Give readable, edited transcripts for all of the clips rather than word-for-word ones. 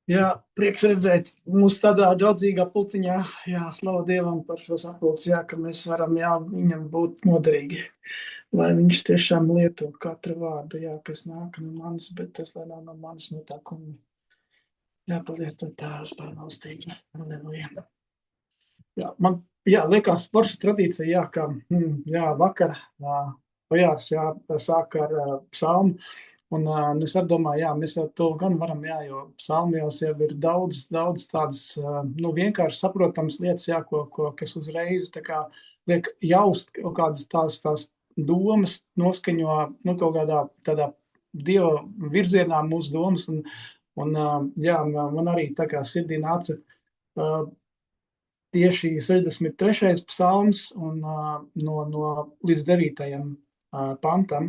Jā, prieks redzēt mūsu tādā draudzīgā pulciņā. Jā, slavu Dievam par šo sapulci, jā, ka mēs varam, jā, viņam būt noderīgi. Lai viņš tiešām lieto katru vārdu, jā, kas nāk no manis, bet tas, lai nav no manis, no tā kunga. Jā, paldies tev tēvs par valstīgi. Halleluja. Jā, man, jā, liekas, forša tradīcija, jā, ka, jā, vakar, pajārs, jā, sāk ar psalmu. Un es arī domāju, jā, mēs jau to gan varam, jā, jo psalmijos jau ir daudz tādas, nu, vienkārši saprotams lietas, jā, kas uzreiz tā kā liek jaust kaut kādas tās domas, noskaņo, nu, kaut kādā tādā Dieva virzienā mūsu domas. Un jā, man arī tā kā sirdī nāca tieši 63. psalms un no līdz 9. Pantam.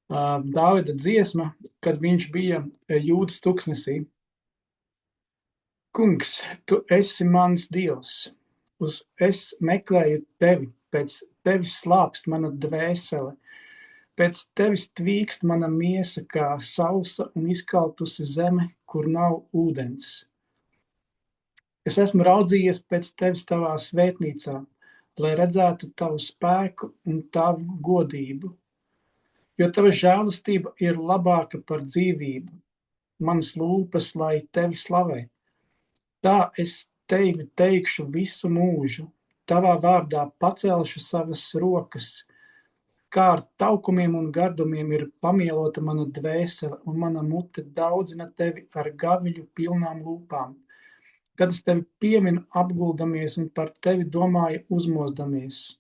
Dāvida dziesma, kad viņš bija Jūdas tuksnesī. Kungs, tu esi mans Dievs, es meklēju tevi, pēc tevis slāpst mana dvēsele, pēc tevis tvīkst mana miesa kā sausa un izkaltusi zeme, kur nav ūdens. Es esmu raudzījies pēc tevis tavā svētnīcā, lai redzētu tavu spēku un tavu godību, jo tava žēlastība ir labāka par dzīvību. Manas lūpas, lai tevi slavē. Tā es tevi teikšu visu mūžu, tavā vārdā pacelšu savas rokas, kā ar taukumiem un gardumiem ir pamielota mana dvēsele, un mana mute daudzina tevi ar gaviļu pilnām lūpām. Kad es tevi pieminu apguldamies un par tevi domāju uzmozdamies.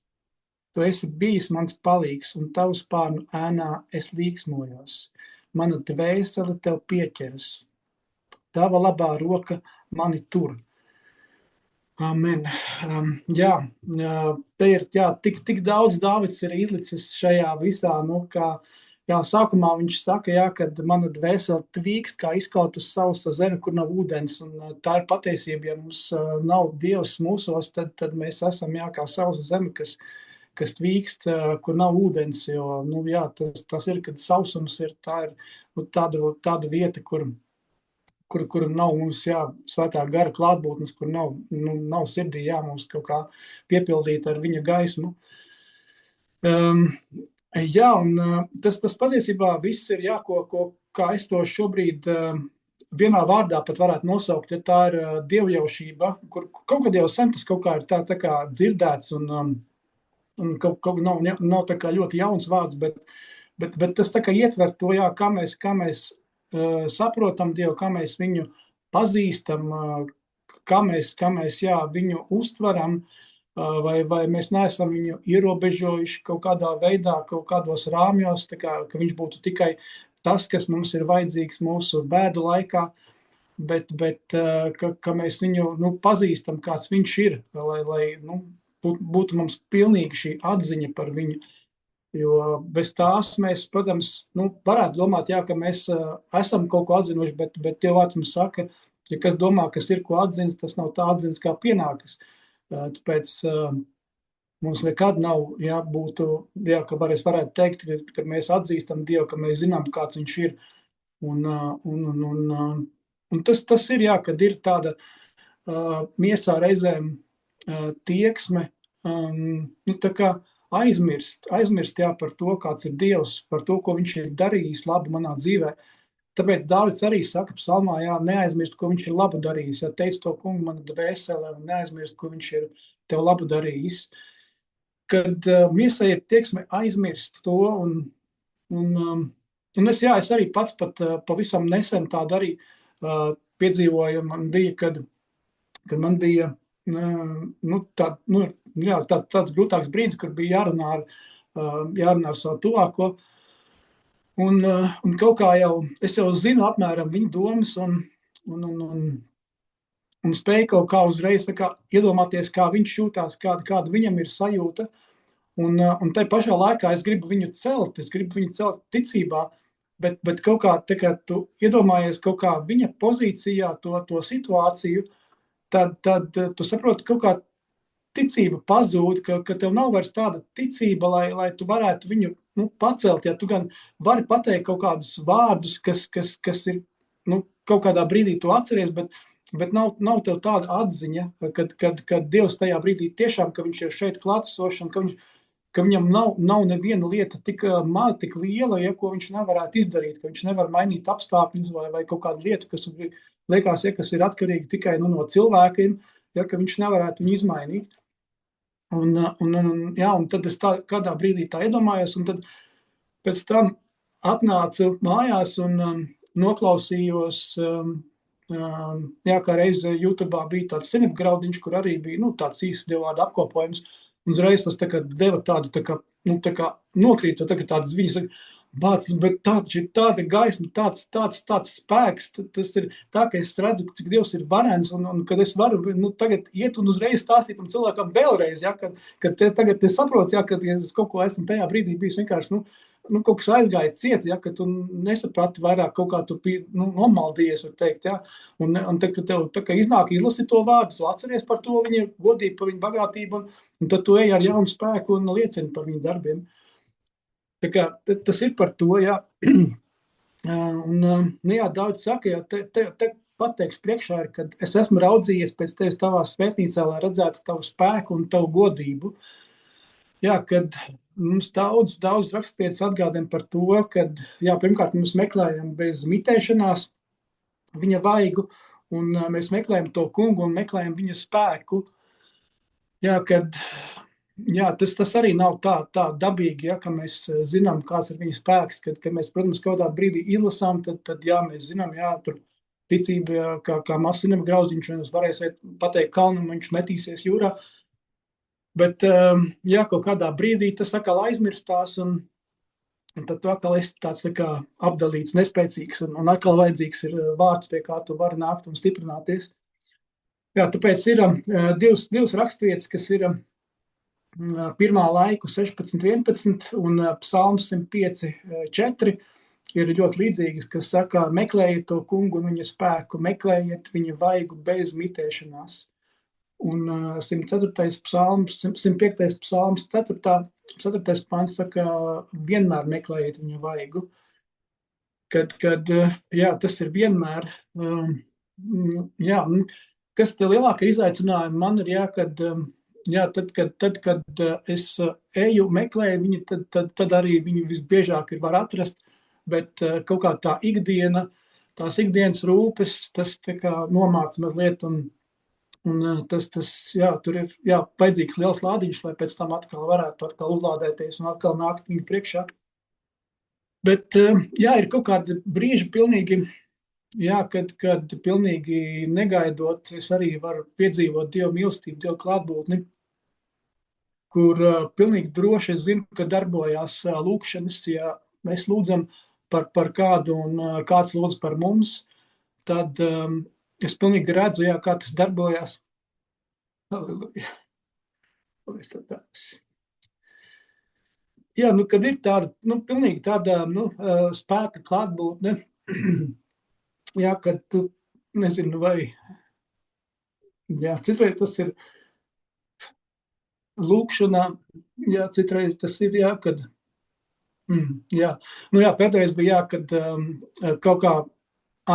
Tu esi bijis mans palīgs, un tavu spārnu ēnā es līksmojos. Mana dvēsele tev pieķeras. Tava labā roka mani tur. Amen. Jā, te ir tik daudz Dāvids ir izlicis šajā visā, nu, kā, jā, sākumā viņš saka, jā, kad mana dvēsele tvīkst, kā izkautus sausa zeme, kur nav ūdens, un tā ir patiesība, ja mums nav Dievs mūsos, tad mēs esam, jā, kā sausa zeme, kas tvīkst, kur nav ūdens, jo, nu, jā, tas ir, kad sausums ir, tā ir nu, tāda vieta, kur nav mums, jā, svētā gara klātbūtnes, kur nav sirdī, jā, mums kaut kā piepildīt ar viņa gaismu. Jā, un tas patiesībā viss ir, jā, kā es to šobrīd vienā vārdā pat varētu nosaukt, ja tā ir dievjaušība, kur kaut kad jau sen tas kaut kā ir tā kā dzirdēts, un kaut nav tā kā ļoti jauns vārds, bet tas tā kā ietver to, jā, kā mēs saprotam Dievu, kā mēs viņu pazīstam, kā mēs jā, viņu uztveram, vai mēs neesam viņu ierobežojuši kaut kādā veidā, kaut kādos rāmjos, tā kā, ka viņš būtu tikai tas, kas mums ir vajadzīgs mūsu bēdu laikā, bet ka mēs viņu pazīstam, kāds viņš ir, lai būtu mums pilnīgi šī atziņa par viņu. Jo bez tās mēs, protams, varētu domāt, jā, ka mēs esam kaut ko atzinuši, bet Dievs mums saka, ja kas domā, kas ir ko atzins, tas nav tā atzins, kā pienākas. Tāpēc mums nekad nav jābūt, jā, ka varētu teikt, ka mēs atzīstam Dievu, ka mēs zinām, kāds viņš ir. Un tas ir, jā, kad ir tāda miesā reizēm tieksme, tā kā aizmirst jā, par to, kāds ir Dievs, par to, ko viņš ir darījis labu manā dzīvē. Tāpēc Dāvids arī saka psalmā, jā, neaizmirst, ko viņš ir labu darījis. Ja teic to kungu mana dvēselē, un neaizmirst, ko viņš ir tev labu darījis. Kad miesai ir tieksme aizmirst to, un es arī pats pat pavisam nesen tādu arī piedzīvoju, man bija, kad man bija tāds grūtāks brīdis, kur bija jārunā ar savu tuvāko. Un kaut kā es jau zinu apmēram viņa domas un spēju kaut kā uzreiz tā kā iedomāties, kā viņš jūtās, kāda viņam ir sajūta. Un tai pašā laikā es gribu viņu celt ticībā, bet kaut kā tā kā tu iedomājies kaut kā viņa pozīcijā to situāciju, tad tu saproti, kaut kā ticība pazūd, ka tev nav vairs tāda ticība, lai tu varētu viņu pacelt. Ja tu gan vari pateikt kaut kādus vārdus, kas ir nu, kaut kādā brīdī to atceries, bet nav tev tāda atziņa, kad Dievs tajā brīdī tiešām, ka viņš ir šeit klātesošs un ka viņam nav neviena lieta tik maz, tik liela, ja, ko viņš nevarētu izdarīt, ka viņš nevar mainīt apstākļus vai kaut kādu lietu, kas liekas, ja, kas ir atkarīgi tikai no cilvēkiem, ja, ka viņš nevarētu viņu izmainīt. Un tad es kādā brīdī tā iedomājos, un tad pēc tam atnācu mājās un noklausījos, kā reiz YouTube'ā bija tāds sinepgraudiņš, kur arī bija tāds īsts dievvvārdu apkopojums, un uzreiz tas tā kā deva tādu, tā kā nokrīt, tā kā tādas viņas saka, bāc, bet tāda gaisma, tāds spēks, tas ir tā, ka es redzu, cik Dievs ir varens, un kad es varu tagad iet un uzreiz stāstīt tam cilvēkam vēlreiz, ja, kad tagad es saprotu, ja, kad es kaut ko esmu tajā brīdī bijis vienkārši, kaut kas aizgāja ciet, ja, ka tu nesaprati vairāk kaut kā tu nomaldījies, var teikt, ja, un tad, kad tev tā kā iznāk izlasi to vārdu, tu atceries par to viņa godību, par viņa bagātību, un tad tu ej ar jaunu spēku un liecini par viņa darbiem. Tā kā tas ir par to, jā. Jā, daudz saka, jā, te pateiks priekšā ir, kad es esmu raudzījies pēc tevis tavā svētnīcā, lai redzētu tavu spēku un tavu godību. Jā, kad mums daudz raksturvietas atgādina par to, kad, jā, pirmkārt, mēs meklējam bez mitēšanās viņa vaigu, un mēs meklējam to kungu un meklējam viņa spēku. Jā, kad... Jā, tas arī nav tā dabīgi, ja, ka mēs zinām, kāds ir viņa spēks, kad mēs, protams, kādā brīdī izlasām, tad jā, mēs zinām, jā, tur ticība, kā masinam grauziņš, un jūs varēsiet pateikt kalnam, viņš metīsies jūrā, bet, jā, kaut kādā brīdī tas atkal aizmirstās, un tad tu atkal esi tāds tā kā apdalīts, nespēcīgs, un atkal vajadzīgs ir vārds, pie kā tu vari nākt un stiprināties. Jā, tāpēc ir divas raksturvietas, kas ir Pirmā laiku 16.11 un psalms 105.4 ir ļoti līdzīgas, kas saka, meklējiet to kungu un viņa spēku, meklējiet viņa vaigu bez mitēšanās. Un 104. psalms, 105. psalms, 4. pants saka, vienmēr meklējiet viņa vaigu. Kad jā, tas ir vienmēr, jā, kas te lielāka izaicinājuma man ir, jā, kad tad, kad es eju, meklēju viņu, tad arī viņu visbiežāk var atrast, bet kaut kā tā ikdiena, tās ikdienas rūpes, tas tā kā nomāc mazliet, un tas, jā, tur ir, jā, vajadzīgs liels lādiņš, lai pēc tam atkal varētu uzlādēties un atkal nākt viņu priekšā. Bet, jā, ir kaut kādi brīži pilnīgi, jā, kad pilnīgi negaidot, es arī varu piedzīvot Dievu mīlestību, Dievu klātbūtni, kur pilnīgi droši es zinu, ka darbojās lūkšanas, ja mēs lūdzam par kādu un kāds lūdz par mums, tad es pilnīgi redzu, jā, kā tas darbojās. Halleluja. Jā, kad ir tāda, pilnīgi tāda, spēka klātbūtne, jā, kad tu, nezinu, vai, jā, citreiz tas ir lūkšanā, jā, citreiz tas ir, jā, kad, jā, jā, pēdējais bija, jā, kad kaut kā,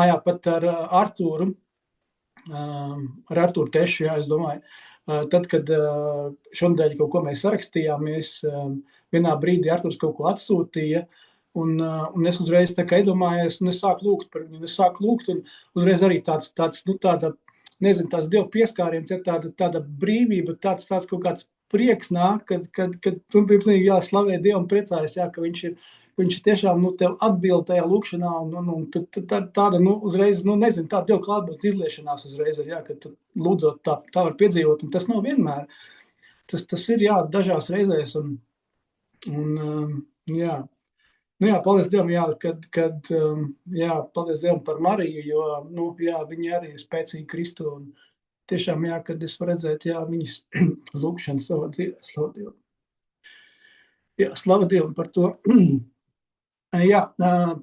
jā, pat ar Artūru Tešu, jā, es domāju, tad, kad šonadēļ kaut ko mēs sarakstījāmies, vienā brīdī Artūrs kaut ko atsūtīja, un es uzreiz tā kā iedomājos, un es sāku lūgt par viņu, un uzreiz arī tāds, nezinu, tāds Dievu pieskāriens, ja tāda brīvība, tāds kaut kāds prieks nāk, kad tu pilnīgi jāslavē Dievu un priecājas, jā, ka viņš tiešām, tev atbild tajā lūkšanā, un tāda, uzreiz, nezinu, tāda Dievu klātbūtnes izliešanās uzreiz, jā, kad lūdzot tā var piedzīvot, un tas nav vienmēr. Tas ir, jā, dažās reizēs, un jā. Jā, paldies Dievam, jā, jā, paldies Dievam par Mariju, jo, jā, viņa arī ir spēcīga Kristu, un tiešām, jā, kad es varu redzēt, jā, viņas lūkšanu savā dzīvē, slavu Dievu. Jā, slavu Dievam par to. Jā,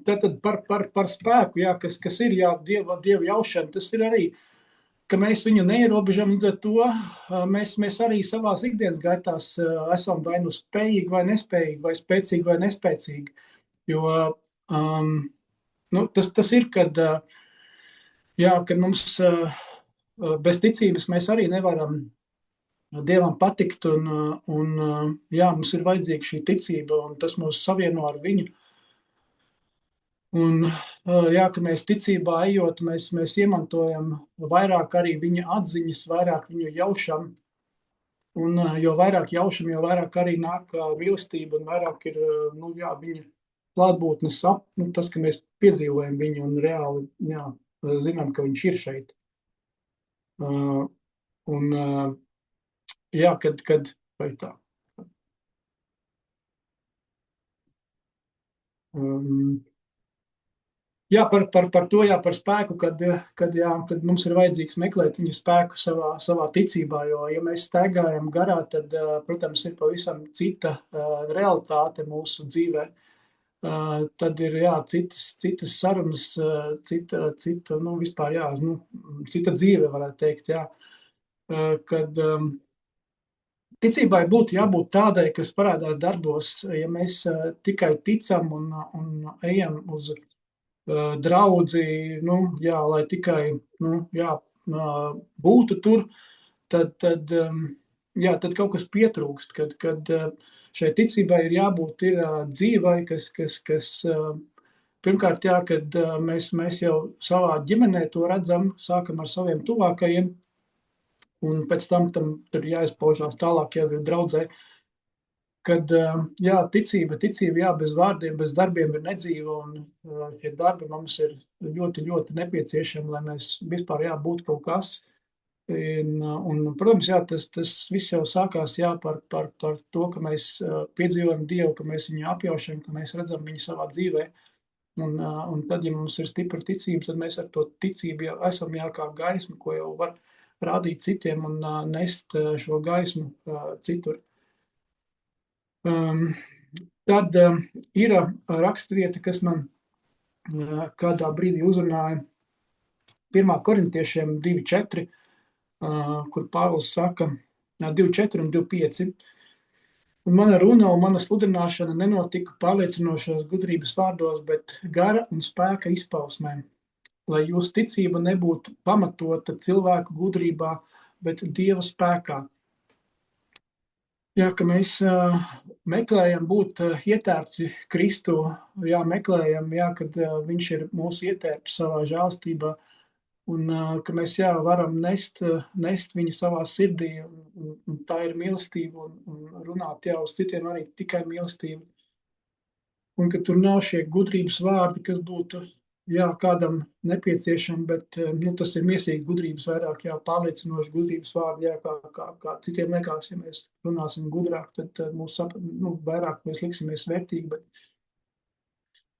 tātad par spēku, jā, kas ir, jā, Dievu jaušana, tas ir arī, ka mēs viņu neierobežam, līdz ar to mēs arī savās ikdienas gaitās esam vai nu spējīgi vai nespējīgi, vai spēcīgi vai nespēcīgi. Jo tas ir, kad Jā, ka mums bez ticības mēs arī nevaram Dievam patikt, un jā, mums ir vajadzīga šī ticība, un tas mūs savieno ar viņu. Un jā, ka mēs ticībā ejot, mēs iemantojam vairāk arī viņa atziņas, vairāk viņu jaušam, un jo vairāk jaušam, jo vairāk arī nāk mīlestība, un vairāk ir, nu jā, viņa klātbūtnes tas, ka mēs piedzīvojam viņu un reāli, jā, zinām, ka viņš ir šeit. Un jā, kad vai tā. Jā, par to, jā, par spēku, kad mums ir vajadzīgs meklēt viņu spēku savā ticībā, jo, ja mēs staigājam garā, tad, protams, ir pavisam cita realitāte mūsu dzīvē. Tad ir, jā, citas sarunas, cita, nu, vispār, jā, nu, cita dzīve, varētu teikt, jā. Kad ticībai būtu jābūt tādai, kas parādās darbos, ja mēs tikai ticam un ejam uz draudzi, nu, jā, lai tikai, nu, jā, būtu tur, tad, jā, tad kaut kas pietrūkst, kad šai ticībai ir jābūt dzīvai, kas pirmkārt, jā, kad mēs jau savā ģimenē to redzam, sākam ar saviem tuvākajiem, un pēc tam tur jāizpaužās tālāk jau ir draudzē, kad, jā, ticība, jā, bez vārdiem, bez darbiem ir nedzīva, un šie darbi mums ir ļoti, ļoti nepieciešami, lai mēs vispār, jā, būtu kaut kas. Un, protams, jā, tas viss jau sākās, jā, par to, ka mēs piedzīvojam Dievu, ka mēs viņu apjaušam, ka mēs redzam viņu savā dzīvē. Un tad, ja mums ir stipra ticība, tad mēs ar to ticību jau esam, jā, kā gaismu, ko jau var rādīt citiem un nest šo gaismu citur. Tad ir rakstvieta, kas man kādā brīdī uzrunāja 1. korintiešiem 2.4, kur Pāvils saka 2.4 un 2.5. Un mana runa un mana sludināšana nenotika pārliecinošos gudrības vārdos, bet gara un spēka izpausmē, lai jūsu ticība nebūtu pamatota cilvēku gudrībā, bet Dieva spēkā. Jā, ka mēs meklējam būt ietērpti Kristu, jā, meklējam, jā, kad viņš ir mūsu ietērpts savā žēlstībā, un ka mēs, jā, varam nest viņu savā sirdī, un tā ir mīlestība, un runāt, jā, uz citiem arī tikai mīlestība. Un ka tur nav šie gudrības vārdi, kas būtu, jā, kādam nepieciešami, bet nu, tas ir miesīgi gudrības vairāk, jā, pārliecinoši gudrības vārdi, jā, kā citiem liekas, ja mēs runāsim gudrāk, tad mūs nu, vairāk mēs liksimies vērtīgi,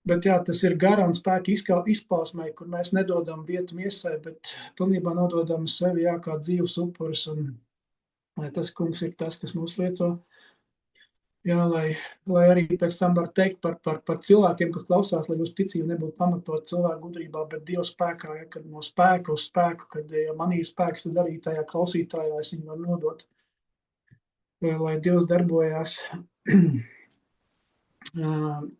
bet jā, tas ir gara un spēka izpausmē, kur mēs nedodam vietu miesai, bet pilnībā nododam sevi, jā, kā dzīves upuris, un lai tas kungs ir tas, kas mūs lieto. Jā, lai arī pēc tam var teikt par cilvēkiem, kas klausās, lai jūsu ticība nebūtu pamatot cilvēku gudrībā, bet Dieva spēkā, ja, kad no spēka uz spēku, kad ja manī ir spēks, tad arī tajā klausītājā es viņu varu nodot, lai Dievs darbojās.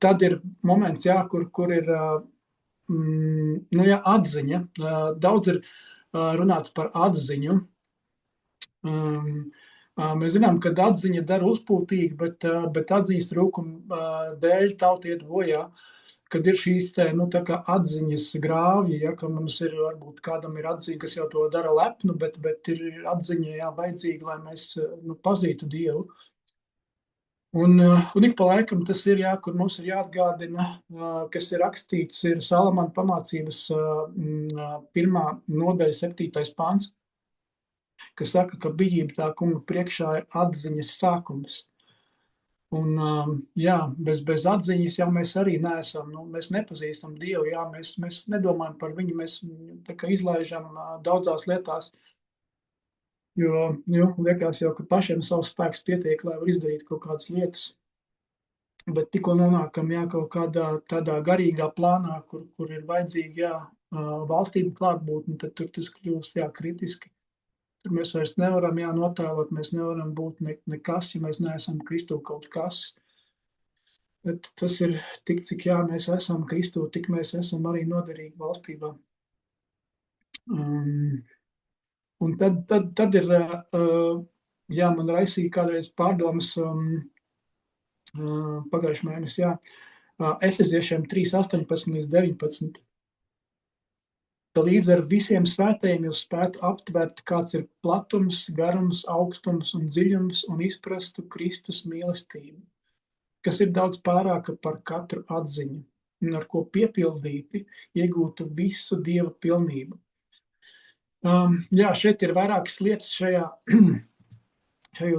Tad ir moments, jā, kur ir, nu jā, atziņa. Daudz ir runāts par atziņu. Mēs zinām, ka atziņa dara uzpūtīgi, bet atziņas trūkuma dēļ tauta iet bojā, kad ir šīs nu, tā kā atziņas grāvji, ja, ka mums ir, varbūt kādam ir atziņa, kas jau to dara lepnu, bet ir atziņa, jā, vajadzīga, lai mēs nu, pazītu Dievu. Un ik pa laikam tas ir, jā, kur mums ir jāatgādina, kas ir rakstīts, ir Salamana pamācības 1. nodaļa 7. pāns, kas saka, ka bijība tā kunga priekšā ir atziņas sākums. Un, jā, bez atziņas jau mēs arī neesam, nu, mēs nepazīstam Dievu, jā, mēs nedomājam par viņu, mēs tā kā izlaižam daudzās lietās, jo liekas jau, ka pašiem savs spēks pietiek, lai var izdarīt kaut kādas lietas, bet tikko nonākam, jā, kaut kādā tādā garīgā plānā, kur ir vajadzīga, jā, valstība klātbūtne, tad tur tas kļūst, jā, kritiski. Tur mēs vairs nevaram, jā, notēlot, mēs nevaram būt nekas, ja mēs neesam Kristū kaut kas. Bet tas ir tik, cik jā, mēs esam Kristū, tik mēs esam arī noderīgi valstībā. Un tad ir, jā, man raisīja kādreiz pārdomas pagājušajā mēnesī, jā, Efeziešiem 3:18 līdz 19. Ka līdz ar visiem svētajiem jūs spētu aptvert, kāds ir platums, garums, augstums un dziļums, un izprastu Kristus mīlestību, kas ir daudz pārāka par katru atziņu, un ar ko piepildīti iegūtu visu Dieva pilnību. Jā, šeit ir vairākas lietas šajos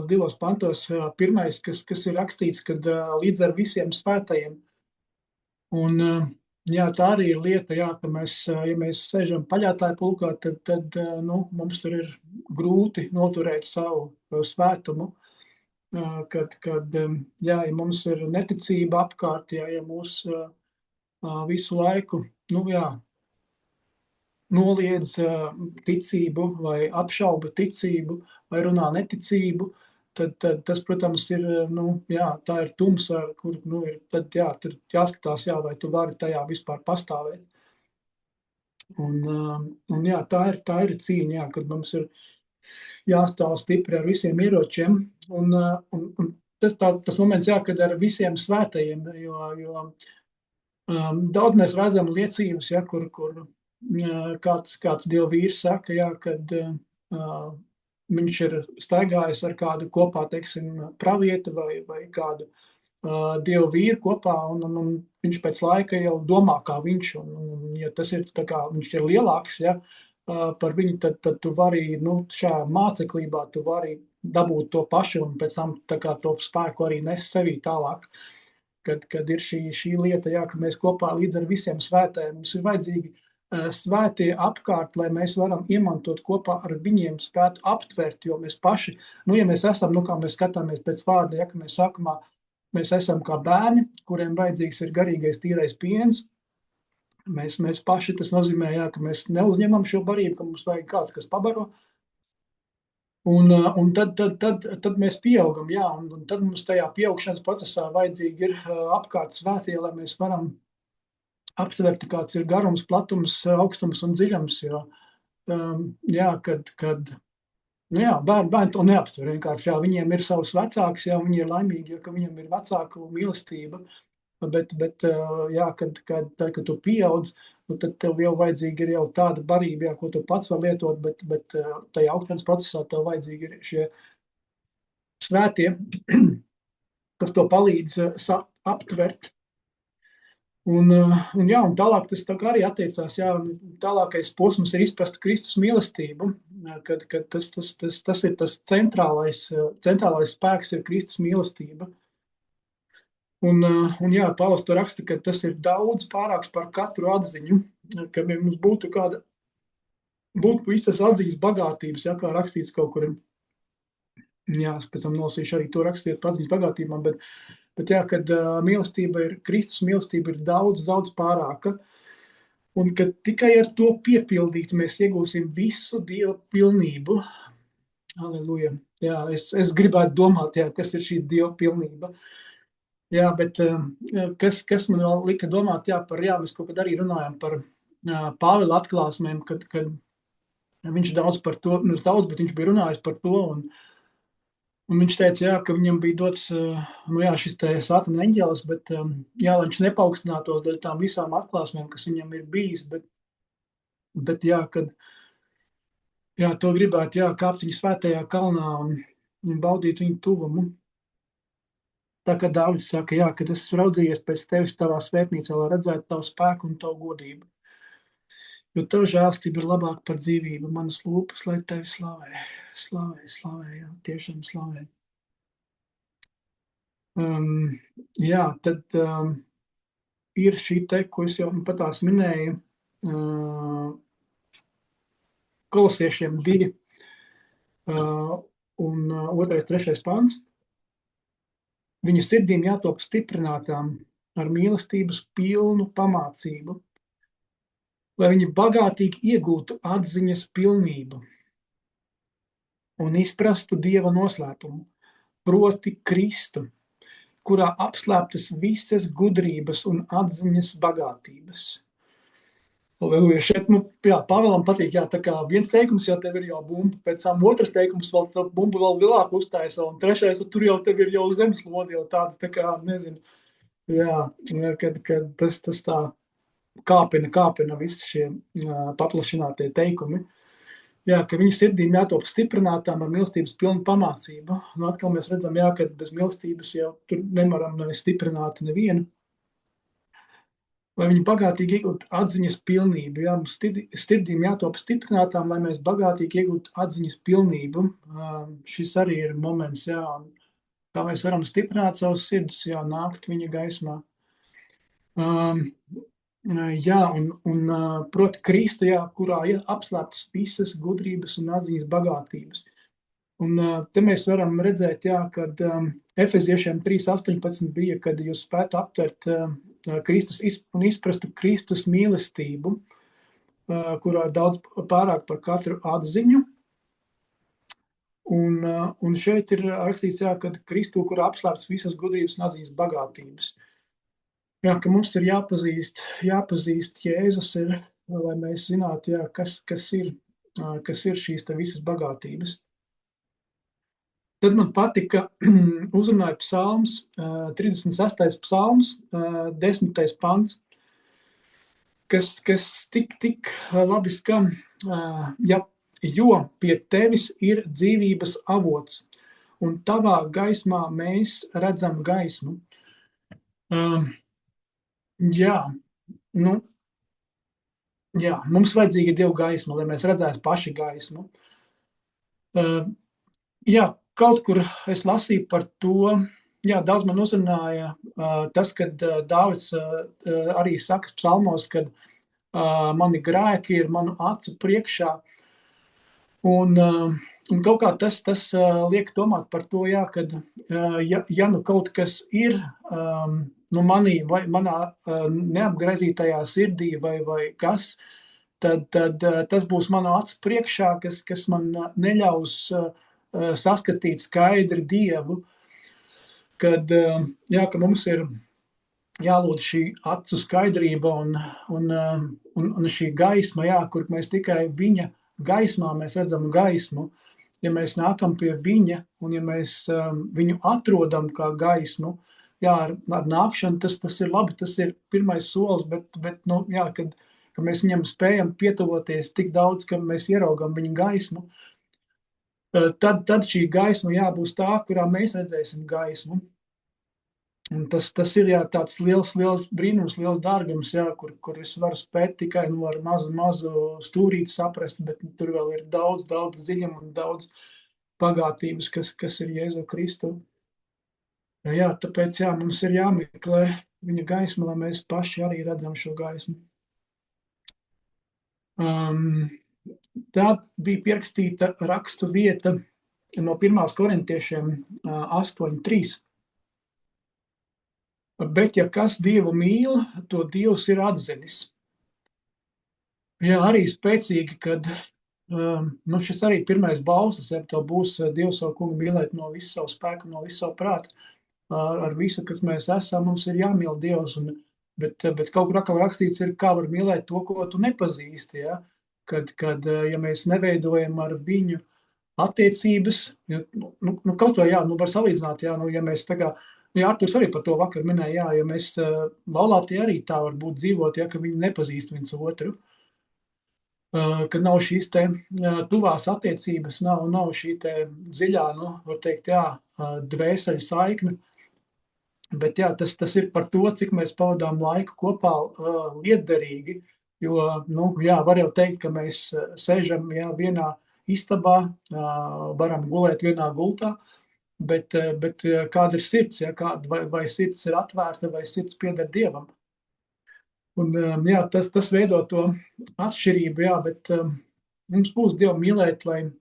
divos pantos. Pirmais, kas ir rakstīts, kad līdz ar visiem svētajiem. Un jā, tā arī ir lieta, jā, ka mēs, ja mēs sēžam paļātāju pulkā, tad mums tur ir grūti noturēt savu svētumu, kad jā, ja mums ir neticība apkārt, jā, ja mūs visu laiku, jā, noliedz ticību vai apšauba ticību vai runā neticību, tad tas, protams, ir, jā, tā ir tumsa, kur, tad jā, tur jāskatās, jā, vai tu vari tajā vispār pastāvēt. Un jā, tā ir cīņa, jā, kad mums ir jāstāv stipri ar visiem ieročiem, un tas moments, jā, kad ar visiem svētajiem, jo daudz mēs redzam liecības, ja, kur kāds Dieva vīrs saka, jā, kad viņš ir staigājis ar kādu kopā, teiksim, pravietu vai kādu Dieva vīru kopā, un viņš pēc laika jau domā kā viņš, un ja tas ir tā kā viņš ir lielāks, ja, par viņu, tad tu vari, šajā māceklībā tu vari dabūt to pašu, un pēc tam tā kā to spēku arī nes sevī tālāk. Kad ir šī lieta, jā, ka mēs kopā līdz ar visiem svētējiem, mums ir vajadzīgi svētie apkārt, lai mēs varam iemantot kopā ar viņiem, spētu aptvert, jo mēs paši, ja mēs esam, kā mēs skatāmies pēc vārda, ja, ka mēs sākumā, mēs esam kā bērni, kuriem vajadzīgs ir garīgais tīrais piens, mēs paši, tas nozīmē, jā, ka mēs neuzņemam šo barību, ka mums vajag kāds, kas pabaro, un tad mēs pieaugam, jā, un tad mums tajā pieaugšanas procesā vajadzīgi ir apkārt svētie, lai mēs varam aptverti, kāds ir garums, platums, augstums un dziļums, jo, jā, kad bērni to neaptver vienkārši, jā, viņiem ir savs vecāks, jā, viņi ir laimīgi, jo, ka viņam ir vecāku mīlestība, bet jā, kad tu pieaudz, tad tev jau vajadzīgi ir jau tāda barība, jā, ko tu pats var lietot, bet tajā augšanas procesā tev vajadzīgi ir šie svētie, kas to palīdz aptvert. Un tālāk tas tā kā arī attiecās, jā, tālākais posms ir izprast Kristus mīlestību, kad tas ir tas centrālais spēks ir Kristus mīlestība. Un jā, Pāvils to raksta, ka tas ir daudz pārāks par katru atziņu, ka mums būtu visas atziņas bagātības, jā, kā rakstīts kaut kur, jā, es pēc tam nolasīšu arī to rakstīt par atziņas bagātībām, bet jā, kad Kristus mīlestība ir daudz, daudz pārāka, un kad tikai ar to piepildīt mēs iegūsim visu Dieva pilnību. Aleluja. Jā, es gribētu domāt, jā, kas ir šī Dieva pilnība. Jā, bet kas man vēl lika domāt, jā, mēs kaut kad arī runājam par Pāvila atklāsmēm, kad viņš daudz par to, bet viņš bija runājis par to, un viņš teica, jā, ka viņam bija dots, šis te Sātana eņģelis, bet, jā, lai viņš nepaukstinātos dēļ tām visām atklāsmēm, kas viņam ir bijis, bet jā, kad, jā, to gribētu, jā, kāpt viņa svētajā kalnā un baudīt viņu tuvumu. Tā kā Dāvids saka, jā, kad es raudzījies pēc tevis tavā svētnīcā, lai redzētu tavu spēku un tavu godību. Jo tavu žēlstība ir labāka par dzīvību, manas lūpas, lai tevi slavē. Slavē, jā, tiešām slavē. Jā, tad ir šī te, ko es jau patās minēju, Kolosiešiem 2 un 2.3. pants. Viņu sirdīm jātop stiprinātām ar mīlestības pilnu pamācību, lai viņi bagātīgi iegūtu atziņas pilnību un izprastu Dieva noslēpumu, proti Kristu, kurā apslēptas visas gudrības un atziņas bagātības. Aleluja. Šeit, Pavelam patīk, tā kā viens teikums jau tev ir jau bumba, pēc tam otrs teikums vēl tā bumba vēl vilāk uztaisa, un trešais, tur jau tev ir jau zemeslode, jau tāda, tā kā, nezinu, kad tas tā kāpina visi šie paplašinātie teikumi. Ka viņu sirdīm jātop stiprinātām ar mīlestības pilnu pamācību. Atkal mēs redzam, ka bez mīlestības jau tur nevaram stiprināt nevienu. Lai viņi bagātīgi iegūtu atziņas pilnību. Mums sirdīm jātop stiprinātām, lai mēs bagātīgi iegūtu atziņas pilnību. Šis arī ir moments, kā mēs varam stiprināt savus sirdus, nākt viņa gaismā. Proti Kristu, kurā ir apslēptas visas gudrības un atziņas bagātības. Un te mēs varam redzēt, kad Efeziešiem 3:18 bija, kad jūs spētu aptvert Kristus un izprastu Kristus mīlestību, kurā ir daudz pārāk par katru atziņu. Un šeit ir rakstīts, kad Kristu, kurā apslēptas visas gudrības un atziņas bagātības. Ka mums ir jāpazīst Jēzus, lai mēs zinātu, kas ir šīs te visas bagātības. Tad man patika uzrunāja psalms, 36. psalms, 10. pants, kas tik labi skan, jo pie tevis ir dzīvības avots, un tavā gaismā mēs redzam gaismu. Mums vajadzīga Dieva gaisma, lai mēs redzētu paši gaismu. Kaut kur es lasīju par to, daudz man uzrunāja tas, kad Dāvids arī saka psalmos, kad mani grēki ir manu acu priekšā. Un kaut kā tas liek domāt par to, kad nu kaut kas ir manī vai manā neapgraizītajā sirdī vai kas, tad tas būs manu acu priekšā, kas man neļaus saskatīt skaidri Dievu, ka mums ir jālūdz šī acu skaidrība un šī gaisma, kur mēs tikai viņa gaismā mēs redzam gaismu. Ja mēs nākam pie viņa un ja mēs viņu atrodam kā gaismu, ar nākšanu tas ir labi, tas ir pirmais solis, bet kad mēs viņam spējam pietuvoties tik daudz, ka mēs ieraugam viņa gaismu, tad šī gaisma būs tā, kurā mēs redzēsim gaismu. Un tas ir tāds liels brīnums, liels dārgums, kur es varu spēt tikai ar mazu stūrīti saprast, bet tur vēl ir daudz dziļumu un daudz pagātības, kas ir Jēzu Kristu. Tāpēc mums ir jāmeklē viņa gaisma, lai mēs paši arī redzam šo gaismu. Tā bija pierakstīta rakstu vieta no 1. korintiešiem 8:3. Bet, ja kas Dievu mīl, to Dievs ir atzinis. Arī spēcīgi, kad šis arī pirmais bauslis, to būs Dievu savu kungu mīlēt no visu savu spēku, no visu savu prātu, ar visu, kas mēs esam, mums ir jāmīl Dievs. Bet kaut kur atkal rakstīts ir, kā var mīlēt to, ko tu nepazīsti, Kad mēs neveidojam ar viņu attiecības, kaut vai, var salīdzināt, ja mēs tā kā, Arturs arī par to vakar minēja, ja mēs laulātie arī tā var būt dzīvot, ka viņi nepazīst viens otru, ka nav šīs te tuvās attiecības, nav šī te dziļā, var teikt, dvēseļu saikne, bet tas ir par to, cik mēs pavadām laiku kopā lietderīgi. Jo, var jau teikt, ka mēs sēžam vienā istabā, varam gulēt vienā gultā, bet kāda ir sirds, vai sirds ir atvērta, vai sirds pieder Dievam. Un, tas veido to atšķirību, bet mums būs Dievu mīlēt, lai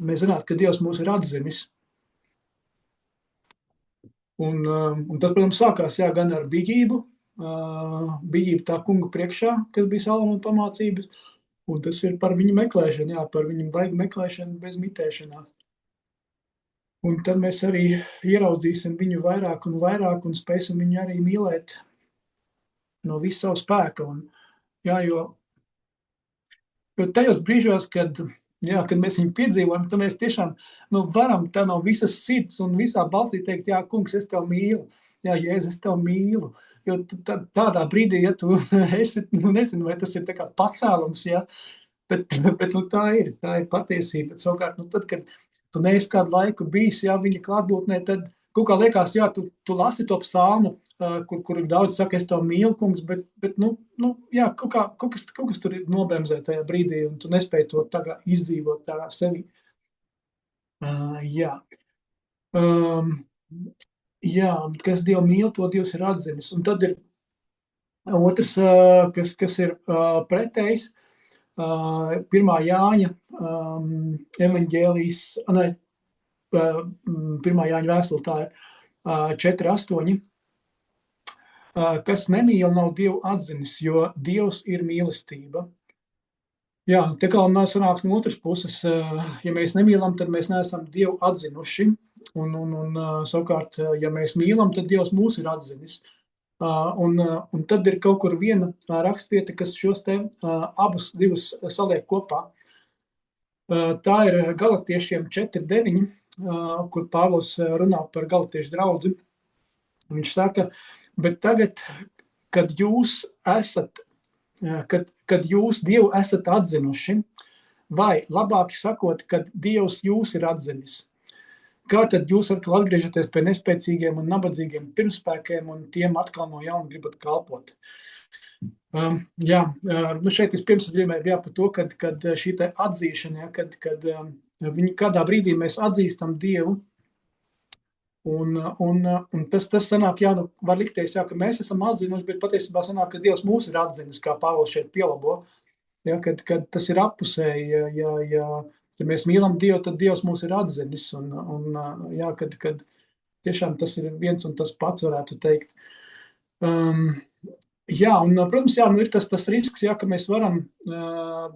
mēs zinātu, ka Dievs mūs ir atzinis. Un tas, protams, sākās gan ar bijību, tā kunga priekšā, kas bija Salomona pamācības, un tas ir par viņu meklēšanu, par viņu baigu meklēšanu bez mitēšanās. Un tad mēs arī ieraudzīsim viņu vairāk un spēsim viņu arī mīlēt no visu savu spēku. Jo Jo tajos brīžos, kad mēs viņu piedzīvojam, tad mēs tiešām varam tā no visas sirds un visā balsī teikt, jā, kungs, es tev mīlu, jā, Jēzus, es tev mīlu. Jo tādā brīdī, ja tu esi, nezinu, vai tas ir tā kā pacēlums, jā, bet tā ir patiesība. Savukārt, tad, kad tu neesi kādu laiku bijis, jā, viņa klātbūtnē, tad kaut kā liekas, jā, tu lasi to psalmu, kur daudz saka, es tev mīlu, kungs, bet jā, kaut kas tur ir nobremzē tajā brīdī, un tu nespēji to tagad izdzīvot tā sevi. Jā. Jā, kas Dievu mīl, to Dievs ir atzinis. Un tad ir otrs, kas ir pretējs, 1. Jāņa evaņģēlijas, ne, 1. Jāņa vēstule, tā ir 4:8. Kas nemīl, nav Dievu atzinis, jo Dievs ir mīlestība. Jā, te kā sanāk no otras puses, ja mēs nemīlam, tad mēs neesam Dievu atzinuši, un savukārt, ja mēs mīlam, tad Dievs mūs ir atzinis. Un tad ir kaut kur viena rakstvieta, kas šos te abus divus saliek kopā. Tā ir Galatiešiem 4:9, kur Pāvils runā par galatiešu draudzi. Viņš saka, bet tagad, kad jūs Dievu esat atzinuši, vai labāk sakot, kad Dievs jūs ir atzinis, kā tad jūs atkal atgriežaties pie nespēcīgiem un nabadzīgiem pirmspēkiem un tiem atkal no jauna gribat kalpot? Jā, šeit vispirms es gribēju par to, kad šī te atzīšana, kad kādā brīdī mēs atzīstam Dievu, un tas sanāk, jā, var likties, jā, ka mēs esam atzinuši, bet patiesībā sanāk, ka Dievs mūs ir atzinis, kā Pāvils šeit pielabo, jā, kad tas ir appusēji, ja mēs mīlam Dievu, tad Dievs mūs ir atzinis, un jā, kad tiešām tas ir viens un tas pats, varētu teikt. Jā, un, protams, jā, ir tas risks, jā, ka mēs varam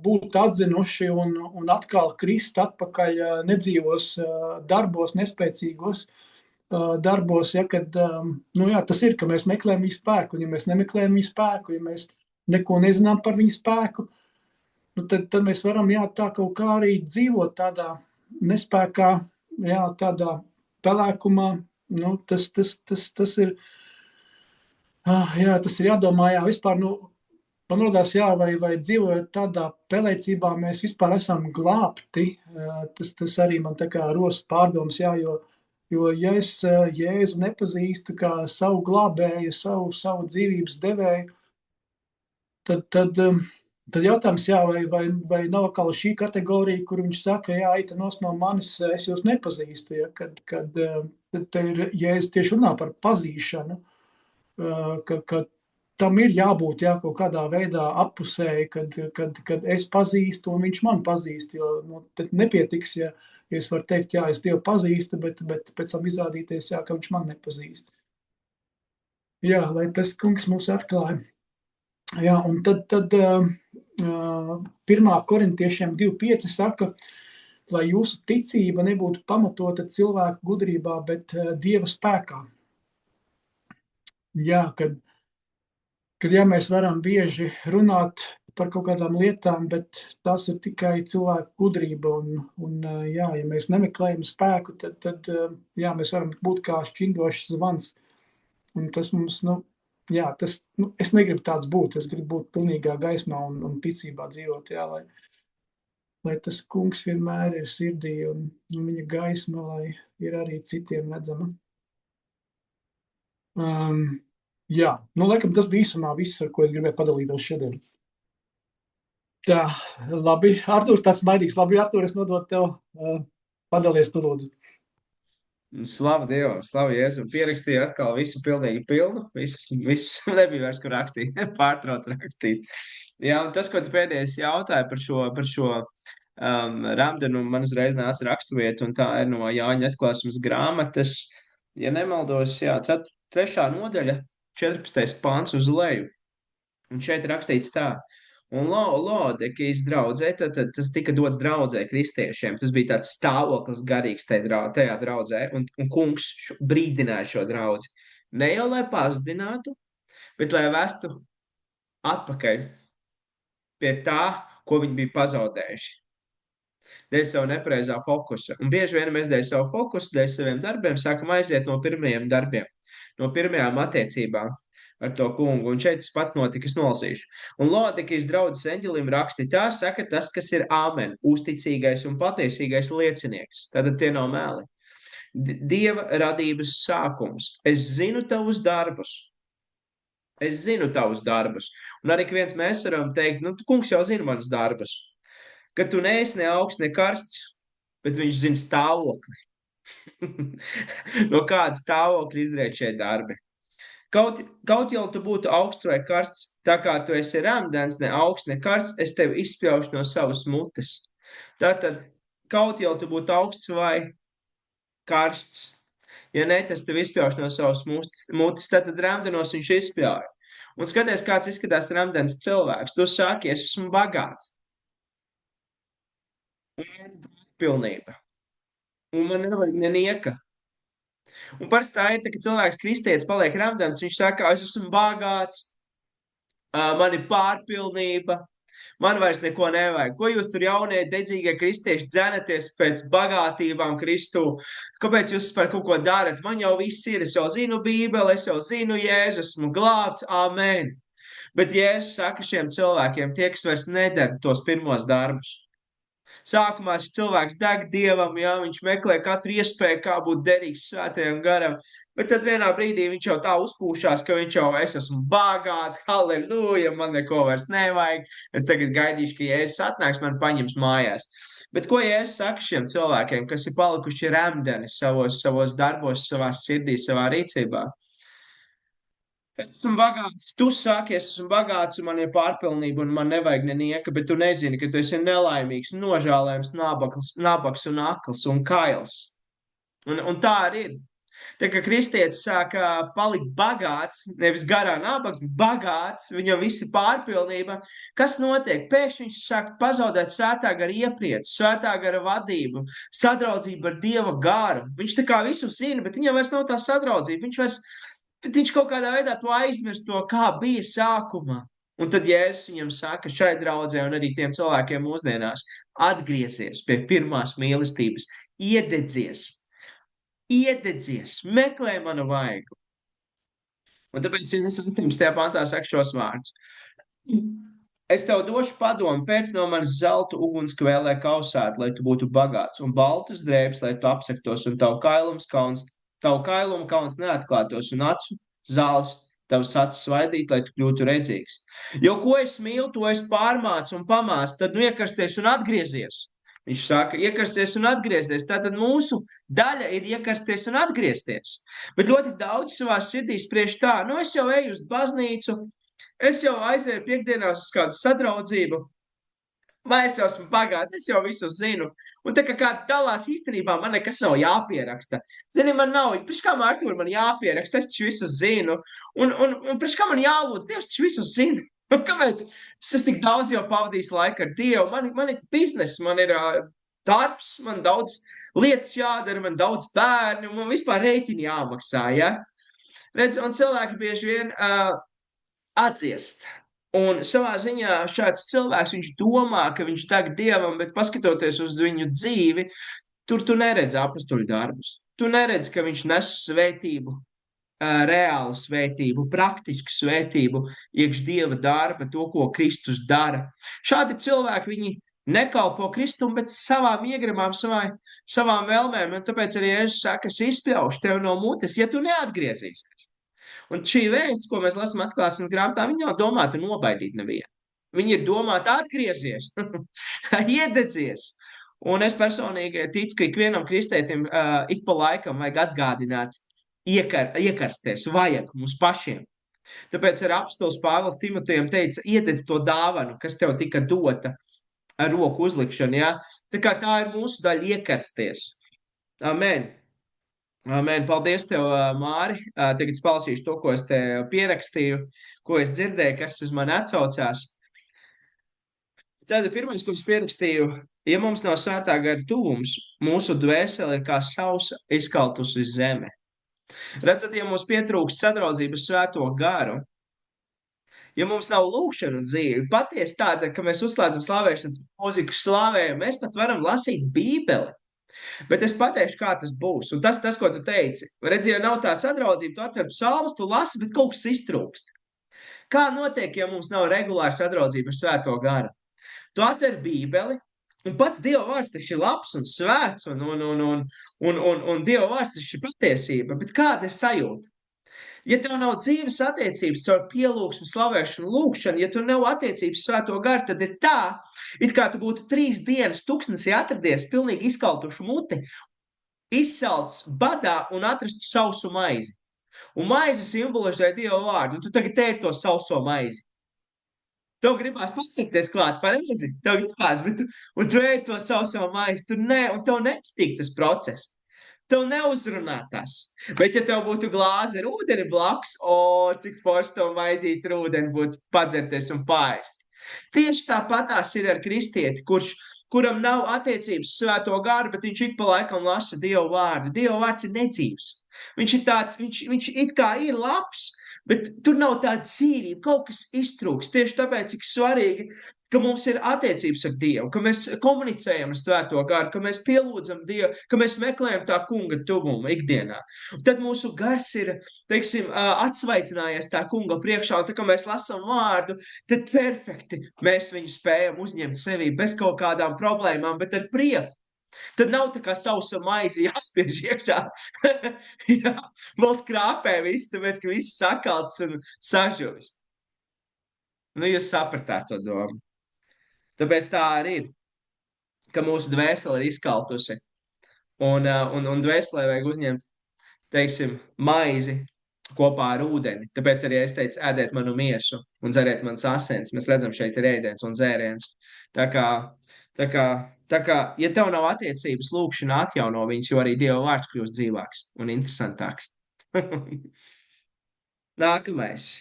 būt atzinuši un atkal krist atpakaļ nedzīvos darbos, nespēcīgos darbos, ja, kad jā, tas ir, ka mēs meklējam viņu spēku, un ja mēs nemeklējam viņu spēku, ja mēs neko nezinām par viņu spēku, tad mēs varam, jā, tā kaut kā arī dzīvot tādā nespēkā, jā, tādā pelēkumā, tas ir, jā, tas ir jādomā, jā, vispār, man rodās, jā, vai dzīvojot tādā pelēcībā, mēs vispār esam glābti, tas arī man tā kā ros pārdoms, jā, jo ja es Jēzu nepazīstu kā savu glābēju, savu dzīvības devēju, tad jautājums, jā, vai nav atkal šī kategorija, kur viņš saka, jā, eita nos no manis, es jūs nepazīstu, ja, kad te ir Jēzus tieši runā par pazīšanu, ka tam ir jābūt, jā, kaut kādā veidā appusēji, kad es pazīstu un viņš man pazīst, jo tad nepietiks, ja es varu teikt, jā, es Dievu pazīstu, bet pēc tam izrādīties, jā, ka viņš man nepazīst. Jā, lai tas kungs mūs atklāja. Jā, un tad 1. Korintiešiem 2:5 saka, lai jūsu ticība nebūtu pamatota cilvēku gudrībā, bet Dieva spēkā. Jā, kad jā, mēs varam bieži runāt par kaut kādām lietām, bet tās ir tikai cilvēku gudrība, un jā, ja mēs nemeklējam spēku, tad jā, mēs varam būt kā šķindošs zvans, un tas mums, jā, es negribu tāds būt, es gribu būt pilnīgā gaismā un ticībā dzīvot, jā, lai tas kungs vienmēr ir sirdī, un viņa gaisma, lai ir arī citiem redzama. Jā, laikam tas bija īsumā viss, ar ko es gribēju padalīties šodien. Tā, labi. Artūrs tāds maidīgs. Labi, Artūr, es nododu tev. Padalies tu, lūdzu. Slava Dievam, slava Jēzum. Pierakstīju atkal visu pilnīgi pilnu. Viss nebija vairs, kur rakstīt. Pārtrauc rakstīt. Jā, un tas, ko tu pēdējais jautāji par šo Ramdenu, man uzreiz nāca raksturvieta, un tā ir no Jāņa atklāsmes grāmatas. Ja nemaldos, jā, 3. nodaļa, 14. pāns uz leju. Un šeit rakstīts tā. Un Laodikijas draudzē, tad tas tika dots draudzē kristiešiem. Tas bija tāds stāvoklis garīgs tajā draudzē. Un kungs brīdināja šo draudzi. Ne jau lai pazudinātu, bet lai vestu atpakaļ pie tā, ko viņi bija pazaudējuši. Dēļ savu nepareizā fokusa. Un bieži vien mēs dēļ savu fokusu, dēļ saviem darbiem sākam aiziet no pirmajiem darbiem, no pirmajām attiecībām ar to kungu. Un šeit tas pats notika, es nolasīšu. Un Laodikas draudzes eņģelim raksti, tā saka tas, kas ir āmen, uzticīgais un patiesīgais liecinieks. Tātad tie nav meli. Dieva radības sākums. Es zinu tavus darbus. Es zinu tavus darbus. Un arī viens mēs varam teikt, nu, kungs jau zina manus darbus. Ka tu neesi ne augsts, ne karsts, bet viņš zina stāvokli. No kāda stāvokļa izriet šie darbi. Kaut jau tu būtu augsts vai karsts, tā kā tu esi rāmdens, ne augsts, ne karsts, es tevi izspļaušu no savas mutes. Tātad, kaut jau tu būtu augsts vai karsts, ja ne, tas tev izspļauš no savas mutes, tad rāmdenos viņš izspļauj. Un skaties, kāds izskatās rāmdens cilvēks. Tu saki, es esmu bagāts. Un man ir pilnība. Un man nevajag nenieka. Un parasti tā ir, ka cilvēks kristietis paliek rāmdens, viņš saka, es esmu bagāts, man ir pārpilnība, man vairs neko nevajag. Ko jūs tur jaunie, dedzīgie kristieši dzenaties pēc bagātībām Kristū? Kāpēc jūs par kaut ko darat? Man jau viss ir, es jau zinu Bībeli, es jau zinu Jēzu, esmu glābts, amen. Bet Jēzus saka šiem cilvēkiem, tie, kas vairs nedara tos pirmos darbus. Sākumā šis cilvēks deg Dievam, jā, viņš meklē katru iespēju, kā būt derīgs svētajam garam, bet tad vienā brīdī viņš jau tā uzpūšās, ka viņš jau es esmu bagāts, halleluja, man neko vairs nevajag, es tagad gaidīšu, ka Jēzus atnāks, man paņems mājās. Bet ko Jēzus saka šiem cilvēkiem, kas ir palikuši remdeni savos darbos, savā sirdī, savā rīcībā? Es esmu bagāts, tu saki, es esmu bagāts, un man ir pārpilnība, un man nevajag nenieka, bet tu nezini, ka tu esi nelaimīgs, nožēlējams, nabaks un akls un kails. Un tā arī ir. Tā kā kristietis sāk palikt bagāts, nevis garā nabaks, bagāts, viņam viss ir pārpilnība, kas notiek? Pēkšņi viņš sāk pazaudēt svētā gara ieprieci, svētā gara vadību, sadraudzību ar Dieva garu. Viņš tā kā visu zina, bet viņam vairs nav tā sadraudzība, viņš kaut kādā veidā to aizmirst, to kā bija sākumā. Un tad Jēzus viņam saka šai draudzē un arī tiem cilvēkiem mūsdienās, atgriezies pie pirmās mīlestības, iededzies, meklē manu vaigu. Un tāpēc 18. pantā saka šos vārdus. Es tev došu padomu pēc no manas zelta uguns kvēlē kausēt, lai tu būtu bagāts, un baltas drēbes, lai tu apsektos, un tavu kailumu kauns neatklātos, un acu zāles tavs acis svaidīt, lai tu kļūtu redzīgs. Jo ko es mīlu, to es pārmācu un pamācu, tad nu iekarsties un atgriezies. Viņš saka, iekarsties un atgriezties. Tātad mūsu daļa ir iekarsties un atgriezties. Bet ļoti daudz savā sirdī spriež tā, nu es jau eju uz baznīcu, es jau aizēju piekdienās uz kādu sadraudzību, vai es jau esmu bagāts, es jau visu zinu. Un tā kā kāds dalās īstenībā, man nekas nav jāpieraksta. Zini, man nav, priekš kā Artūr man jāpieraksta, es taču visu zinu. Un priekš kā man jālūdz, Dievs taču visu zina. Kāpēc es tik daudz jau pavadīju laiku ar Dievu? Man ir bizness, man ir darbs, man daudz lietas jādara, man daudz bērnu, man vispār rēķini jāmaksā, ja? Redz, un cilvēki bieži vien atdziest. Un savā ziņā šāds cilvēks, viņš domā, ka viņš deg Dievam, bet paskatoties uz viņu dzīvi, tur tu neredzi apustuļu darbus. Tu neredzi, ka viņš nes svētību, reālu svētību, praktisku svētību, iekš Dieva darba, to, ko Kristus dara. Šādi cilvēki, viņi nekalpo Kristum, bet savām iegrimām, savām vēlmēm, un tāpēc arī Jēzus saka, es izspļaušu tevi no mutes, ja tu neatgriezīsies. Un šī vēsts, ko mēs lasām atklāsmes grāmatā, viņa nav domāta nobaidīt nevienu. Viņa ir domāta atgriezies, iededzies. Un es personīgi ticu, ka ikvienam kristētim ik pa laikam vajag atgādināt, iekarsties, vajag mums pašiem. Tāpēc ar apostols Pāvils Timotejam teica, iededz to dāvanu, kas tev tika dota ar roku uzlikšanu, ja? Tā kā tā ir mūsu daļa iekarsties. Amen. Amen. Paldies tev, Māri. Tagad es palasīšu to, ko es te pierakstīju, ko es dzirdēju, kas uz mani atsaucās. Tad pirmais, ko es pierakstīju, ja mums nav svētā gara tuvums, mūsu dvēsele ir kā sausa izkaltusi zeme. Redzat, ja mums pietrūkst sadraudzības svēto garu, ja mums nav lūkšana dzīve, patiesi tāda, ka mēs uzslēdzam slavēšanas mūziku, slavējam, mēs pat varam lasīt Bībeli. Bet es pateikšu, kā tas būs. Un tas, ko tu teici, redzi, ja nav tā sadraudzība, tu atver psalmus, tu lasi, bet kaut kas iztrūkst. Kā notiek, ja mums nav regulāra sadraudzība ar Svēto garu? Tu atver Bībeli, un pats Dieva vārds taču ir labs un svēts, un Dieva vārds taču ir patiesība. Bet kāda ir sajūta? Ja tev nav dzīves attiecības caur pielūgsmu, slavēšanu, lūgšanu, ja tu nav attiecības Svēto garu, tad ir tā, it kā tu būtu 3 dienas tuksnesī atradies, pilnīgi izkaltušu muti, izsalts badā un atrastu sausu maizi. Un maizi simbolizē Dieva vārdu, un tu tagad ēd to sauso maizi. Tev gribās pasakties klāt, pareizi? Tev gribās, bet tu ēd to sauso maizi, un tev nepatīk tas process. Tev neuzrunā tas. Bet, ja tev būtu glāze ar ūdeni blakus, cik forši tev maizīt ar ūdeni būtu padzerties un paēst. Tieši tāpatās ir ar kristieti, kuram nav attiecības Svēto garu, bet viņš ik pa laikam lasa Dievu vārdu. Dieva vārds ir nedzīvs. Viņš ir tāds, viņš it kā ir labs, bet tur nav tāda dzīvība, kaut kas iztrūks. Tieši tāpēc, cik svarīgi, ka mums ir attiecības ar Dievu, ka mēs komunicējam ar Svēto garu, ka mēs pielūdzam Dievu, ka mēs meklējam tā kunga tuvumu ikdienā. Un tad mūsu gars ir, teiksim, atsvaicinājies tā kunga priekšā, un tā kā mēs lasām vārdu, tad perfekti mēs viņu spējam uzņemt sevī bez kaut kādām problēmām, bet ar prieku. Tad nav tā kā sausa maizi jāspiež iekšā. Jā, vēl skrāpē viss, tāpēc, ka viss sakalts un sažuvis. Nu, jūs sapratāt to domu. Tāpēc tā arī ir, ka mūsu dvēsele ir izkaltusi. Un dvēselē vajag uzņemt, teiksim, maizi kopā ar ūdeni. Tāpēc arī es teicu, ēdiet manu miesu un dzeriet manas asins. Mēs redzam, šeit ir ēdiens un dzēriens. Tā kā, ja tev nav attiecības, lūkšana atjauno viņus, jo arī Dieva vārds kļūst dzīvāks un interesantāks. Nākamais.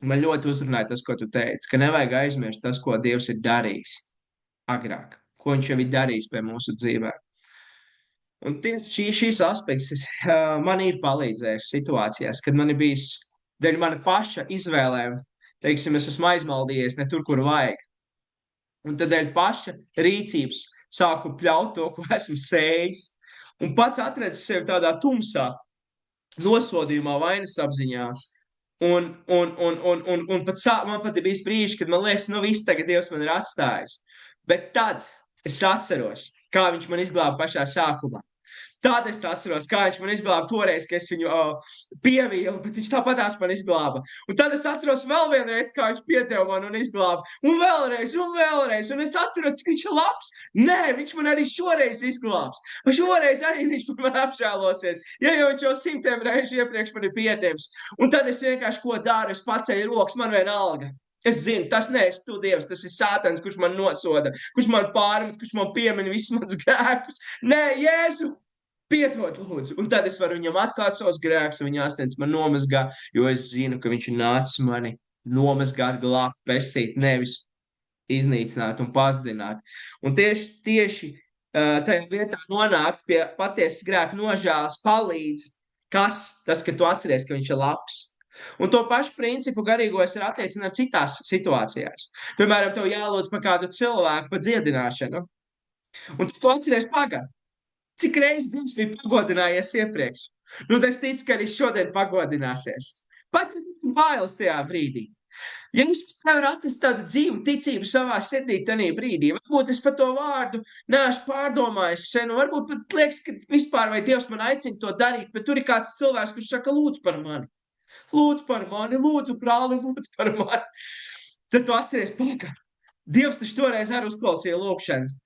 Man ļoti uzrunāja tas, ko tu teici, ka nevajag aizmirst tas, ko Dievs ir darījis agrāk, ko viņš jau ir darījis pie mūsu dzīvē. Un tieši šīs aspekts man ir palīdzējis situācijās, kad man ir bijis dēļ mana paša izvēlēm, teiksim, es esmu aizmaldījies ne tur, kur vajag. Un tad dēļ paša rīcības sāku pļaut to, ko esmu sējis. Un pats atradzis sevi tādā tumsā, nosodījumā, vainas apziņā. Un man pat ir bijis brīži, kad man liekas, viss tagad Dievs man ir atstājis. Bet tad es atceros, kā viņš man izglāba pašā sākumā. Tad es atceros, kā viņš man izglāba toreiz, ka es viņu pievīlu, bet viņš tāpatās man izglāba. Un tad es atceros vēl vienreiz, kā viņš piedeva man un izglāba. Un vēlreiz. Un es atceros, cik viņš ir labs. Nē, viņš man arī šoreiz izglābs. Un šoreiz arī viņš par man apžēlosies. Ja jau viņš jau 100 reižu iepriekš man ir piedevis. Un tad es vienkārši ko daru, es paceļu rokas, man vienalga. Es zinu, tas neesi tu, Dievs, tas ir Sātans, kurš man nosoda, kurš man pārmet, kurš man piemina visus manus grēkus. Nē, Jēzu! Piedod, lūdzu, un tad es varu viņam atklāt savus grēkus, un viņa asins man nomazgā, jo es zinu, ka viņš ir nācis mani nomazgāt, glābt, pestīt, nevis iznīcināt un pazdināt. Un tieši tajā vietā nonākt pie patiesas grēka nožēlas palīdz, tas, ka tu atceries, ka viņš ir labs. Un to pašu principu garīgo es arī attiecinu citās situācijās. Piemēram, tev jālūdz par kādu cilvēku, par dziedināšanu, un tu atceries pagājušajā. Cik reizes Dievs bija pagodinājies iepriekš? Nu, es ticu, ka arī šodien pagodināsies. Pat bailes tajā brīdī. Ja es nevaru atrast tādu dzīvu ticību savā sirdī tajā brīdī, varbūt es par to vārdu neesmu pārdomājis sen, varbūt pat liekas, ka vispār vai Dievs man aicina to darīt, bet tur ir kāds cilvēks, kurš saka, lūdzu par mani. Lūdzu par mani, lūdzu, brāli, lūdzu par mani. Tad tu atceries pagājušajā. Dievs taču toreiz arī uzklausīja lūgšanas.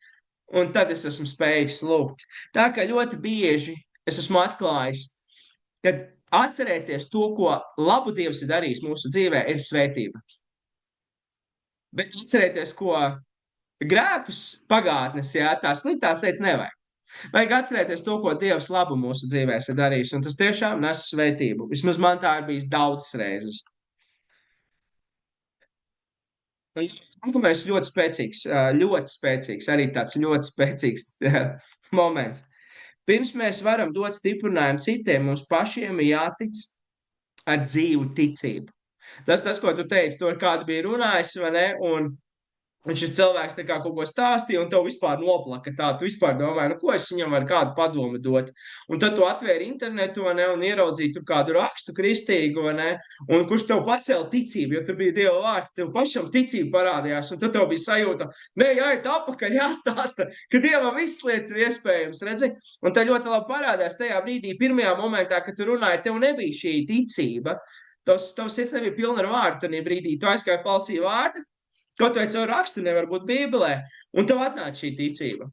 Un tad es esmu spējīgs lūgt. Tā kā ļoti bieži es esmu atklājis, ka atcerēties to, ko labu Dievs ir darījis mūsu dzīvē, ir svētība. Bet atcerēties, ko grēkus pagātnes, tās sliktās lietas nevajag. Vajag atcerēties to, ko Dievs labu mūsu dzīvēs ir darījis, un tas tiešām nes svētību. Vismaz man tā ir bijis daudzas reizes. Nākamais ļoti spēcīgs, arī tāds ļoti spēcīgs moments. Pirms mēs varam dot stiprinājumu citiem, mums pašiem ir jātic ar dzīvu ticību. Tas, ko tu teici, to ar kādu bija runājis, vai ne? Un šis cilvēks tā kā kaut ko stāstīja, un tev vispār noplaka tā, tu vispār domāji, nu ko es viņam varu kādu padomu dot. Un tad tu atvēri internetu, vai ne, un ieraudzīji tur kādu rakstu kristīgu, vai ne, un kurš tev pacēla ticību, jo tur bija Dieva vārds, tev pašam ticība parādījās, un tad tev bija sajūta, nē, jāiet apakaļ, jāstāsta, ka Dievam visas lietas ir iespējams, redzi? Un tā ļoti labi parādās tajā brīdī, pirmajā momentā, kad tu runāji, tev nebija šī ticība, tavs sirds nebija pilna ar vārdu, tad brīdī tu aizgāji palsīja vārdu, kaut vai caur rakstu nevar būt Bībelē, un tev atnāca šī ticība.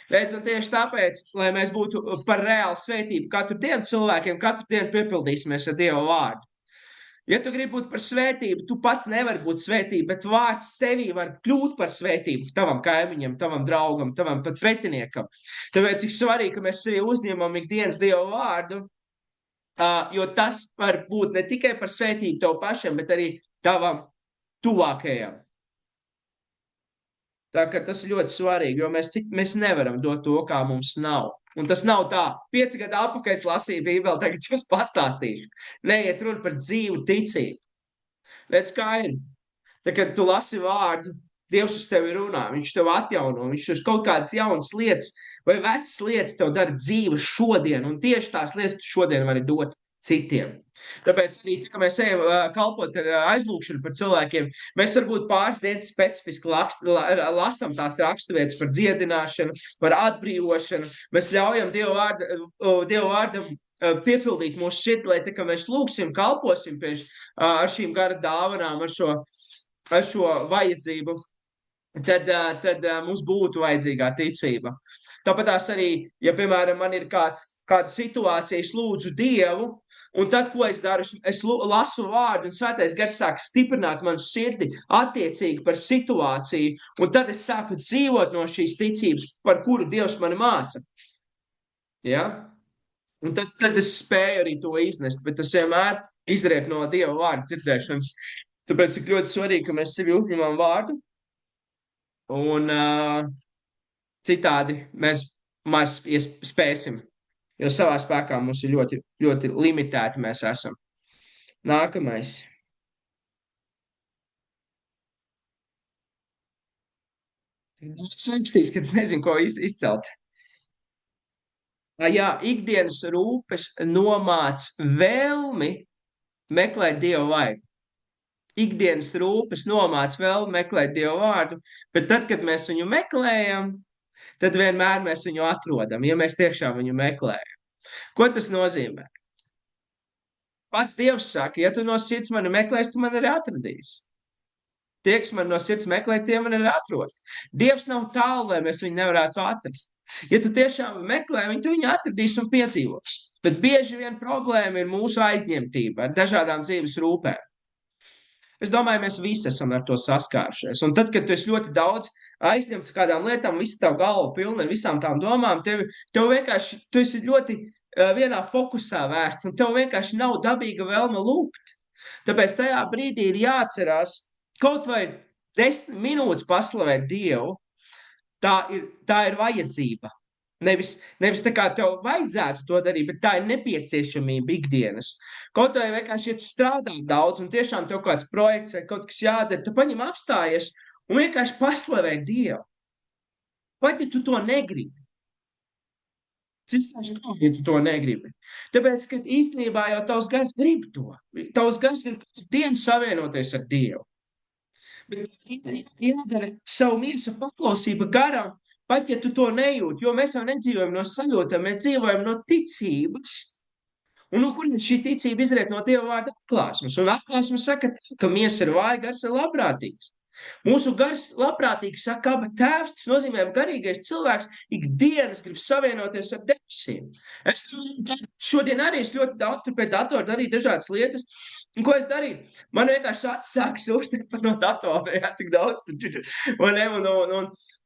Redz, un tieši tāpēc, lai mēs būtu par reālu svētību katru dienu cilvēkiem, katru dienu piepildīsimies ar Dieva vārdu. Ja tu gribi būt par svētību, tu pats nevari būt svētība, bet vārds tevī var kļūt par svētību tavam kaimiņam, tavam draugam, tavam pat pretiniekam. Tāpēc cik svarīgi, ka mēs sevi uzņemam ikdienas Dieva vārdu, jo tas var būt ne tikai par svētību tev pašam, bet arī tavam tuvākajam. Tā kā tas ir ļoti svarīgi, jo mēs nevaram dot to, kā mums nav. Un tas nav tā, 5 gadu atpakaļ es lasīju Bībeli, tagad jums pastāstīšu. Neiet runa par dzīvu ticību. Redz, kā ir. Tā, kad tu lasi vārdu, Dievs uz tevi runā, viņš tev atjauno, viņš uz kaut kādas jaunas lietas vai vecas lietas tev dara dzīves šodien, un tieši tās lietas tu šodien vari dot citiem. Tāpēc arī, kad mēs ejam kalpot ar aizlūgšanu par cilvēkiem, mēs varbūt pāris dienas specifiski lasam tās raksturvietas par dziedināšanu, par atbrīvošanu. Mēs ļaujam Dievu vārdam piepildīt mūsu sirdi, lai tā kā mēs lūgsim, kalposim ar šīm gara dāvanām, ar šo vajadzību, tad mums būtu vajadzīgā ticība. Tāpat tās arī, ja, piemēram, man ir kāda situācija, es lūdzu Dievu, un tad, ko es daru, es lasu vārdu, un Svētais Gars sāk stiprināt manu sirdi attiecīgi par situāciju, un tad es sāku dzīvot no šīs ticības, par kuru Dievs mani māca. Ja? Un tad es spēju arī to iznest, bet tas vienmēr izriek no Dieva vārda dzirdēšanas. Tāpēc ir ļoti svarīgi, ka mēs sevi uzņemam vārdu, un citādi mēs maz spēsim, jo savā spēkā mums ir ļoti, ļoti limitēti mēs esam. Nākamais. Es rakstīs, kad es nezinu, ko izcelt. Jā, ikdienas rūpes nomāc vēlmi meklēt Dievu vaigu. Ikdienas rūpes nomāc vēlmi meklēt Dievu vārdu, bet tad, kad mēs viņu meklējam, tad vienmēr mēs viņu atrodam, ja mēs tiešām viņu meklējam. Ko tas nozīmē? Pats Dievs saka, ja tu no sirds mani meklēsi, tu mani arī atradīsi. Tie, kas man no sirds meklē, tie man arī atrod. Dievs nav tālu, lai mēs viņu nevarētu atrast. Ja tu tiešām meklē viņu, tu viņu atradīs un piedzīvos. Bet bieži vien problēma ir mūsu aizņemtība ar dažādām dzīves rūpēm. Es domāju, mēs visi esam ar to saskārušies. Un tad, kad tu esi ļoti daudz aizņemts kādām lietām, visa tavu galvu pilna ar visām tām domām, tev vienkārši, tu esi ļoti vienā fokusā vērsts, un tev vienkārši nav dabīga vēlme lūgt. Tāpēc tajā brīdī ir jāatcerās kaut vai 10 minūtes paslavēt Dievu, tā ir vajadzība. Nevis tā kā tev vajadzētu to darīt, bet tā ir nepieciešamība ikdienas. Kaut vai vienkārši, ja tu strādā daudz un tiešām tev kāds projekts vai kaut kas jādara, tu paņem apstājies un vienkārši paslavē Dievu. Pat ja tu to negribi. Ja tu to negribi. Tāpēc, ka īstenībā jau tavs gars grib to. Tavs gars grib katru dienu savienoties ar Dievu. Bet jādara savu miesu paklausība garam, pat ja tu to nejūti, jo mēs jau nedzīvojam no sajūtām, mēs dzīvojam no ticības. Un no kurienes šī ticība izriet no Dieva vārda atklāsmes? Un atklāsmes saka, ka miesa ir vāja, gars ir labprātīgs. Mūsu gars labprātīgs saka, ka tēvs, tas nozīmē, ka garīgais cilvēks ikdienas grib savienoties ar debesīm. Es šodien arī ļoti daudz tur pie datora darīju dažādas lietas. Un ko es darīju? Man vienkārši sākas uztikt no datora, jā, tik daudz.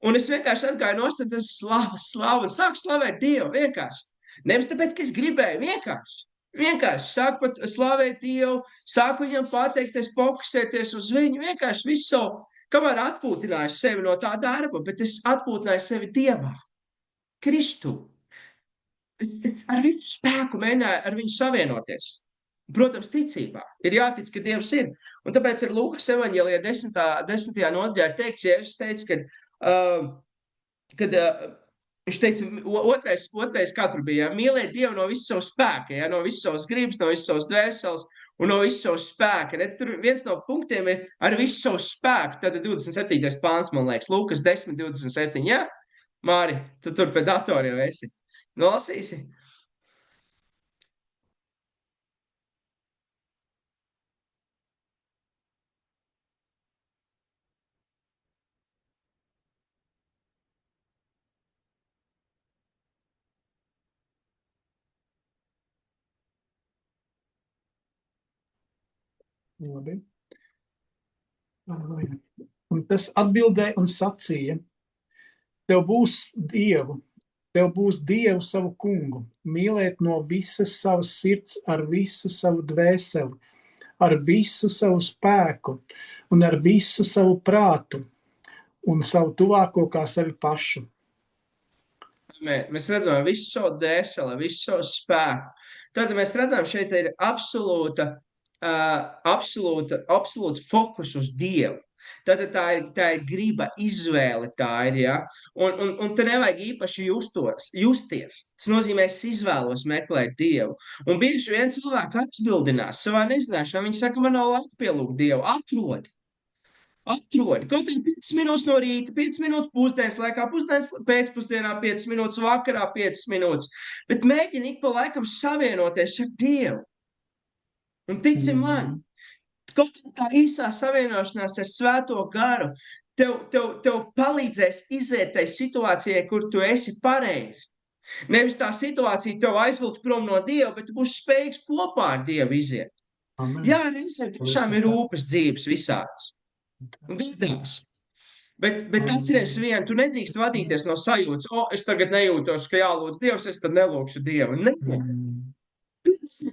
Un es vienkārši atgāju nost, un tas slavu, un sāku slavēt Dievu vienkārši. Nevis tāpēc, ka es gribēju, vienkārši sāku pat slavēt Dievu, sāku viņam pateikties, fokusēties uz viņu, vienkārši visu savu, kamēr atpūtināju sevi no tā darba, bet es atpūtināju sevi Dievā, Kristu. Ar visu spēku mēģināju ar viņu savienoties. Protams, ticībā. Ir jātic, ka Dievs ir. Un tāpēc ar Lūkas evaņģēlijā 10. nodaļā teikts, Jēzus teica, kad viņš teica, otrais kā tur bija, mīlēt Dievu no visas savas spēka, no visas savas gribas, no visas savas dvēseles un no visas savas spēka. Redz, tur viens no punktiem ir ar visu savu spēku, tad 27. pāns, man liekas, Lūkas 10, 27, jā? Māri, tu tur pie datora jau esi. Nolasīsi? Labi. Un tas atbildēja un sacīja, tev būs Dievu savu kungu, mīlēt no visas savas sirds, ar visu savu dvēseli, ar visu savu spēku un ar visu savu prātu un savu tuvāko kā sevi pašu. Mēs redzam visu savu dvēseli, visu savu spēku. Tad mēs redzam, šeit ir absolūts fokus uz Dievu. Tad tā ir griba, izvēle tā ir, ja? Un te nevajag īpaši justies. Tas nozīmē, es izvēlos meklēt Dievu. Un bieži vien cilvēki atbildinās savā nezināšanā. Viņi saka, man nav laika pielūgt Dievu. Atrodi. Kaut arī 5 minūtes no rīta, 5 minūtes pusdienas laikā, pusdienas pēcpusdienā, 5 minūtes vakarā, 5 minūtes. Bet mēģini ik pa laikam savienoties ar Dievu. Un tici man, kaut tā īsā savienošanās ar Svēto garu tev palīdzēs iziet tai situācijai, kur tu esi pareizi. Nevis tā situācija tev aizvilks prom no Dieva, bet tu būsi spējīgs kopā ar Dievu iziet. Amen. Jā, reizēm tiešām ir rūpes dzīves visādas. Gadās. Bet atceries vienu, tu nedrīkst vadīties no sajūtas, es tagad nejūtos, ka jālūdz Dievs, es tad nelūkšu Dievu. Nē.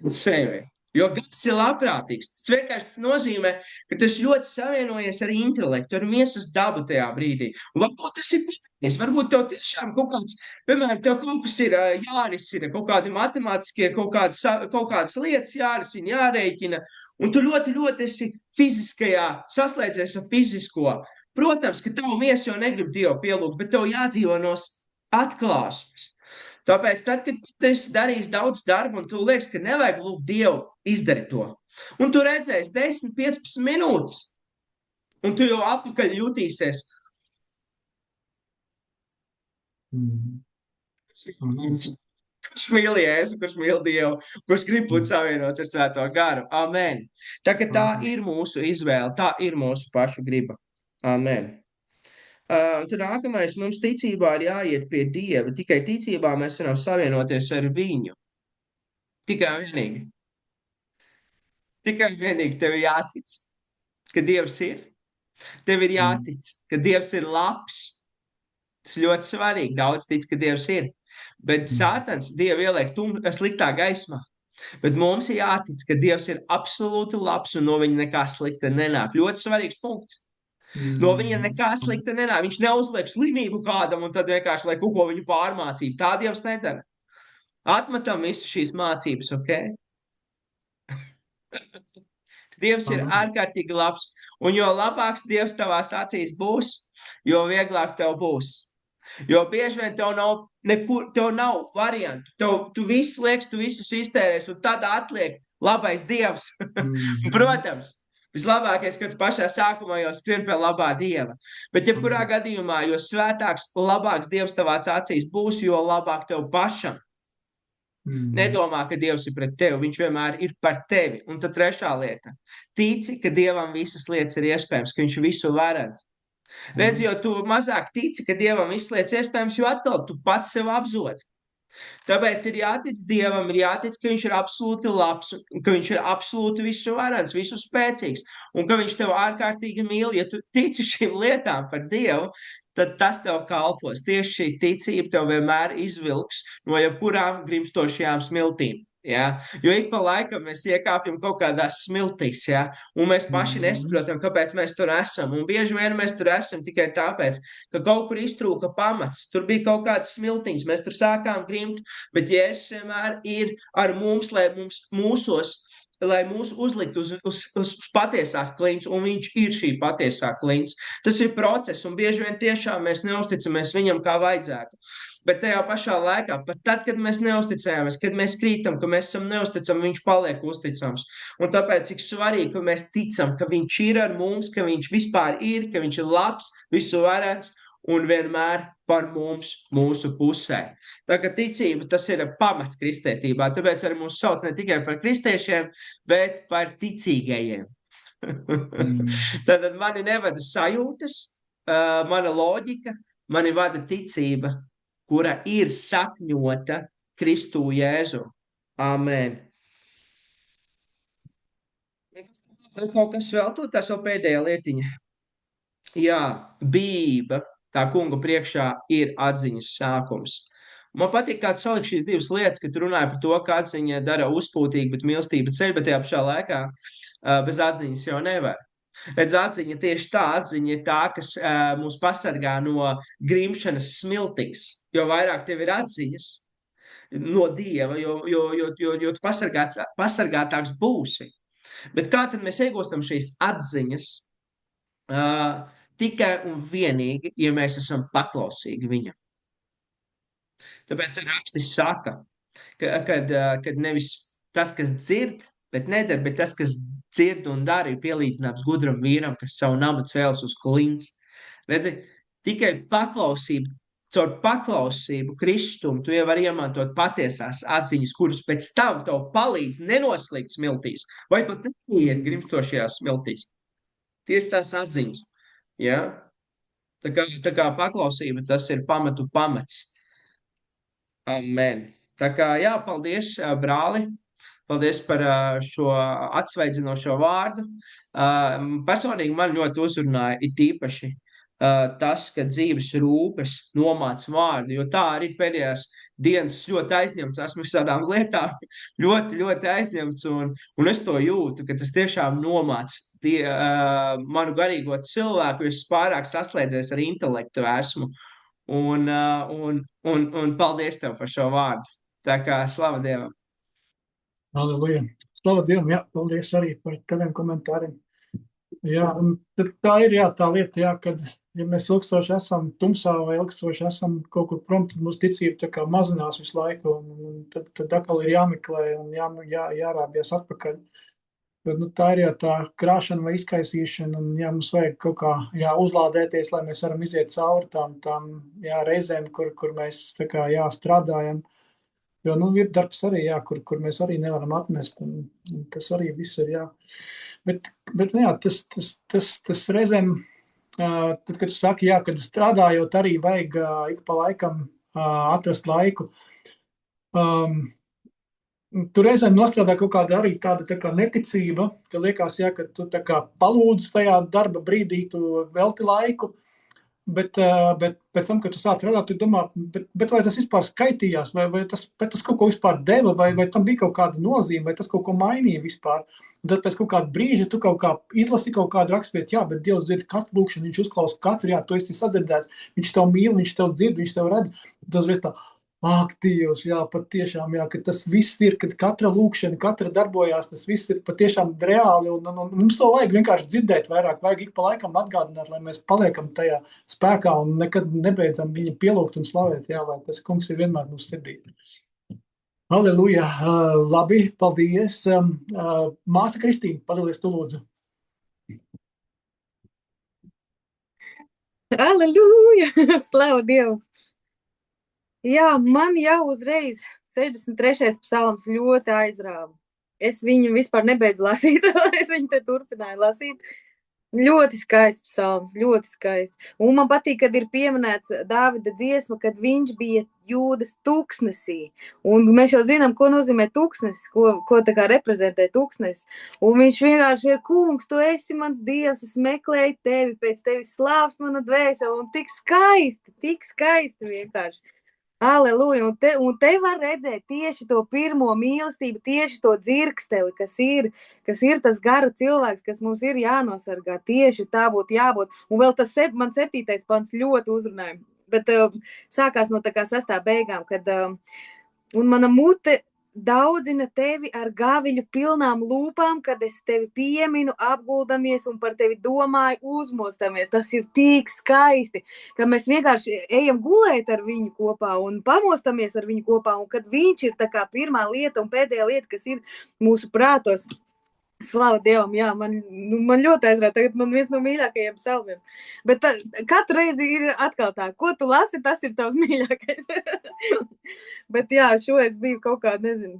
Sevi. Jo gars ir labprātīgs. Tas vienkārši nozīmē, ka tas ļoti savienojies ar intelektu, ar miesas dabu tajā brīdī. Un varbūt tas ir pareizi. Varbūt tev tiešām kaut kāds, piemēram, tev kaut kas ir jārisina, kaut kādi matemātiskie, kaut kādas lietas jārisina, jārēķina. Un tu ļoti, ļoti esi fiziskajā, saslēdzies ar fizisko. Protams, ka tavu miesu jau negrib Dievu pielūgt, bet tev jādzīvo no atklāsmes. Tāpēc, tad, kad tu esi darījis daudz darbu un tu liekas, ka nevajag lūgt Dievu, izdari to. Un tu redzēsi 10, 15 minūtes, un tu jau atpakaļ jutīsies. Kurš mīl Jēzu, kurš mīl Dievu, kurš grib būt savienots ar Svēto garu. Amen. Tā ir mūsu izvēle, tā ir mūsu pašu griba. Amen. Tad nākamais, mums ticībā ir jāiet pie Dieva. Tikai ticībā mēs varam savienoties ar viņu. Tikai vienīgi tev ir jātic, ka Dievs ir. Tev ir jātic, ka Dievs ir labs. Tas ļoti svarīgi. Daudz tic, ka Dievs ir. Bet Sātans Dievu ieliek sliktā gaismā. Bet mums ir jātic, ka Dievs ir absolūti labs un no viņa nekā slikta nenāk. Ļoti svarīgs punkts. No viņa nekā slikta nenāk. Viņš neuzliek slimību kādam un tad vienkārši, lai kaut ko viņu pārmācītu. Tā Dievs nedara. Atmetam visu šīs mācības, ok? Dievs ir ārkārtīgi labs. Un jo labāks Dievs tavās acīs būs, jo vieglāk tev būs. Jo bieži vien tev nav variantu. Tu visu liekas, tu visus iztērēs un tad atliek labais Dievs. Protams. Vislabākais, ka tu pašā sākumā jau skrien pie labā Dieva. Bet jebkurā gadījumā, jo svētāks, labāks Dievs tavās acīs būs, jo labāk tev pašam. Nedomā, ka Dievs ir pret tevi, viņš vienmēr ir par tevi. Un tad trešā lieta. Tici, ka Dievam visas lietas ir iespējams, ka viņš visu varad. Redz, jo tu mazāk tici, ka Dievam visas lietas iespējams, jo atkal tu pats sev apzod. Tāpēc ir jātic Dievam, ir jātic, ka viņš ir absolūti labs, ka viņš ir absolūti visu varants, visu spēcīgs, un ka viņš tev ārkārtīgi mīl. Ja tu tici šīm lietām par Dievu, tad tas tev kalpos. Tieši šī ticība tev vienmēr izvilks no jebkurām grimstošajām smiltīm. Ja? Jo ik pa laikam mēs iekāpjam kaut kādās smiltīs, ja? Un mēs paši nesaprotam, kāpēc mēs tur esam. Un bieži vien mēs tur esam tikai tāpēc, ka kaut kur iztrūka pamats. Tur bija kaut kāds smiltiņš, mēs tur sākām grimt, bet Jēzus vienmēr ir ar mums, lai mūsos lai mūs uzlikt uz patiesās klints, un viņš ir šī patiesā klints. Tas ir process, un bieži vien tiešām mēs neusticamies viņam kā vajadzētu. Bet tajā pašā laikā, pat tad, kad mēs neusticējāmies, kad mēs krītam, ka mēs esam neusticami, viņš paliek uzticams. Un tāpēc, cik svarīgi, ka mēs ticam, ka viņš ir ar mums, ka viņš vispār ir, ka viņš ir labs, visu varēts un vienmēr par mums, mūsu pusē. Tā kā ticība, tas ir pamats kristietībā, tāpēc arī mūs sauc ne tikai par kristiešiem, bet par ticīgajiem. Tad mani nevada sajūtas, mana loģika, mani vada ticība, kura ir sakņota Kristū Jēzu. Amen. Kaut kas vēl to, tas vēl pēdējā lietiņa. Jā, bība, tā kunga priekšā ir atziņas sākums. Man patīk, kā tu saliki šīs divas lietas, ka tu runāji par to, ka atziņa dara uzpūtīgi, bet mīlestība ceļ, bet tajā pašā laikā bez atziņas jau nevar. Redz, atziņa tieši tā, atziņa ir tā, kas mūs pasargā no grimšanas smiltīs. Jo vairāk tev ir atziņas no Dieva, jo tu pasargātāks būsi. Bet kā tad mēs iegūstam šīs atziņas? Tikai un vienīgi, ja mēs esam paklausīgi viņam. Tāpēc rakstis saka, kad nevis tas, kas dzird, bet nedara, bet tas, kas dzird un dara, ir pielīdzināms gudram vīram, kas savu namu cēls uz klints. Redzi, tikai paklausība, caur paklausību Kristum, tu jau vari iemantot patiesās atziņas, kuras pēc tam tev palīdz nenoslīgt smiltīs, vai pat neiet grimstošajās smiltīs. Tieši tās atziņas. Ja? Tā kā paklausība, tas ir pamatu pamats. Amen. Tā kā, jā, paldies, brāli. Paldies par šo atsveidzinošo vārdu. Personīgi man ļoti uzrunāja it īpaši tas, ka dzīves rūpes nomāc vārdu, jo tā arī pēdējās dienas ļoti aizņemts. Esmu visādām lietām ļoti, ļoti aizņemts, un es to jūtu, ka tas tiešām nomāc manu garīgo cilvēku, jo es pārāk saslēdzies ar intelektu esmu. Un paldies tev par šo vārdu. Tā kā slava Dievam. Halleluja. Slava Dievam, jā, paldies arī par taviem komentāriem. Jā, un tā ir, jā, tā lieta, jā, kad, ja mēs ilgstoši esam tumsā vai ilgstoši esam kaut kur prom, tad mūsu ticība tā kā mazinās visu laiku, un tad atkal ir jāmeklē un jārābjas atpakaļ. Bet, nu, tā ir jā, tā krāšana vai izkaisīšana, un jā, mums vajag kaut kā uzlādēties, lai mēs varam iziet cauri tām reizēm, kur mēs tā kā strādājam. Jo, nu, ir darbs arī, jā, kur mēs arī nevaram atmest, un tas arī viss ir, jā. Bet nu, jā, tas reizēm, tad, kad tu saki, jā, kad strādājot arī vajag ik pa laikam atrast laiku, tu reizēm nostrādā kaut kāda arī tāda tā kā neticība, ka liekas, jā, ka tu tā kā palūdz tajā darba brīdī, tu velti laiku, bet pēc tam, kad tu sāc strādāt, tu domā, bet vai tas vispār skaitījās, vai tas kaut ko vispār deva, vai tam bija kaut kāda nozīme, vai tas kaut ko mainīja vispār. Un tad pēc kaut kāda brīža tu kaut kā izlasi kaut kādu raksturvietu, jā, bet Dievs dzird katru lūkšanu, viņš uzklausa katru, jā, tu esi sadzirdēts, viņš tev mīl, viņš tev dzird, viņš tev redz. Tas viss tā, ak, Dievs, jā, patiešām, jā, ka tas viss ir, kad katra lūkšana, katra darbojās, tas viss ir patiešām reāli, un mums to vajag vienkārši dzirdēt vairāk, vajag ik pa laikam atgādināt, lai mēs paliekam tajā spēkā un nekad nebeidzam viņu pielūgt un slavēt, jā, lai tas kungs ir vienmēr mūsu sirdī. Halleluja, labi, paldies. Māsa Kristīna, padalies tu lūdzu. Halleluja, slavu Dievu. Jā, man jau uzreiz 63. psalms ļoti aizrāva. Es viņu vispār nebeidzu lasīt, es viņu te turpināju lasīt. Ļoti skaists psalms, ļoti skaists. Un man patīk, kad ir pieminēts Dāvida dziesma, kad viņš bija Jūdas tūkstnesī. Un mēs jau zinām, ko nozīmē tūkstnesis, ko tā kā reprezentē tūkstnesis. Un viņš vienkārši, kungs, tu esi mans Dievs, es meklēju tevi, pēc tevis slāvs mana dvēsele, un tik skaisti vienkārši. Aleluja, un te var redzēt tieši to pirmo mīlestību, tieši to dzirksteli, kas ir tas gara cilvēks, kas mums ir jānosargā, tieši tā būtu jābūt. Un vēl tas man 7. pants ļoti uzrunāja, bet sākās no tā kā 6. beigām, kad un mana mute daudzina tevi ar gaviļu pilnām lūpām, kad es tevi pieminu, apguldamies un par tevi domāju, uzmostamies. Tas ir tik skaisti, ka mēs vienkārši ejam gulēt ar viņu kopā un pamostamies ar viņu kopā, un kad viņš ir tā kā pirmā lieta un pēdējā lieta, kas ir mūsu prātos. Slava Dievam, jā, man ļoti aizrāda. Tagad man viens no mīļākajiem salmiem. Bet katru reizi ir atkal tā, ko tu lasi, tas ir tavs mīļākais. Bet jā, šo es biju kaut kā, nezinu,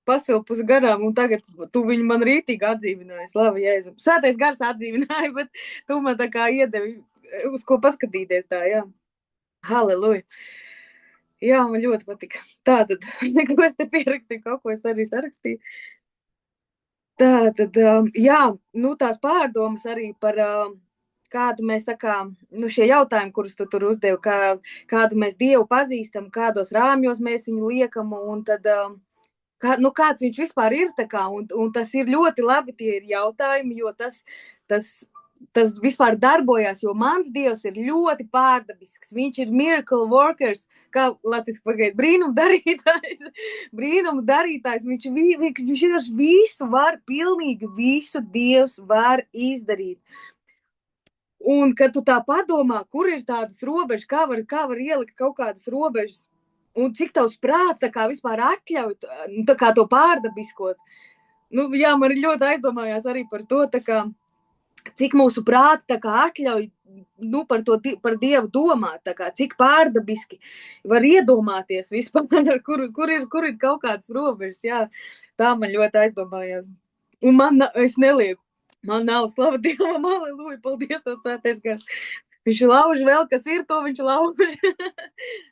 pasvilpus garām, un tagad tu viņu man rītīgi atdzīvināji. Slava Jēzum. Svētais gars atdzīvināja, bet tu man tā kā iedevi, uz ko paskatīties tā, jā. Halleluja. Jā, man ļoti patika. Tātad, ko es te pierakstīju, kaut ko es arī sarakstīju. Tātad, jā, tās pārdomas arī par kādu mēs tā kā, šie jautājumi, kurus tu tur uzdevi, kādu mēs Dievu pazīstam, kādos rāmjos mēs viņu liekam, un tad, kāds viņš vispār ir tā kā, un tas ir ļoti labi, tie ir jautājumi, jo tas vispār darbojās, jo mans Dievs ir ļoti pārdabisks. Viņš ir miracle workers, kā latviski pagaid, brīnumu darītājs. Viņš visu var, pilnīgi visu Dievs var izdarīt. Un, kad tu tā padomā, kur ir tādas robežas, kā var ielikt kaut kādas robežas, un cik tavs prāts tā kā vispār atļauj tā kā to pārdabiskot. Jā, man ļoti aizdomājās arī par to, tā kā cik mūsu prāti tā kā atļauj par Dievu domāt, tā kā cik pārdabiski var iedomāties vispār, kur ir kaut kādas robežas, jā, tā man ļoti aizdomājās. Un es nelieku, man nav, slava Dievam, halleluja, paldies tev, svētais gars. Viņš lauž vēl, kas ir, to viņš lauž.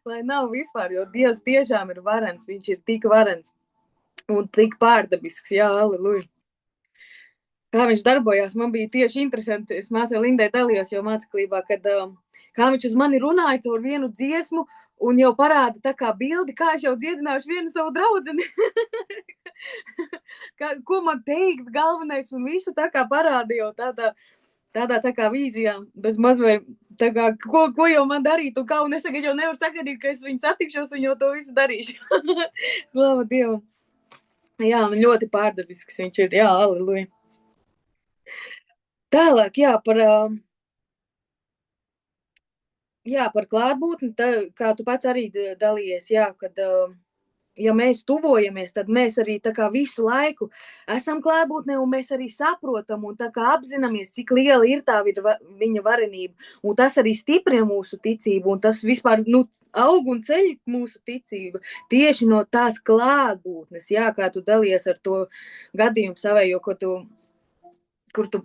Lai nav vispār, jo Dievs tiešām ir varens, viņš ir tik varens un tik pārdabisks, jā, halleluja. Kā viņš darbojās, man bija tieši interesanti, es māsai Lindai dalījos jau māceklībā, kad kā viņš uz mani runāja caur vienu dziesmu un jau parāda tā kā bildi, kā es jau dziedinājuši vienu savu draudzeni. Ko man teikt galvenais un visu tā kā parāda jau tādā tā kā vīzijā, bez mazvai, tā kā, ko jau man darīt un kā, un es tagad jau nevaru sagaidīt, ka es viņu satikšos un jau to visu darīšu. Slava Dievam. Jā, un ļoti pārdabisks viņš ir, jā, halleluja. Tālāk, jā, par klātbūtni, kā tu pats arī dalījies, jā, kad, ja mēs tuvojamies, tad mēs arī tā kā visu laiku esam klātbūtnē, un mēs arī saprotam, un tā kā apzināmies, cik liela ir tā viņa varenība, un tas arī stiprina mūsu ticību, un tas vispār, aug un ceļ mūsu ticība, tieši no tās klātbūtnes, jā, kā tu dalījies ar to gadījumu savējo, kur tu,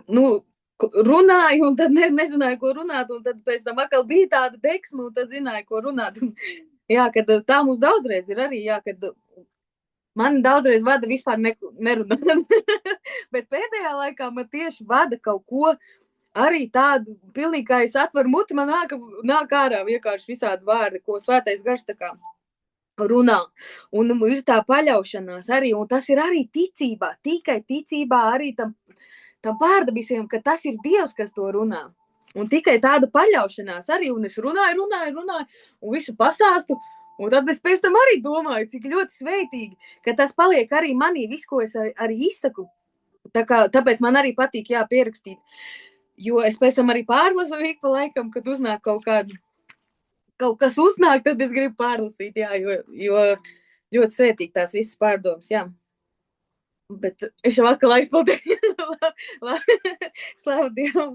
runāju, un tad nezināju, ko runāt, un tad pēc tam atkal bija tāda deksma, un tad zināju, ko runāt. Un, jā, kad tā mums daudzreiz ir arī, jā, kad man daudzreiz vada vispār nerunāt. Bet pēdējā laikā man tieši vada kaut ko arī tādu, pilnīgi kā es atveru muti, man nāk ārā vienkārši visādi vārdi, ko svētais gars tā kā runā. Un ir tā paļaušanās arī, un tas ir arī ticībā, tikai ticībā arī tam pārdabisiem, ka tas ir Dievs, kas to runā. Un tikai tāda paļaušanās arī, un es runāju, un visu pastāstu, un tad es pēc tam arī domāju, cik ļoti sveitīgi, ka tas paliek arī manī, viss, ko es arī izsaku. Tāpēc man arī patīk, jā, pierakstīt, jo es pēc tam arī pārlasu ik pa laikam, kad uznāk kaut kas uznāk, tad es gribu pārlasīt, jā, jo ļoti sveitīgi tās visas pārdomas, jā. Bet es jau atkal aizpildīju. Slava Dievam.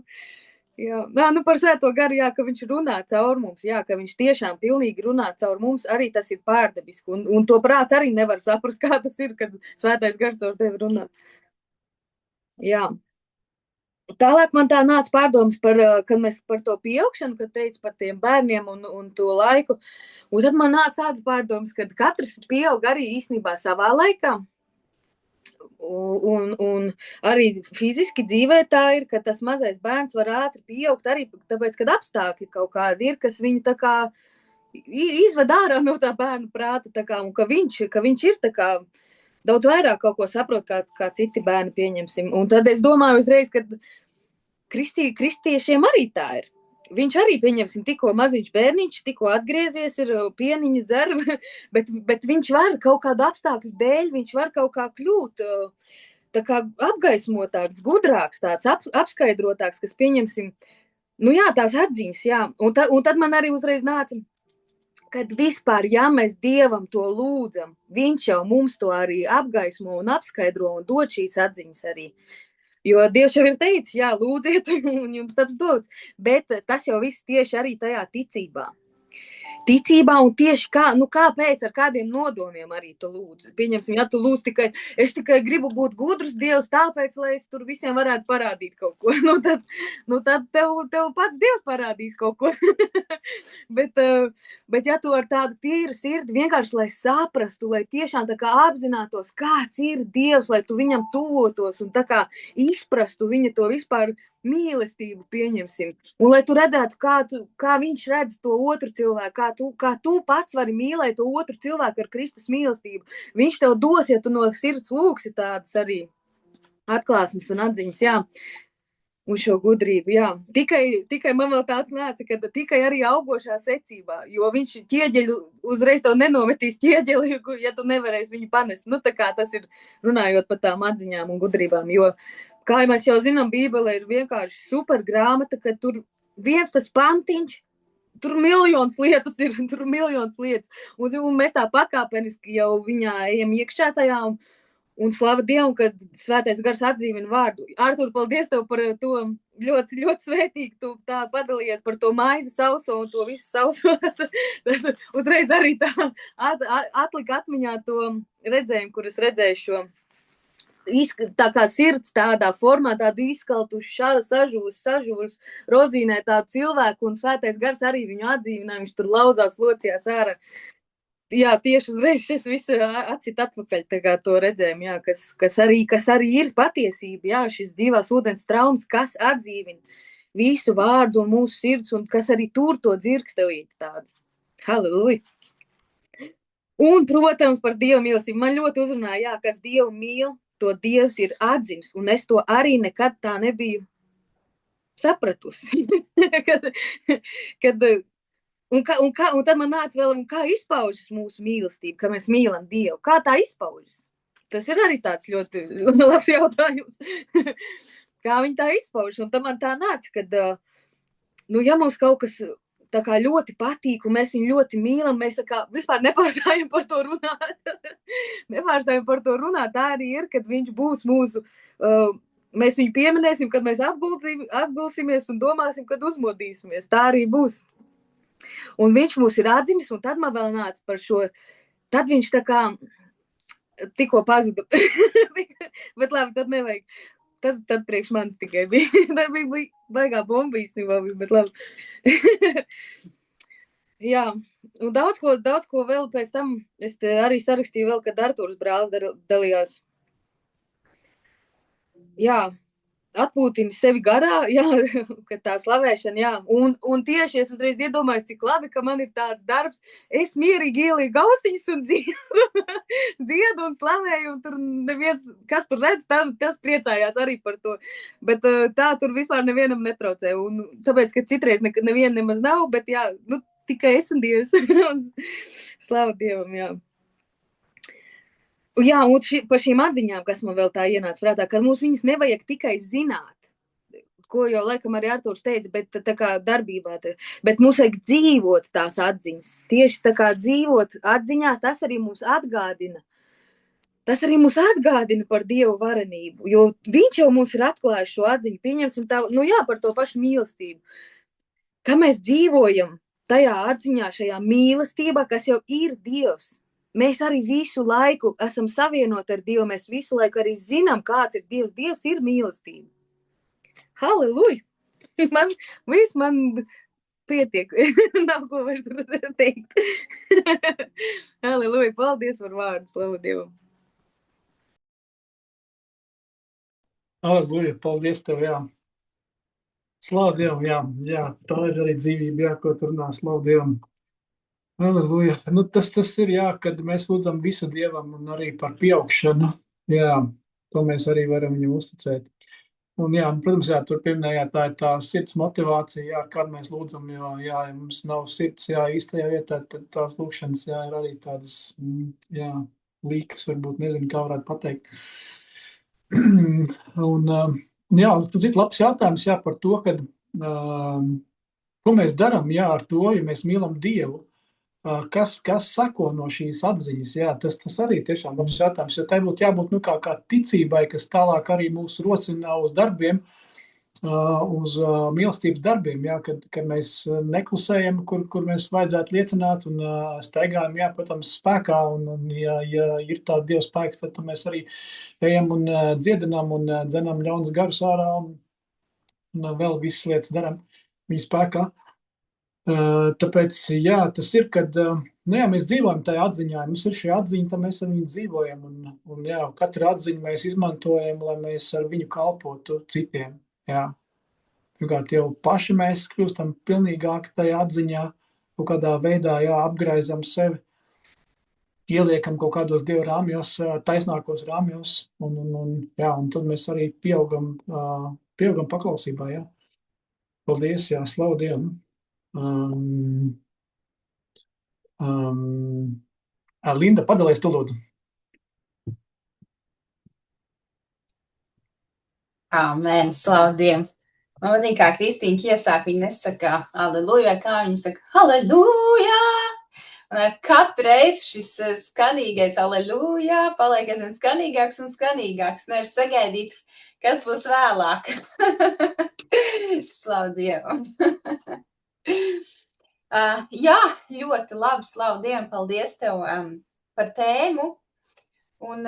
Jā. Par svēto garu, jā, ka viņš runā caur mums, jā, ka viņš tiešām pilnīgi runā caur mums, arī tas ir pārdabiski. Un to prāts arī nevar saprast, kā tas ir, kad svētais gars caur tevi runā. Jā. Tālāk man tā nāca pārdomas kad mēs par to pieaugšanu, kad teica par tiem bērniem un to laiku. Un tad man nāca tādas pārdomas, kad katrs pieaug arī īstenībā savā laikā. Un arī fiziski dzīvē tā ir, ka tas mazais bērns var ātri pieaugt arī tāpēc, kad apstākļi kaut kādi ir, kas viņu tā kā izved ārā no tā bērnu prāta, tā kā, un ka viņš ir tā kā daudz vairāk kaut ko saprot, kā citi bērni pieņemsim. Un tad es domāju uzreiz, ka kristiešiem arī tā ir. viņš arī, pieņemsim, tikko maziņš bērniņš, tikko atgriezies, ir pieniņu dzer, bet viņš var kaut kādu apstākļu dēļ, viņš var kaut kā kļūt tā kā apgaismotāks, gudrāks, tāds apskaidrotāks, kas pieņemsim, nu jā, tās atziņas, jā. Un tad man arī uzreiz nāca, kad vispār, ja mēs Dievam to lūdzam, viņš jau mums to arī apgaismo un apskaidro un dod šīs atziņas arī. Jo Dievs jau ir teicis, jā, lūdziet, un jums taps dots. Bet tas jau viss tieši arī tajā ticībā. Ticībā un tieši kāpēc, ar kādiem nodomiem arī tu lūdzi. Pieņemsim, ja tu lūdzi es tikai gribu būt gudrs Dievs, tāpēc, lai es tur visiem varētu parādīt kaut ko. Tad tev pats Dievs parādīs kaut ko. bet ja tu ar tādu tīru sirdi vienkārši, lai saprastu, lai tiešām tā kā apzinātos, kāds ir Dievs, lai tu viņam tuvotos un tā kā izprastu viņa to vispār mīlestību, pieņemsim. Un lai tu redzētu, kā viņš redz to otru cilvēku, kā tu pats vari mīlēt to otru cilvēku ar Kristus mīlestību. Viņš tev dos, ja tu no sirds lūksi tādas arī atklāsmes un atziņas, jā. Un šo gudrību, jā. Tikai man vēl tāds nāca, ka tikai arī augošā secībā, jo viņš ķieģeļu uzreiz tev nenometīs ķieģeli, ja tu nevarēsi viņu panest. Nu, tā kā tas ir runājot par tām atziņām un gudrībām, jo, kā mēs jau zinām, Bībele ir vienkārši super grāmata, ka tur viens tas pantiņš, tur miljonas lietas ir, un mēs tā pakāpeniski jau viņā ejam iekšā tajā, un slava Dievam, kad Svētais Gars atdzīvina vārdu. Artur, paldies tev par to ļoti, ļoti svētīgi, tu tā padalījies par to maizi sauso un to visu sauso. Tas uzreiz arī tā atlika atmiņā to redzējumu, kur es redzēju šo tā kā sirds tādā formā, tādu izskaltuši, sažūs, rozīnē tādu cilvēku, un Svētais Gars arī viņu atdzīvināja, viņš tur lauzās, locījās ārā. Jā, tieši uzreiz šis viss atcīt atpakaļ tā to redzējumu, jā, kas arī ir patiesība, jā, šis dzīvās ūdens traumas, kas atdzīvina visu vārdu un mūsu sirds, un kas arī tur to dzirkstelīti tādu. Halleluja! Un, protams, par Dievu mīlestību. Man ļoti uzrunāja, jā, kas Dievu mīl, to Dievs ir atzinis, un es to arī nekad tā nebiju sapratusi. Un tad man nāca vēl, kā izpaužas mūsu mīlestība, ka mēs mīlam Dievu. Kā tā izpaužas? Tas ir arī tāds ļoti labs jautājums. Kā viņa tā izpaužas? Un tad man tā nāca, kad, ja mums kaut kas tā kā ļoti patīk, un mēs viņu ļoti mīlam, mēs tā kā vispār nepārstājam par to runāt. Tā arī ir, kad viņš būs mūsu, mēs viņu pieminēsim, kad mēs apgulsimies un domāsim, kad uzmodīsimies. Tā arī būs. Un viņš mūs ir atzinis, un tad man vēl nāca par šo, tad viņš tā kā tikko pazuda. Bet labi, tad nevajag. Tad priekš manis tikai bija. Tā bija baigā bomba īstenībā, bet labi. Jā, un daudz ko vēl pēc tam, es te arī sarakstīju vēl, kad Artūrs brālis dalījās. Jā, atpūtini sevi garā, jā, kad tā slavēšana, jā. Un tieši es uzreiz iedomājos, cik labi, ka man ir tāds darbs. Es mierīgi ielīju gaustiņas un dziedu un slavēju, un tur neviens, kas tur redz, tas priecājās arī par to. Bet tā tur vispār nevienam netraucē. Un tāpēc, ka citreiz neviena nemaz nav, bet jā, tikai es un Dievs. Slava Dievam, jā. Jā, un par šīm atziņām, kas man vēl tā ienāca prātā, ka mums viņas nevajag tikai zināt, ko jau laikam arī Artūrs teica, bet tā kā darbībā, bet mums vajag dzīvot tās atziņas. Tieši tā kā dzīvot atziņās, tas arī mums atgādina. Tas arī mums atgādina par Dievu varenību, jo viņš jau mums ir atklājis šo atziņu, pieņemsim tā, par to pašu mīlestību. Kā mēs dzīvojam tajā atziņā, šajā mīlestībā, kas jau ir Dievs. Mēs arī visu laiku esam savienoti ar Dievu, mēs visu laiku arī zinām, kāds ir Dievs. Dievs ir mīlestība. Halleluja! Man pietiek. Nav ko vairs teikt. Halleluja! Paldies par vārdu, slavu Dievam! Halleluja! Paldies tev, jā. Slavu Dievam, jā. Tā ir arī dzīvība, jā, ko tu runā, slavu Dievam. Halleluja. Tas ir, jā, kad mēs lūdzam visu Dievam un arī par pieaugšanu. Jā, to mēs arī varam viņu uzticēt. Un, jā, protams, jā, tur pieminējāt, tā ir tā sirds motivācija, jā, kad mēs lūdzam, jo, jā, ja mums nav sirds, jā, īstajā vietā, tad tās lūkšanas, jā, ir arī tādas, jā, līkas, varbūt, nezinu, kā varētu pateikt. Un, jā, tu dzird labs jautājums, jā, par to, kad, ko mēs daram, jā, ar to, ja mēs mīlam Dievu, kas sako no šīs atziņas, jā, tas arī tiešām labs jautājums, jo tai būtu jābūt, nu, kā ticībai, kas tālāk arī mūs rocina uz darbiem, uz mīlestības darbiem, jā, kad mēs neklusējam, kur mēs vajadzētu liecināt un staigājam, jā, protams, spēkā, un ja ir tā Dieva spēks, tad mēs arī ejam un dziedinām un dzenam ļaunas garus ārā un vēl visas lietas daram viņa spēkā. Tāpēc, jā, tas ir, kad, nu jā, mēs dzīvojam tajā atziņā, mums ir šī atziņa, tad mēs ar viņu dzīvojam, un jā, katru atziņu mēs izmantojam, lai mēs ar viņu kalpotu citiem, jā. Pirmkārt, jau paši mēs kļūstam pilnīgāki tajā atziņā, kaut kādā veidā, jā, apgraizam sevi, ieliekam kaut kādos Dieva rāmjos, taisnākos rāmjos, jā, un tad mēs arī pieaugam paklausībā, jā. Paldies, jā, slavu Dievu. Linda, padalies tu lūdzu. Amen, slavu Dievu. Man patīk, kā Kristīna iesāk, viņa nesaka aleluja, kā viņa saka aleluja. Un ar katru reizi šis skanīgais aleluja paliek aizvien skanīgāks un skanīgāks. Nevar sagaidīt, kas būs vēlāk. Slavu Dievu. Jā, ļoti labi, slavu Dievam, paldies tev par tēmu. Un,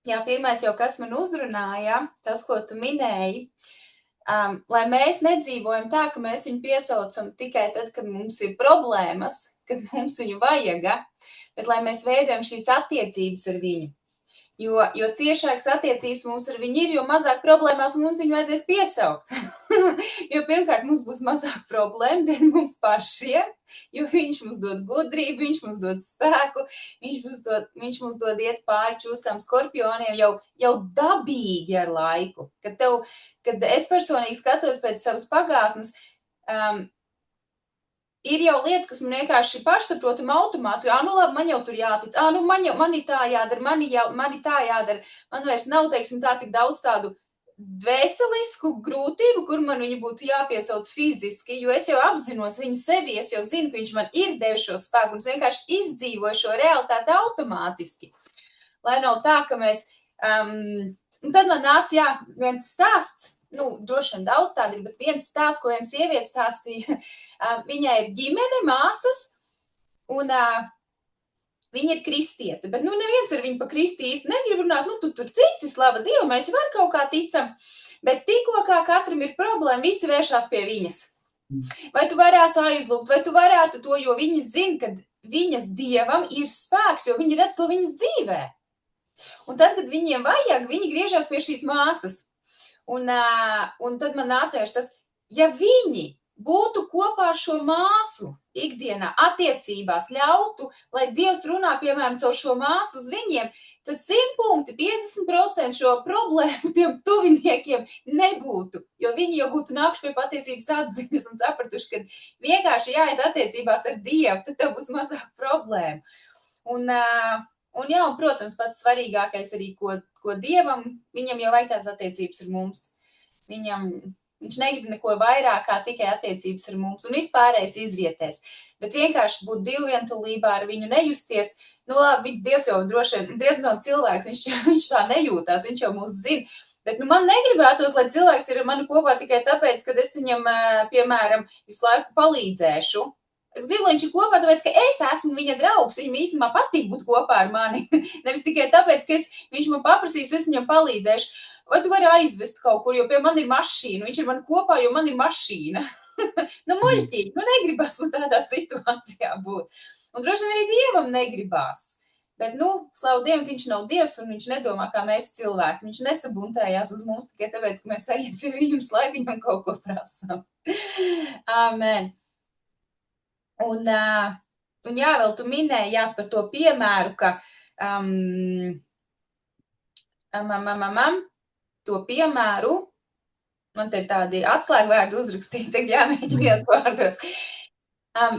jā, pirmais jau, kas man uzrunāja, tas, ko tu minēji, lai mēs nedzīvojam tā, ka mēs viņu piesaucam tikai tad, kad mums ir problēmas, kad mums viņu vajaga, bet lai mēs veidojam šīs attiecības ar viņu. Jo ciešākas attiecības mums ar viņu ir, jo mazāk problēmās mums viņu vajadzēs piesaukt. Jo pirmkārt mums būs mazāk problēma, dēļ mums pašiem, jo viņš mums dod gudrību, viņš mums dod spēku, viņš mums dod iet pāri čūskām skorpioniem jau dabīgi ar laiku. Kad es personīgi skatos pēc savas pagātnes, ir jau lietas, kas man vienkārši pašsaprotami automāts, nu labi, man jau tur jātic, nu man tā jādara, mani tā jādara, man vairs nav, teiksim, tā tik daudz tādu dvēselisku grūtību, kur man viņu būtu jāpiesauc fiziski, jo es jau apzinos viņu sevi, es jau zinu, ka viņš man ir devis šo spēku, un es vienkārši izdzīvoju šo realitāti automātiski. Lai nav tā, ka mēs, un tad man nāca, viens stāsts, droši vien daudz tādi ir, bet viens stāsts, ko viena sieviete stāstīja, viņai ir ģimene, māsas, un viņa ir kristiete, bet, neviens ar viņu pa kristi īsti negrib runāt, tu tur cici, slava Dievu, mēs jau kaut kā ticam, bet tikko kā katram ir problēma, visi vēršās pie viņas. Vai tu varētu aizlūgt, vai tu varētu to, jo viņas zina, ka viņas Dievam ir spēks, jo viņi redz to viņas dzīvē. Un tad, kad viņiem vajag, viņi griežās pie šīs māsas. Un tad man nācējuši tas, ja viņi būtu kopā ar šo māsu ikdienā attiecībās, ļautu, lai Dievs runā, piemēram, caur šo māsu uz viņiem, tad 100 punkti, 50% šo problēmu tiem tuviniekiem nebūtu, jo viņi jau būtu nākuši pie patiesības atziņas un sapratuši, ka vienkārši jāiet attiecībās ar Dievu, tad tev būs mazāk problēmu. Un jā, un, protams, pats svarīgākais arī, ko Dievam, viņam jau vajag tās attiecības ar mums. Viņš negrib neko vairāk kā tikai attiecības ar mums un vispārējais izrietēs. Bet vienkārši būt divvientulībā ar viņu nejusties, labi, Dievs jau droši vien nav cilvēks, viņš tā nejūtās, viņš jau mūs zina. Bet man negribētos, lai cilvēks ir ar mani kopā tikai tāpēc, ka es viņam, piemēram, visu laiku palīdzēšu. Es gribu, lai viņš ir kopā, tāpēc, ka es esmu viņa draugs, viņam īstenībā patīk būt kopā ar mani. Nevis tikai tāpēc, ka viņš man paprasīs, es viņam palīdzēšu. Vai tu vari aizvest kaut kur, jo pie man ir mašīna, viņš ir man kopā, jo man ir mašīna. Muļķīgi, negribas man tādā situācijā būt. Un droši vien arī Dievam negribās. Bet, slavu Dievam, ka viņš nav Dievs un viņš nedomā, kā mēs cilvēki. Viņš nesabuntējās uz mums tikai tāpēc, ka mēs ejam pie viņam, lai viņam kaut ko prasam. Amen. Un jā, vēl tu minēji, par to piemēru, ka to piemēru, man te ir tādi atslēgvārdi uzrakstīti, tagad jāmēģina iet vārdos.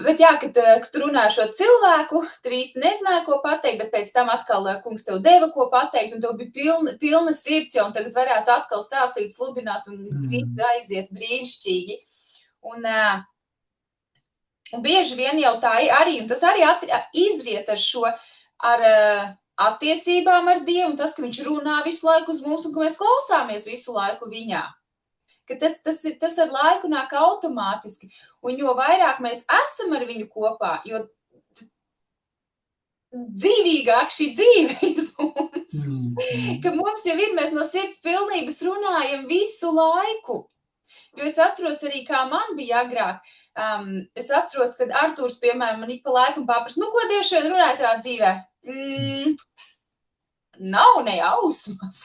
Bet jā, kad tu runā šo cilvēku, tu īsti nezināji, ko pateikt, bet pēc tam atkal kungs tev deva, ko pateikt, un tev bija pilna sirds, un tagad varētu atkal stāstīt, sludināt, un viss aiziet brīnišķīgi. Un bieži vien jau tā arī, un tas arī izriet ar šo, ar attiecībām ar Dievu, un tas, ka viņš runā visu laiku uz mums, un ka mēs klausāmies visu laiku viņā. Ka tas ar laiku nāk automātiski, un jo vairāk mēs esam ar viņu kopā, jo dzīvīgāk šī dzīve ir mums. Ka mums jau ir, mēs no sirds pilnības runājam visu laiku. Jo es atceros arī, kā man bija agrāk. Es atceros, kad Artūrs, piemēram, man ik pa laikam papras, ko Dievs šodien runāja tavā dzīvē? Nav ne ausmas.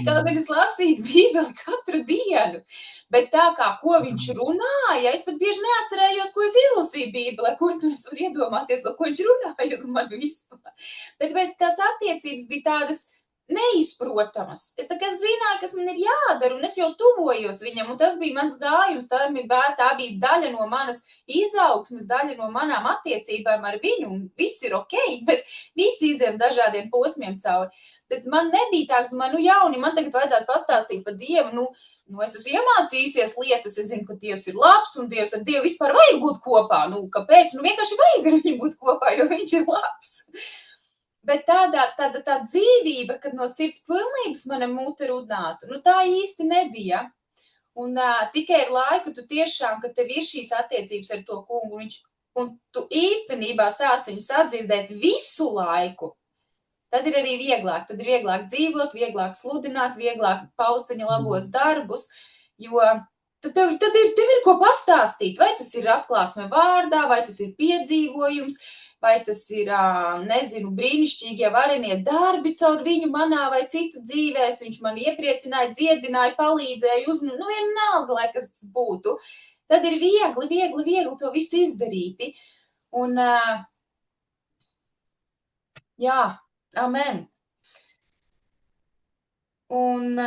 Tad es lasīju Bībeli katru dienu. Bet tā kā, ko viņš runāja, es pat bieži neatcerējos, ko es izlasīju Bībelē, kur tur es varu iedomāties, ko viņš runāja uz mani vispār. Bet tās attiecības bija tādas neizprotamas. Es tā kā zināju, kas man ir jādara, un es jau tuvojos viņam, un tas bija mans gājums, tā bija daļa no manas izaugsmes, daļa no manām attiecībām ar viņu, un viss ir ok, mēs visi izējam dažādiem posmiem cauri. Bet man nebija tā, ka man tagad vajadzētu pastāstīt par Dievu, es esmu iemācījusies lietas, es zinu, ka Dievs ir labs, un ar Dievu vispār vajag būt kopā. Kāpēc? Vienkārši vajag ar viņu būt kopā, jo viņš ir labs. Bet tā dzīvība, kad no sirds pilnības mana mute runātu, tā īsti nebija. Un tikai ar laiku tu tiešām, kad tev ir šīs attiecības ar to kungu, un tu īstenībā sāc viņu sadzirdēt visu laiku, tad ir arī vieglāk. Tad ir vieglāk dzīvot, vieglāk sludināt, vieglāk paust viņa labos darbus, jo tev ir ko pastāstīt. Vai tas ir atklāsme vārdā, vai tas ir piedzīvojums, vai tas ir, brīnišķīgie varenie darbi caur viņu manā vai citu dzīvēs, viņš mani iepriecināja, dziedināja, palīdzēja, vienalga, lai kas tas būtu. Tad ir viegli to visu izdarīti. Un, jā, amen. Un,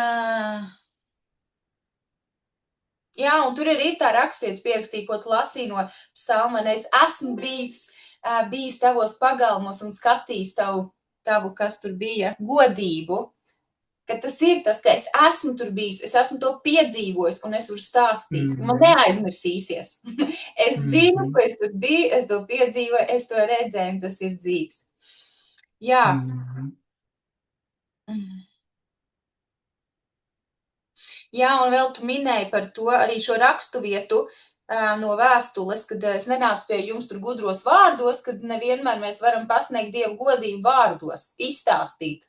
jā, un tur arī ir tā rakstīts, pierakstīja, ko tu lasīji no psalma, es esmu bijis tavos pagalmos un skatījis tavu, kas tur bija, godību, ka tas ir tas, ka es esmu tur bijis, es esmu to piedzīvojis un es varu stāstīt, man neaizmirsīsies. Es zinu, ka es tur biju, es to piedzīvoju, es to redzēju, un tas ir dzīvs. Jā. Jā, un vēl tu minēji par to arī šo rakstu vietu, no vēstules, kad es nenācu pie jums tur gudros vārdos, kad nevienmēr mēs varam pasniegt Dievu godību vārdos, izstāstīt.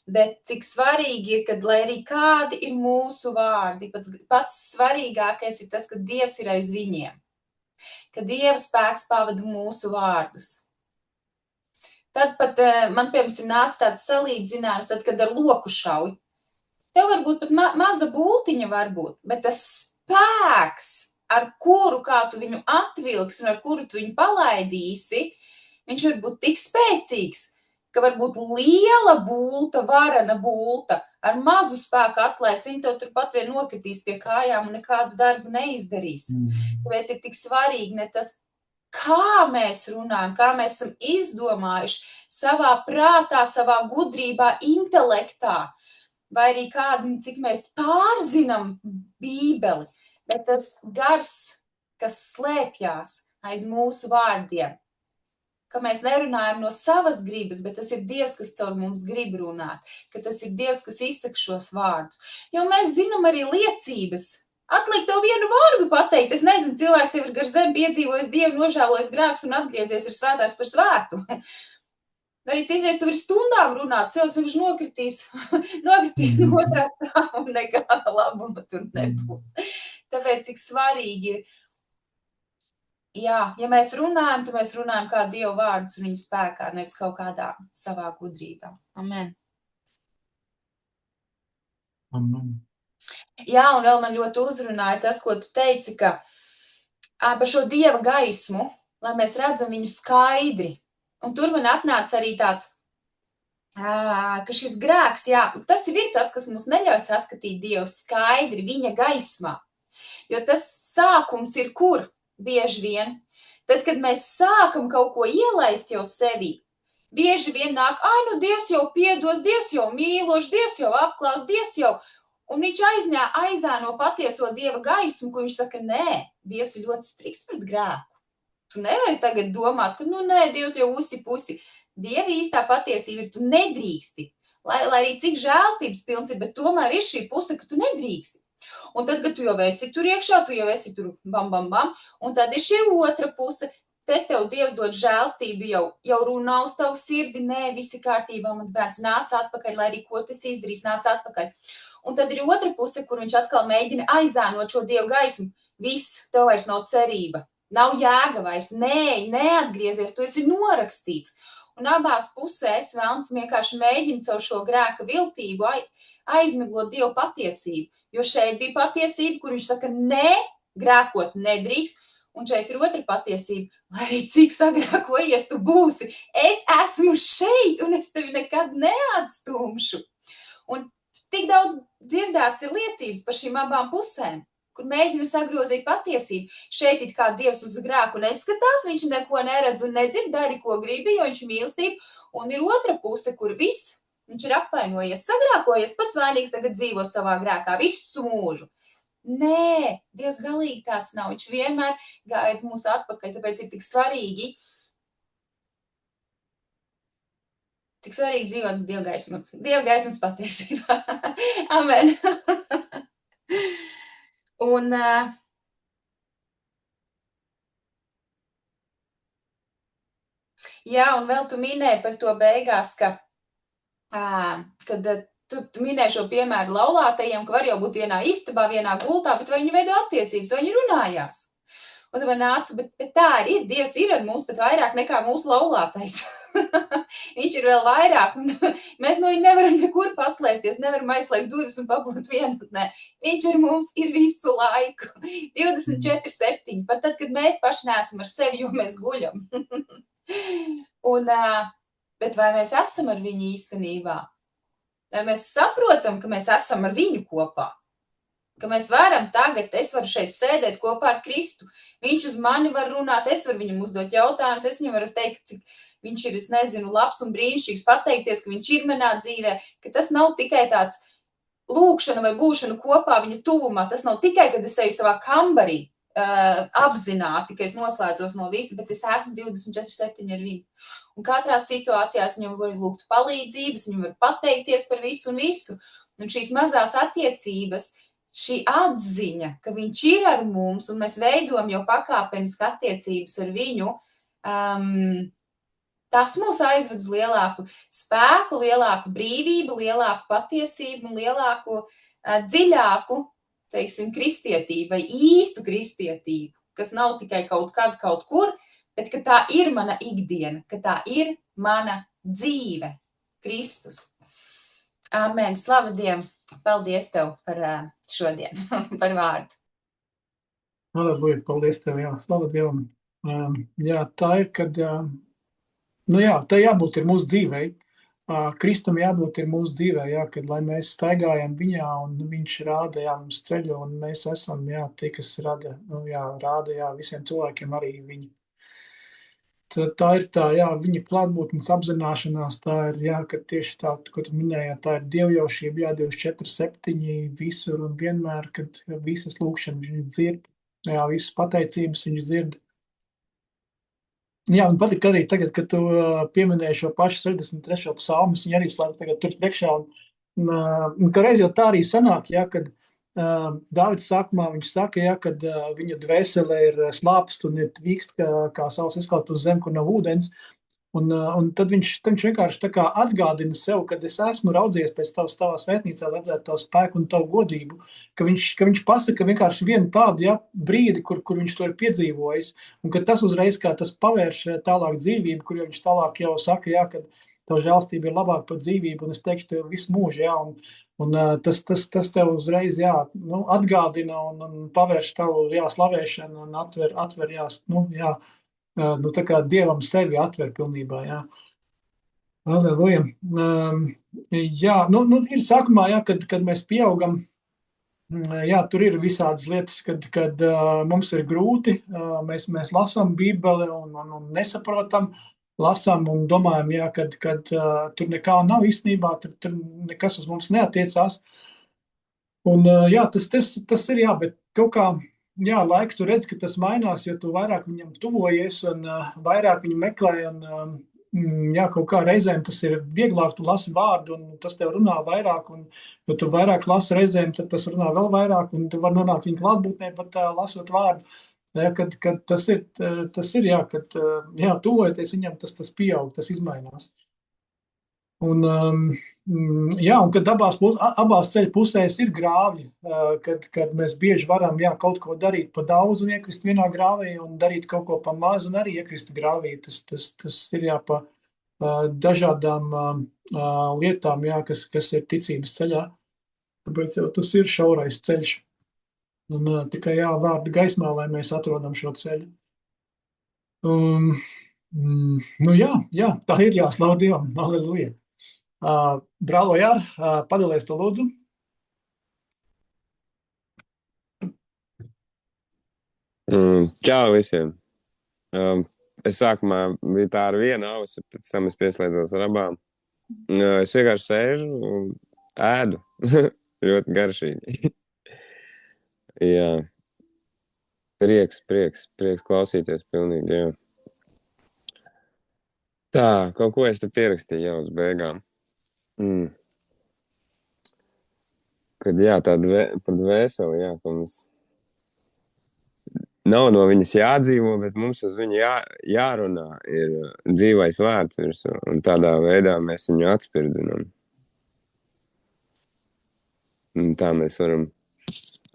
Bet cik svarīgi ir, kad lai arī kādi ir mūsu vārdi, pats svarīgākais ir tas, ka Dievs ir aiz viņiem, ka Dieva spēks pavada mūsu vārdus. Tad pat man, piemēram, nāca tāds salīdzinājums, tad, kad ar loku šauj. Tev varbūt pat maza bultiņa varbūt, bet tas spēks, ar kuru kā tu viņu atvilksi un ar kuru tu viņu palaidīsi, viņš var būt tik spēcīgs, ka varbūt liela bulta, varena bulta, ar mazu spēku atlaist, viņi to turpat vien nokritīs pie kājām un nekādu darbu neizdarīs. Tāpēc ir tik svarīgi ne tas, kā mēs runājam, kā mēs esam izdomājuši savā prātā, savā gudrībā, intelektā, vai arī kādu, cik mēs pārzinam Bībeli. Bet tas gars, kas slēpjās aiz mūsu vārdiem, ka mēs nerunājam no savas gribas, bet tas ir Dievs, kas caur mums grib runāt, ka tas ir Dievs, kas izsaka šos vārdus. Jo mēs zinām arī liecības. Atliek tev vienu vārdu pateikt. Es nezinu, cilvēks jau ir gar zemi piedzīvojis Dievu, nožēlojis grēkus un atgriezies ir svētāks par svētu. Arī citreiz tu vari stundām runāt, cilvēks viņš nokritīs no otrā stāva un nekāda labuma tur nebūs. Tāpēc, cik svarīgi ir, jā, ja mēs runājam, tad mēs runājam kā Dieva vārdus un viņa spēkā, nevis kaut kādā savā gudrībā. Amen. Amen. Jā, un vēl man ļoti uzrunāja tas, ko tu teici, ka par šo Dieva gaismu, lai mēs redzam viņu skaidri. Un tur man atnāca arī tāds ka šis grēks, jā, tas jau ir tas, kas mums neļauj saskatīt Dievu skaidri viņa gaismā. Jo tas sākums ir kur bieži vien? Tad, kad mēs sākam kaut ko ielaist jau sevī, bieži vien nāk, nu Dievs jau piedos, Dievs jau mīlošs, Dievs jau apklās, Dievs jau... Un viņš aizēno patieso Dieva gaismu, ko viņš saka, nē, Dievs ir ļoti striks pret grēku. Tu nevari tagad domāt, ka, nē, Dievs jau usi-pusi. Dieva īstā patiesība ir, tu nedrīksti. Lai arī cik žēlstības pilns ir, bet tomēr ir šī puse, ka tu nedrīksti. Un tad, kad tu jau esi tur iekšā, tu jau esi tur bam, bam, bam, un tad ir šī otra puse, te tev Dievs dod žēlstību, jau runā uz tavu sirdi, nē, visi kārtībā, mans bērns nāc atpakaļ, lai arī ko tas izdarīs, nāc atpakaļ. Un tad ir otra puse, kur viņš atkal mēģina aizēnot šo Dievu gaismu. Viss, tev vairs nav cerība, nav jēga vairs, neatgriezies, tu esi norakstīts. Un abās pusēs velns vienkārši mēģina caur šo grēka viltību aizmiglot Dievu patiesību. Jo šeit bija patiesība, kur viņš saka, nē, grēkot nedrīkst, un šeit ir otra patiesība, lai arī cik sagrēkojies tu būsi, es esmu šeit, un es tevi nekad neatstumšu. Un tik daudz dzirdēts ir liecības par šīm abām pusēm, kur mēģina sagrozīt patiesību. Šeit it kā Dievs uz grēku neskatās, viņš neko neredz un nedzird, dari, ko gribi, jo viņš ir mīlestība. Un ir otra puse, kur viss, viņš ir apvainojies, sagrēkojies, pats vainīgs tagad dzīvo savā grēkā visu mūžu. Nē, Dievs galīgi tāds nav, viņš vienmēr gaida mūs atpakaļ, tāpēc ir tik svarīgi dzīvot Dieva gaismas patiesībā. Amen. Un jā, un vēl tu minēji par to beigās, kad tu minēji šo piemēru laulātajiem, ka var jau būt vienā istabā, vienā gultā, bet vai viņi veido attiecības, vai viņi runājās? Un tu man nācu, bet tā arī ir, Dievs ir ar mums pat vairāk nekā mūsu laulātais. Viņš ir vēl vairāk, un mēs no viņa nevaram nekur paslēpties, nevaram aizslēgt durvis un pabūt vienatnē. Viņš ar mums ir visu laiku, 24/7, pat tad, kad mēs paši neesam ar sevi, jo mēs guļam. Bet vai mēs esam ar viņu īstenībā? Vai mēs saprotam, ka mēs esam ar viņu kopā? Ka mēs varam tagad, es varu šeit sēdēt kopā ar Kristu, viņš uz mani var runāt, es varu viņam uzdot jautājumus, es viņam varu teikt, cik viņš ir, es nezinu, labs un brīnišķīgs, pateikties, ka viņš ir manā dzīvē, ka tas nav tikai tāds lūkšana vai būšana kopā viņa tuvumā, tas nav tikai, kad es eju savā kambarī apzināti, ka es noslēdzos no visa, bet es esmu 24/7 ar viņu. Un katrā situācijā es viņam varu lūgt palīdzības, viņam varu pateikties par visu un visu. Un šīs mazās attiecības, šī atziņa, ka viņš ir ar mums un mēs veidojam jau pakāpeniski attiecības ar viņu, tas mūs aizved uz lielāku spēku, lielāku brīvību, lielāku patiesību un lielāku, dziļāku, teiksim, kristietību vai īstu kristietību, kas nav tikai kaut kad, kaut kur, bet ka tā ir mana ikdiena, ka tā ir mana dzīve, Kristus. Amen, slava Dievam! Paldies tev par šodien, par vārdu. Aleluja, paldies tev, jā, slava Dievam. Jā, tā ir, kad, tā jābūt ir mūsu dzīvei. Kristum jābūt ir mūsu dzīvē, jā, kad, lai mēs staigājam viņā un viņš rāda, jā, mums ceļu un mēs esam, jā, tie, kas rāda, jā, visiem cilvēkiem arī viņu. Tā ir tā, jā, viņa klātbūtnes apzināšanās, tā ir, jā, ka tieši tā, ko tu minēji, tā ir dievjaušība, jā, 24/7 visur un vienmēr, kad visas lūkšanas viņš dzird, jā, visas pateicības viņš dzird. Jā, un patīk arī tagad, kad tu pieminēji šo pašu 63. psalmu, viņa arī slēdz tagad tur priekšā, un ka reiz jau tā arī sanāk, jā, kad Dāvids sākumā viņš saka, ja, kad viņa dvēsele ir slāpst un ir tvīkst kā savs izkaut uz zem, kur nav ūdens. Un tad viņš vienkārši tā kā atgādina sev, kad es esmu raudzījies pēc tavā svētnīcā, redzēt tavu spēku un tavu godību, ka viņš pasaka vienkārši vienu tādu, ja, brīdi, kur viņš to ir piedzīvojis, un ka tas uzreiz kā tas pavērš tālāk dzīvību, kur viņš tālāk jau saka, ja, kad tavu žēlstība ir labāk par dzīvību, un es teikšu tev visu mūžu, ja, un tas tev uzreiz, jā, atgādina un pavērš tavu, jā, slavēšanu un atver, jā, tā kā Dievam sevi atver pilnībā, jā. Aleluja. Jā, ir sākumā, jā, kad mēs pieaugam, jā, tur ir visādas lietas, kad mums ir grūti, mēs lasām Bībeli un nesaprotam, lasām un domājam, jā, kad tur nekā nav īstenībā, tur nekas uz mums neatiecās. Un jā, tas ir, jā, bet kaut kā, jā, laiku tu redz, ka tas mainās, jo tu vairāk viņam tuvojies un vairāk viņu meklē un jā, kaut kā reizēm tas ir vieglāk, tu lasi vārdu un tas tev runā vairāk un jo tu vairāk lasi reizēm, tad tas runā vēl vairāk, un tu vari nonākt viņa klātbūtnē, pat lasot vārdu. Ja, kad tas ir, jā, kad jā, tuvojoties viņam, tas pieaug, tas izmainās. Un, jā, un kad abās ceļu pusēs ir grāvji, kad mēs bieži varam, jā, kaut ko darīt pa daudz un iekrist vienā grāvī, un darīt kaut ko pa maz un arī iekrist grāvī. Tas ir, jā, pa dažādām lietām, jā, kas ir ticības ceļā. Tāpēc jau tas ir šaurais ceļš. Un tikai jā, vārda gaismā, lai mēs atrodam šo ceļu. Jā, tā ir jāslav Dievam. Aleluja. Brālo Jār, padalies to lūdzu. Čau visiem. Es sākumā biju tā ar vienu ausi, pēc tam es pieslēdzos ar abām. Es vienkārši sēžu un ēdu. Ļoti garšīgi. Jā. Prieks klausīties pilnīgi, jā. Tā, kaut ko es te pierakstīju jau uz beigām. Kad, jā, par dvēseli, jā, ka mums nav no viņas jādzīvo, bet mums uz viņu jārunā, ir dzīvais vārds virsū, un tādā veidā mēs viņu atspirdinam. Un tā mēs varam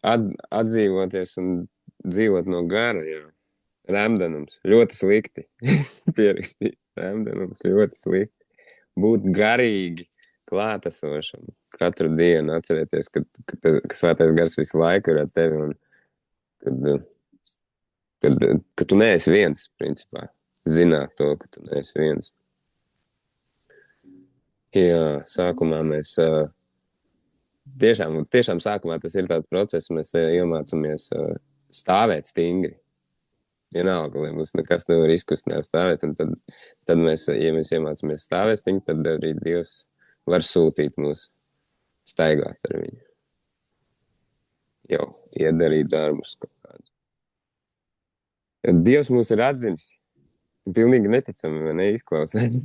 atdzīvoties un dzīvot no gara, jā. Remdenums, ļoti slikti. Pierakstīt, remdenums, ļoti slikti. Būt garīgi klātesošam katru dienu, atcerēties, ka svētais gars visu laiku ir ar tevi un ka tu neesi viens, principā. Zināt to, ka tu neesi viens. Jā, sākumā mēs tiešām sākumā tas ir tāds process, mēs iemācamies stāvēt stingri. Vienalga, lai mums nekas nevar izkustināt stāvēt, un tad mēs, ja mēs iemācamies stāvēt stingri, tad arī Dievs var sūtīt mūs staigāt ar viņu. Jau iedarīt darbus kaut kādus. Dievs mūs ir atzinis. Pilnīgi neticami, vai neizklausās.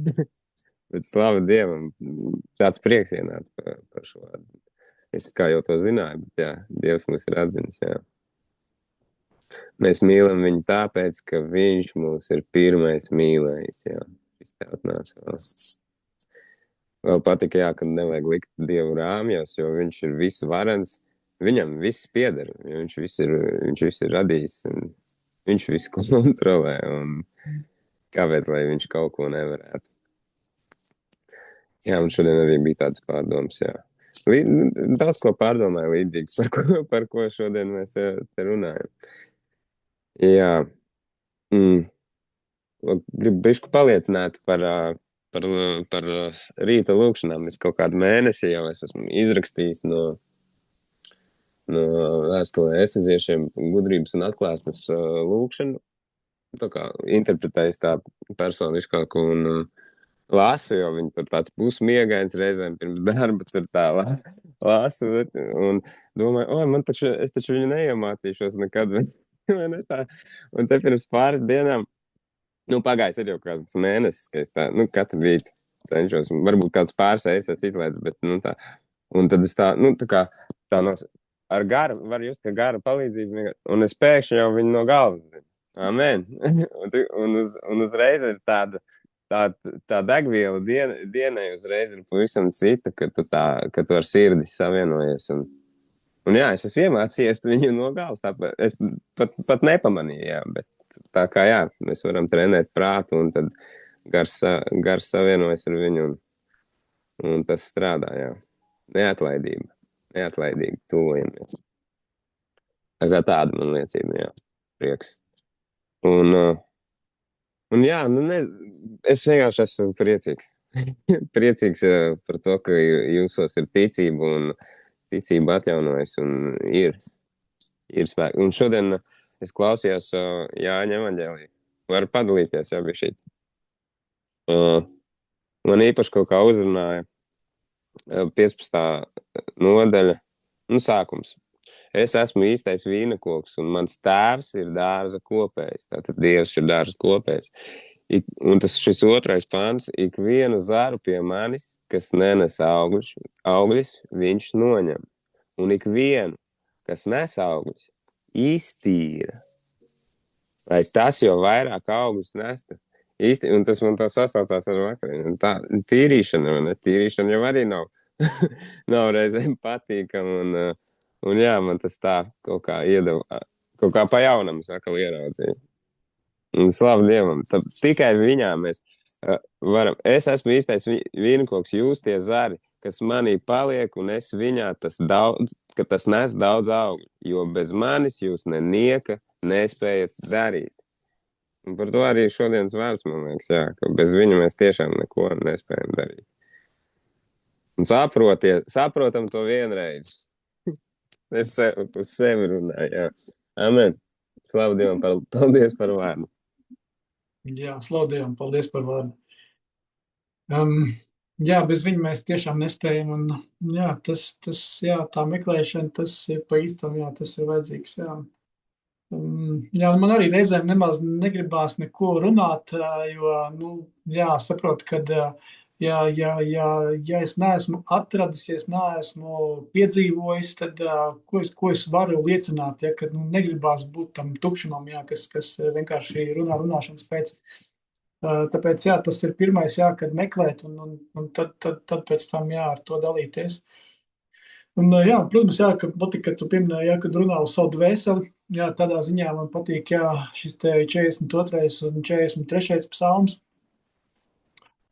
Bet slava Dievam, tāds prieks ienāca par šo. Es kā jau to zināju, bet jā, Dievs mūs ir atzinis, jā. Mēs mīlam viņu tāpēc, ka viņš mūs ir pirmais mīlējis, jā. Šis te atnāca vēl. Vēl patika, jā, ka nevajag likt Dievu rāmjos, jo viņš ir visvarens. Viņam viss pieder, jo viņš viss ir radījis, un viņš visu kontrolē, un kāpēc, lai viņš kaut ko nevarētu. Jā, un šodien arī bija tāds pārdoms, jā. Daudz ko pārdomāju līdzīgs, par ko šodien mēs te runājam. Jā. Gribu bišku paliecināt par rīta lūkšanām. Es kaut kādu mēnesi jau esmu izrakstījis no vēstulē efeziešiem gudrības un atklāsmes lūkšanu. Tā kā interpretējis tā personiskāku un lasu, jo viņi tur tāds pusmiegains reizēm pirms darba tur tā lasu un domāju, es taču viņu neiemācīšos nekad. Vai ne tā? Un te pirms pāris dienām, pagājis ir jau kāds mēnesis, ka es tā, katru rītu cenšos, varbūt kāds pāris es izlaidu, bet, tā. Un tad es tā kā ar garu, var just, ka gara palīdzību, un es pēkšņi jau viņu no galvas zinu. Amen. un uzreiz ir tāda degviela dienai uzreiz ir pavisam cita, ka tu ar sirdi savienojies. Un jā, es esmu iemācījies viņu no galvas, tāpēc es pat nepamanīju, jā, bet tā kā jā, mēs varam trenēt prātu, un tad gars savienojas ar viņu, un tas strādā, jā. Neatlaidīgi tuvojamies. Tā kā tāda man liecība, jā, prieks. Un jā, es vienkārši esmu priecīgs. priecīgs par to, ka jūsos ir ticība un ticība atjaunojas un ir spēki. Un šodien es klausījos Jāņa evaņģēliju. Varu padalīties, jā, bija šī. Man īpaši kaut kā uzrunāja 15. nodaļa, sākums. Es esmu īstais vīnakoks, un mans tēvs ir dārza kopējs. Tātad Dievs ir dārza kopējs. Un šis otrais pāns, ikvienu zaru pie manis, kas nenes augļus, viņš noņem. Un ikvienu, kas nes augļus, iztīra. Lai tas jau vairāk augļus nestu. Un tas man tā sasaucās ar vakariem. Tā tīrīšana, vai ne? Tīrīšana jau arī nav reizēm patīkama. Un jā, man tas tā kaut kā iedeva, kaut kā pa jaunam, sakal, ieraudzīju. Un slavu Dievam. Tikai viņā mēs varam. Es esmu īstais vīnakoks, jūs tie zari, kas manī paliek, un es viņā ka tas nes daudz augļu, jo bez manis jūs nenieka nespējat darīt. Un par to arī šodienas vārds, man liekas, jā, ka bez viņa mēs tiešām neko nespējam darīt. Un saprotam to vienreiz. Es uz sevi runāju, jā. Amen. Slavu Dievam, paldies par vārdu. Jā, slavu Dievam, paldies par vārdu. Jā, bez viņa mēs tiešām nespējam, un jā, jā, tā meklēšana, tas ir pa īstam, jā, tas ir vajadzīgs, jā. Jā, man arī reizēm nemaz negribās neko runāt, jo, jā, saprotu, kad, ja es neesmu atradis, ja es neesmu piedzīvojis, tad ko es varu liecināt, ja, kad negribās būt tam tukšumam, jā, kas vienkārši runāšanas pēc. Tāpēc, jā, tas ir pirmais, jā, kad meklēt, un tad pēc tam, jā, ar to dalīties. Un, jā, protams, jā, ka patīk, ka tu pieminēji, jā, kad runā uz savu dvēseli, jā, tādā ziņā man patīk, jā, šis te 42. un 43. psalms.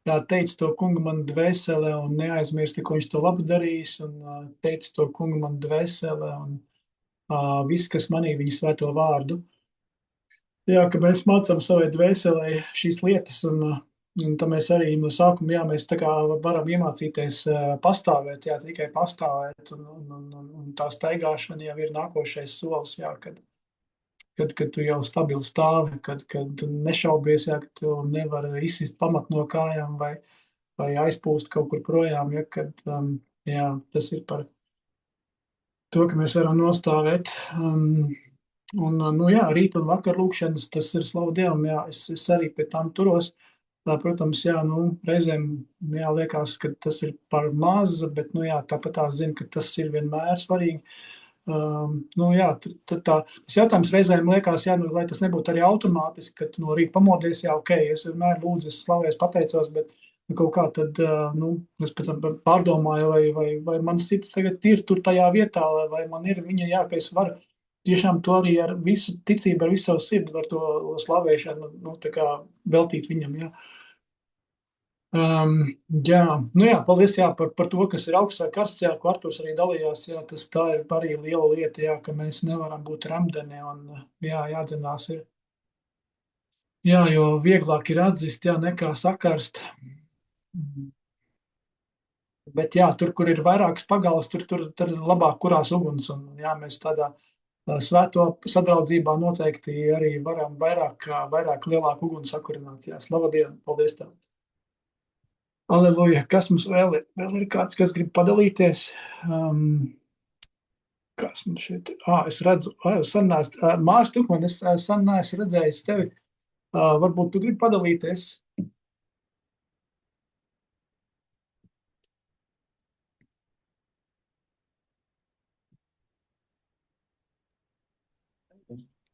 Jā, teic to kungu man dvēsele un neaizmirsti, ko viņš to labu darīs, un teic to kungu man dvēsele un viss, kas manī viņa svēto vārdu. Jā, ka mēs mācām savai dvēselē šīs lietas, un tad mēs arī no sākuma, jā, mēs tā kā varam iemācīties pastāvēt, jā, tikai pastāvēt, un tā staigāšana jau ir nākošais solis, jā, kad tu jau stabili stāvi, kad nešaubies, jā, ka tu nevar izsist pamat no kājām vai aizpūst kaut kur projām, ja, kad, jā, tas ir par to, ka mēs varam nostāvēt. Jā, rīt un vakar lūkšanas, tas ir slavu Dievam, jā, es arī pie tām turos. Protams, jā, reizēm, jā, liekas, ka tas ir par maz, bet, jā, tāpat zinu, ka tas ir vienmēr svarīgi. Jā, tas jautājums reizēm liekas, jā, lai tas nebūtu arī automātiski, ka no rīta pamodies, jā, ok, es vienmēr lūdzu, es slavēs, pateicos, bet kaut kā tad, es pēc tam pārdomāju, vai mans sirds tagad ir tur tajā vietā, vai man ir viņa, jā, ka es varu tiešām to arī ar visu ticību, ar visu savu sirdi var to slavēšanu, tā kā veltīt viņam, jā. Jā, paldies, jā, par to, kas ir augsts vai karsts, jā, ko Arturs arī dalījās, jā, tā ir arī liela lieta, jā, ka mēs nevaram būt remdeni, un jā, jādzinās ir. Jā, jo vieglāk ir atzist, jā, nekā sakarst. Bet jā, tur, kur ir vairākas pagalas, tur labāk kurās uguns, un jā, mēs tādā svēto sadraudzībā noteikti arī varam vairāk lielāku uguni sakurināt. Jā, slava Dievam, paldies tev. Aleluja, kas mums vēl ir? Vēl ir kāds, kas grib padalīties? Kas man šeit? Es redzu, Mārs Tukman, es sen neesmu redzējis tevi. Varbūt tu gribi padalīties?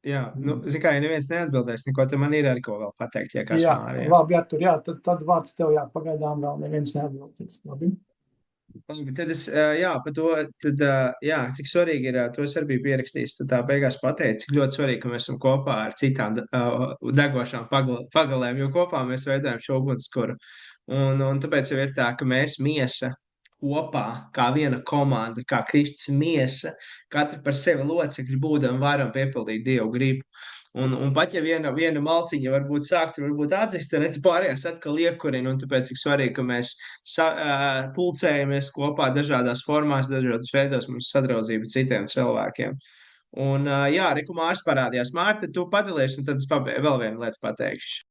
Jā, zin kā, ja neviens neatbildēs neko, tad man ir arī ko vēl pateikt, ja kāds Māri. Jā, labi, jā, tur, jā, tad vārds tev, jā, pagaidām vēl neviens neatbildēs. Labi. Tad es, jā, par to, tad, jā, cik svarīgi ir, to es arī biju pierakstījis, tad tā beigās pateicu, cik ļoti svarīgi, ka mēs esam kopā ar citām degošām pagalēm, jo kopā mēs veidojam šo ugunskura. Un tāpēc jau ir tā, ka mēs miesa kopā, kā viena komanda, kā Kristus miesa, katri par sevi locekļi būdam varam piepildīt Dievu gribu. Un pat ja viena malciņa varbūt sāk, tur varbūt atzist, tad pārējās atkal iekurina, un tāpēc cik svarīgi, ka mēs pulcējamies kopā dažādās formās, dažādos veidos, mums sadraudzība citiem cilvēkiem. Un jā, Riku Mārs parādījās. Mārta, tu padalies, un tad es vēl vienu lietu pateikšu.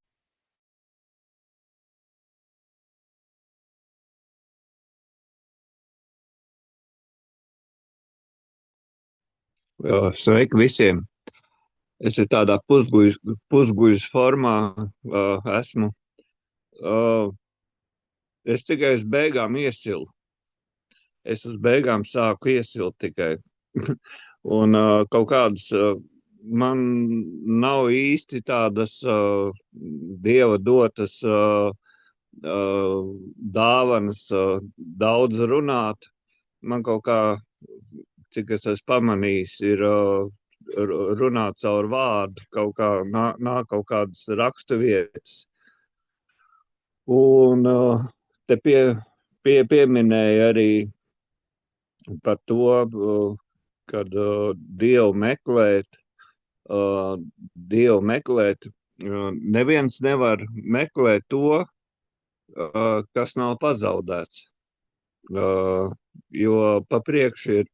Sveiki visiem! Es tādā pusguļas formā esmu. Es tikai uz beigām iesilu. Es uz beigām sāku iesilt tikai. Un kaut kādas man nav īsti tādas Dieva dotas dāvanas daudz runāt. Man kaut kā, cik es esmu pamanījis, ir runāt caur vārdu, kaut kā nāk kaut kādas raksturvietas. Un te pieminēja arī par to, kad Dievu meklēt, neviens nevar meklēt to, kas nav pazaudēts. Jo pa priekšu ir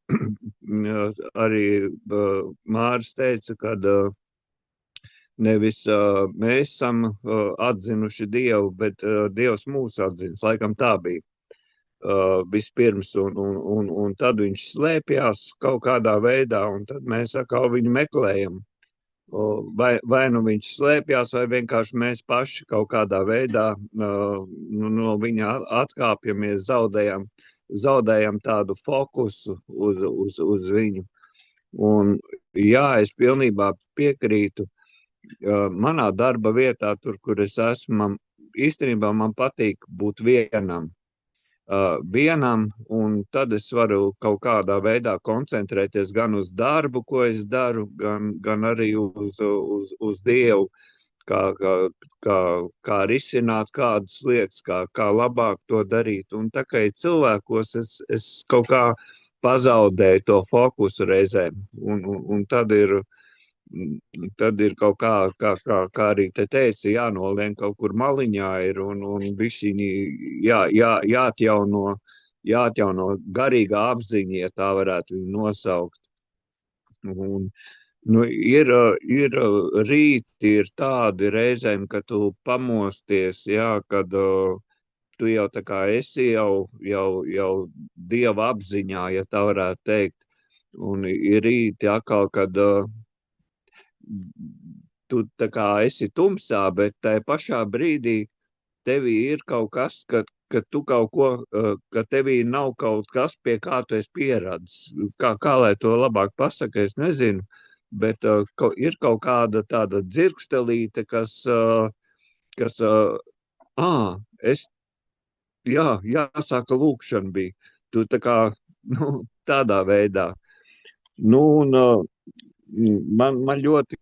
arī Māris teica, kad nevis mēs esam atzinuši Dievu, bet Dievs mūs atzinas. Laikam tā bija vispirms, un tad viņš slēpjās kaut kādā veidā, un tad mēs atkal viņu meklējam. Vai nu viņš slēpjās, vai vienkārši mēs paši kaut kādā veidā no viņa atkāpjamies, zaudējam tādu fokusu uz viņu. Un jā, es pilnībā piekrītu. Manā darba vietā, tur, kur es esmu, īstenībā man patīk būt vienam, un tad es varu kaut kādā veidā koncentrēties gan uz darbu, ko es daru, gan arī uz Dievu, kā risināt kādas lietas, kā labāk to darīt. Un tā kā cilvēkos es kaut kā pazaudēju to fokusu reizēm, un tad ir kaut kā arī te teica, jānolien kaut kur maliņā ir, un bišķiņi jāatjauno garīgā apziņa, ja tā varētu viņu nosaukt. Un, ir rīti, ir tādi reizēm, ka tu pamosties, kad tu jau tā kā esi jau Dieva apziņā, ja tā varētu teikt. Un ir rīti atkal, kad tu tā kā esi tumsā, bet tajā pašā brīdī tevī ir kaut kas, ka tu kaut ko, ka tevī nav kaut kas, pie kā tu esi pieradzis. Kā lai to labāk pasaka, es nezinu, bet ir kaut kāda tāda dzirkstelīte, jāsāka lūkšana bija. Tu tā kā, tādā veidā. Man ļoti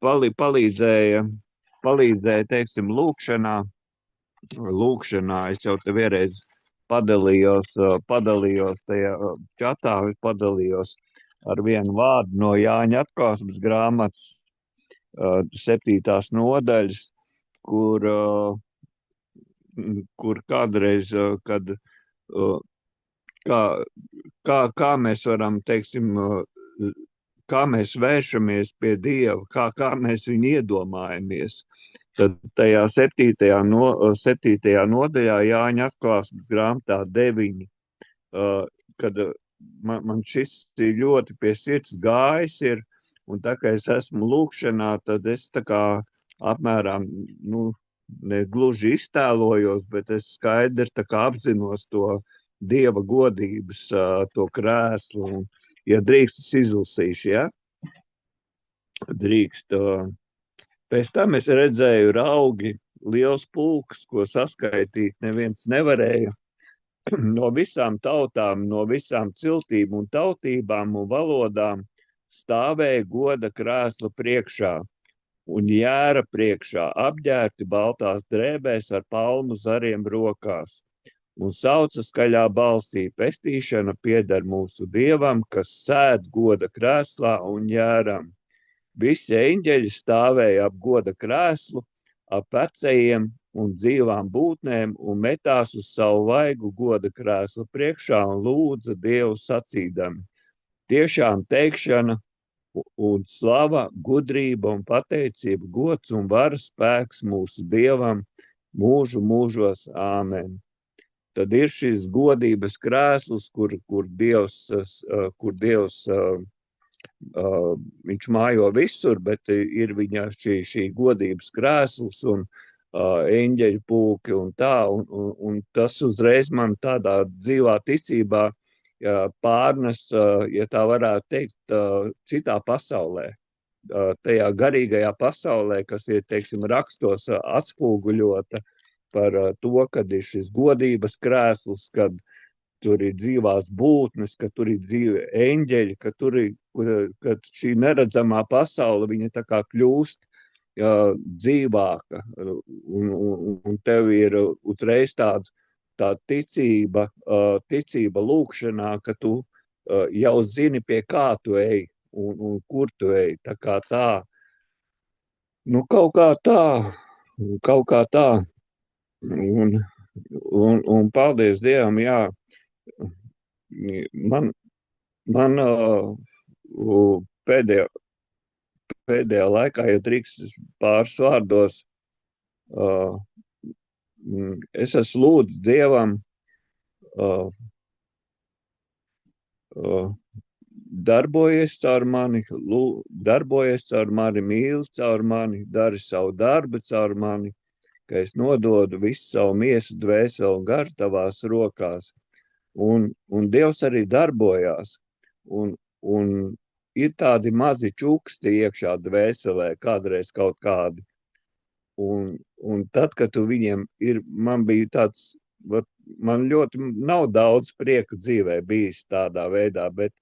palīdzēja, teiksim, lūkšanā. Es jau te vienreiz padalījos tajā čatā, padalījos ar vienu vārdu no Jāņa atklāsmes grāmatas 7. nodaļas, kur kādreiz, kad kā mēs varam, teiksim, kā mēs vēršamies pie Dieva, kā mēs viņu iedomājamies. Tad tajā 7. nodaļā Jāņa atklāsmes grāmatā 9, kad man šis ļoti pie sirds gājis ir, un tā kā es esmu lūkšanā, tad es tā kā apmēram, ne gluži iztēlojos, bet es skaidri tā kā apzinos to Dieva godības, to krēslu, un ja drīkst, es izlasīšu, ja? Drīkst. Pēc tam es redzēju raugi, liels pulks, ko saskaitīt neviens nevarēja, no visām tautām, no visām ciltīm un tautībām un valodām stāvēja goda krēsla priekšā un jēra priekšā, apģērti baltās drēbēs ar palmu zariem rokās. Un sauca skaļā balsī: pestīšana pieder mūsu Dievam, kas sēd goda krēslā un jēram. Visi eņģeļi stāvēja ap goda krēslu, ap vecajiem un dzīvām būtnēm un metās uz savu vaigu goda krēslu priekšā un lūdza Dievu sacīdami. Tiešām teikšana un slava, gudrība un pateicība, gods un varas spēks mūsu Dievam mūžu mūžos. Āmen. Tad ir šis godības krēsls, kur Dievs viņš mājo visur, bet ir viņa šī godības krēsls un eņģeļu pulki un tā, un tas uzreiz man tādā dzīvā ticībā pārnes, ja tā varētu teikt, citā pasaulē, tajā garīgajā pasaulē, kas ir, teiksim, rakstos atspoguļota par to, kad ir šis godības krēsls, kad tur ir dzīvās būtnes, ka tur ir dzīvi eņģeļi, kad šī neredzamā pasaule, viņa tā kā kļūst dzīvāka, un tev ir uzreiz tā ticība lūkšanā, ka tu jau zini, pie kā tu ej, un kur tu ej, tā kā tā. Nu, kaut kā tā. Un paldies Dievam, jā. Man pēdējā laikā, ja drīkst pāris vārdos, es esmu lūdzu Dievam darbojies caur mani, mīli caur mani, dari savu darbu caur mani, ka es nododu visu savu miesu, dvēseli un garu tavās rokās. Un Dievs arī darbojās, un ir tādi mazi čuksti iekšā dvēselē, kādreiz kaut kādi. Un tad, kad tu viņiem ir, man bija tāds, man ļoti nav daudz prieka dzīvē bijis tādā veidā, bet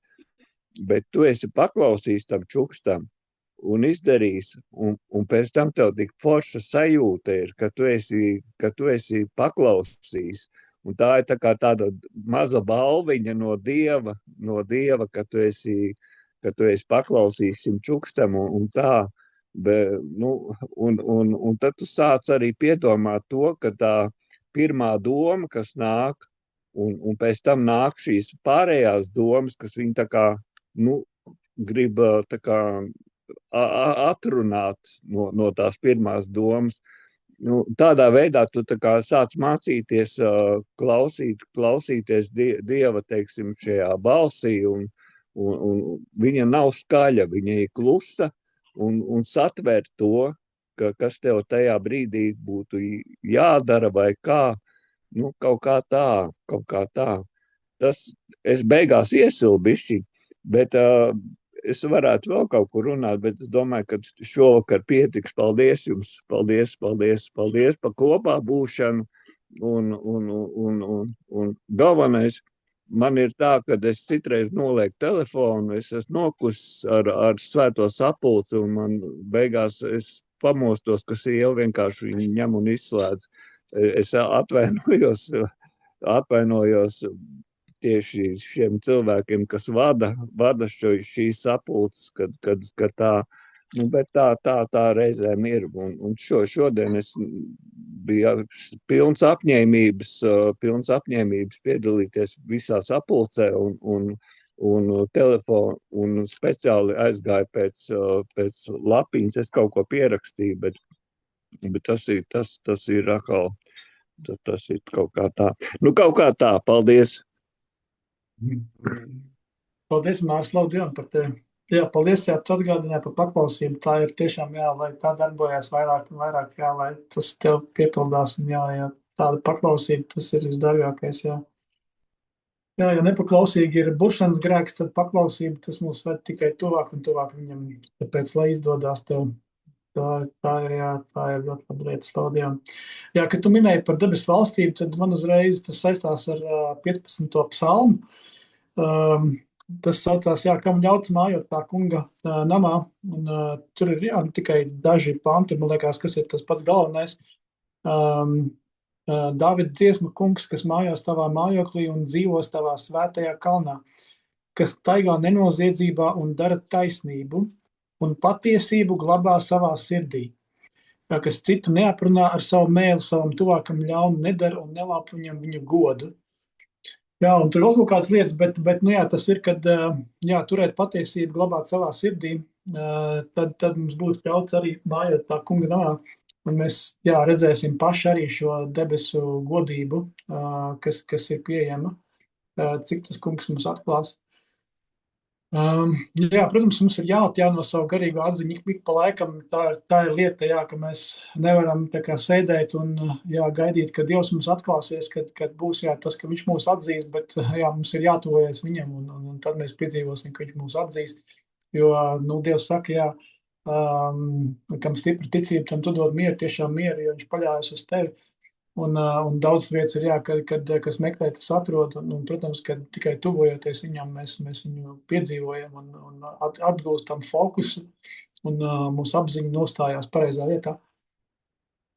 tu esi paklausījis tam čukstam un izdarījis, un pēc tam tev tik forša sajūta ir, ka tu esi paklausījis. Un tā ir tā kā tāda maza balviņa no Dieva, ka tu esi paklausījis šim čukstam un tā. Un tad tu sāc arī piedomāt to, ka tā pirmā doma, kas nāk, un pēc tam nāk šīs pārējās domas, kas viņi tā kā, grib tā kā atrunāt no tās pirmās domas. Tādā veidā tu tā kā sāc mācīties klausīties Dieva, teiksim, šajā balsī, un viņa nav skaļa, viņa ir klusa, un satver to, kas tev tajā brīdī būtu jādara vai kā, kaut kā tā. Tas es beigās iesilu bišķi, bet es varētu vēl kaut kur runāt, bet es domāju, ka šovakar pietiks. Paldies jums, paldies par kopā būšanu, un galvenais, man ir tā, ka es citreiz nolieku telefonu, es esmu nokusis ar svēto sapulci, un man beigās es pamostos, ka sieva vienkārši viņi ņem un izslēdz. Es atvainojos tieši šiem cilvēkiem, kas vada šīs sapulces, kad tā, bet tā reizēm ir. Un šodien es biju pilns apņēmības piedalīties visā sapulcē un telefonu, un speciāli aizgāju pēc lapiņas, es kaut ko pierakstīju, bet tas ir atkal, tas ir kaut kā tā. Kaut kā tā, paldies! Paldies, Mārs, slavu Dievam par tevi. Jā, paldies, jā, tu atgādināji par paklausību. Tā ir tiešām, jā, lai tā darbojās vairāk un vairāk, jā, lai tas tev piepildās. Un jā, tāda paklausība, tas ir visdārgākais, jā. Jā, ja nepaklausīgi ir buršanas grēks, tad paklausība, tas mūs ved tikai tuvāk un tuvāk viņam. Tāpēc, lai izdodās tev, tā ir ļoti laba lieta, slavu Dievam. Jā, kad tu minēji par debesu valstību, tad man uzreiz tas saistās ar 15. psalmu. Tas saucās, jā, kam ļauts mājot tā kunga namā, un tur ir, jā, tikai daži panti, man liekas, kas ir tas pats galvenais. Dāvida dziesma kungs, kas mājās tavā mājoklī un dzīvos tavā svētajā kalnā, kas taigā nenoziedzībā un dara taisnību, un patiesību glabā savā sirdī. Kas citu neaprunā ar savu mēli, savam tuvākam ļaunu nedara un nelāp viņam viņu godu. Jā, un tur vēl kaut kādas lietas, bet nu jā, tas ir, kad jā, turēt patiesību, glabāt savā sirdī, tad mums būs ļauts arī mājot tā kunga namā. Un mēs jā, redzēsim paši arī šo debesu godību, kas ir pieejama, cik tas kungs mums atklās. Jā, protams, mums ir jāatjauno savu garīgo atziņu ik pa laikam. Tā ir lieta, jā, ka mēs nevaram tā kā sēdēt un jā, gaidīt, ka Dievs mums atklāsies, kad būs jā, tas, ka viņš mūs atzīs, bet jā, mums ir jātuvojas viņam un tad mēs piedzīvosim, ka viņš mūs atzīs. Jo, nu, Dievs saka, jā, kam stipra ticība, tam tu dod mieru, tiešām mieru, jo viņš paļājas uz tevi. Un daudz vietas ir, jā, kas meklē, tas atrod, un protams, kad tikai tuvojoties viņam, mēs viņu piedzīvojam un atgūstam fokusu, un mūsu apziņa nostājās pareizā vietā.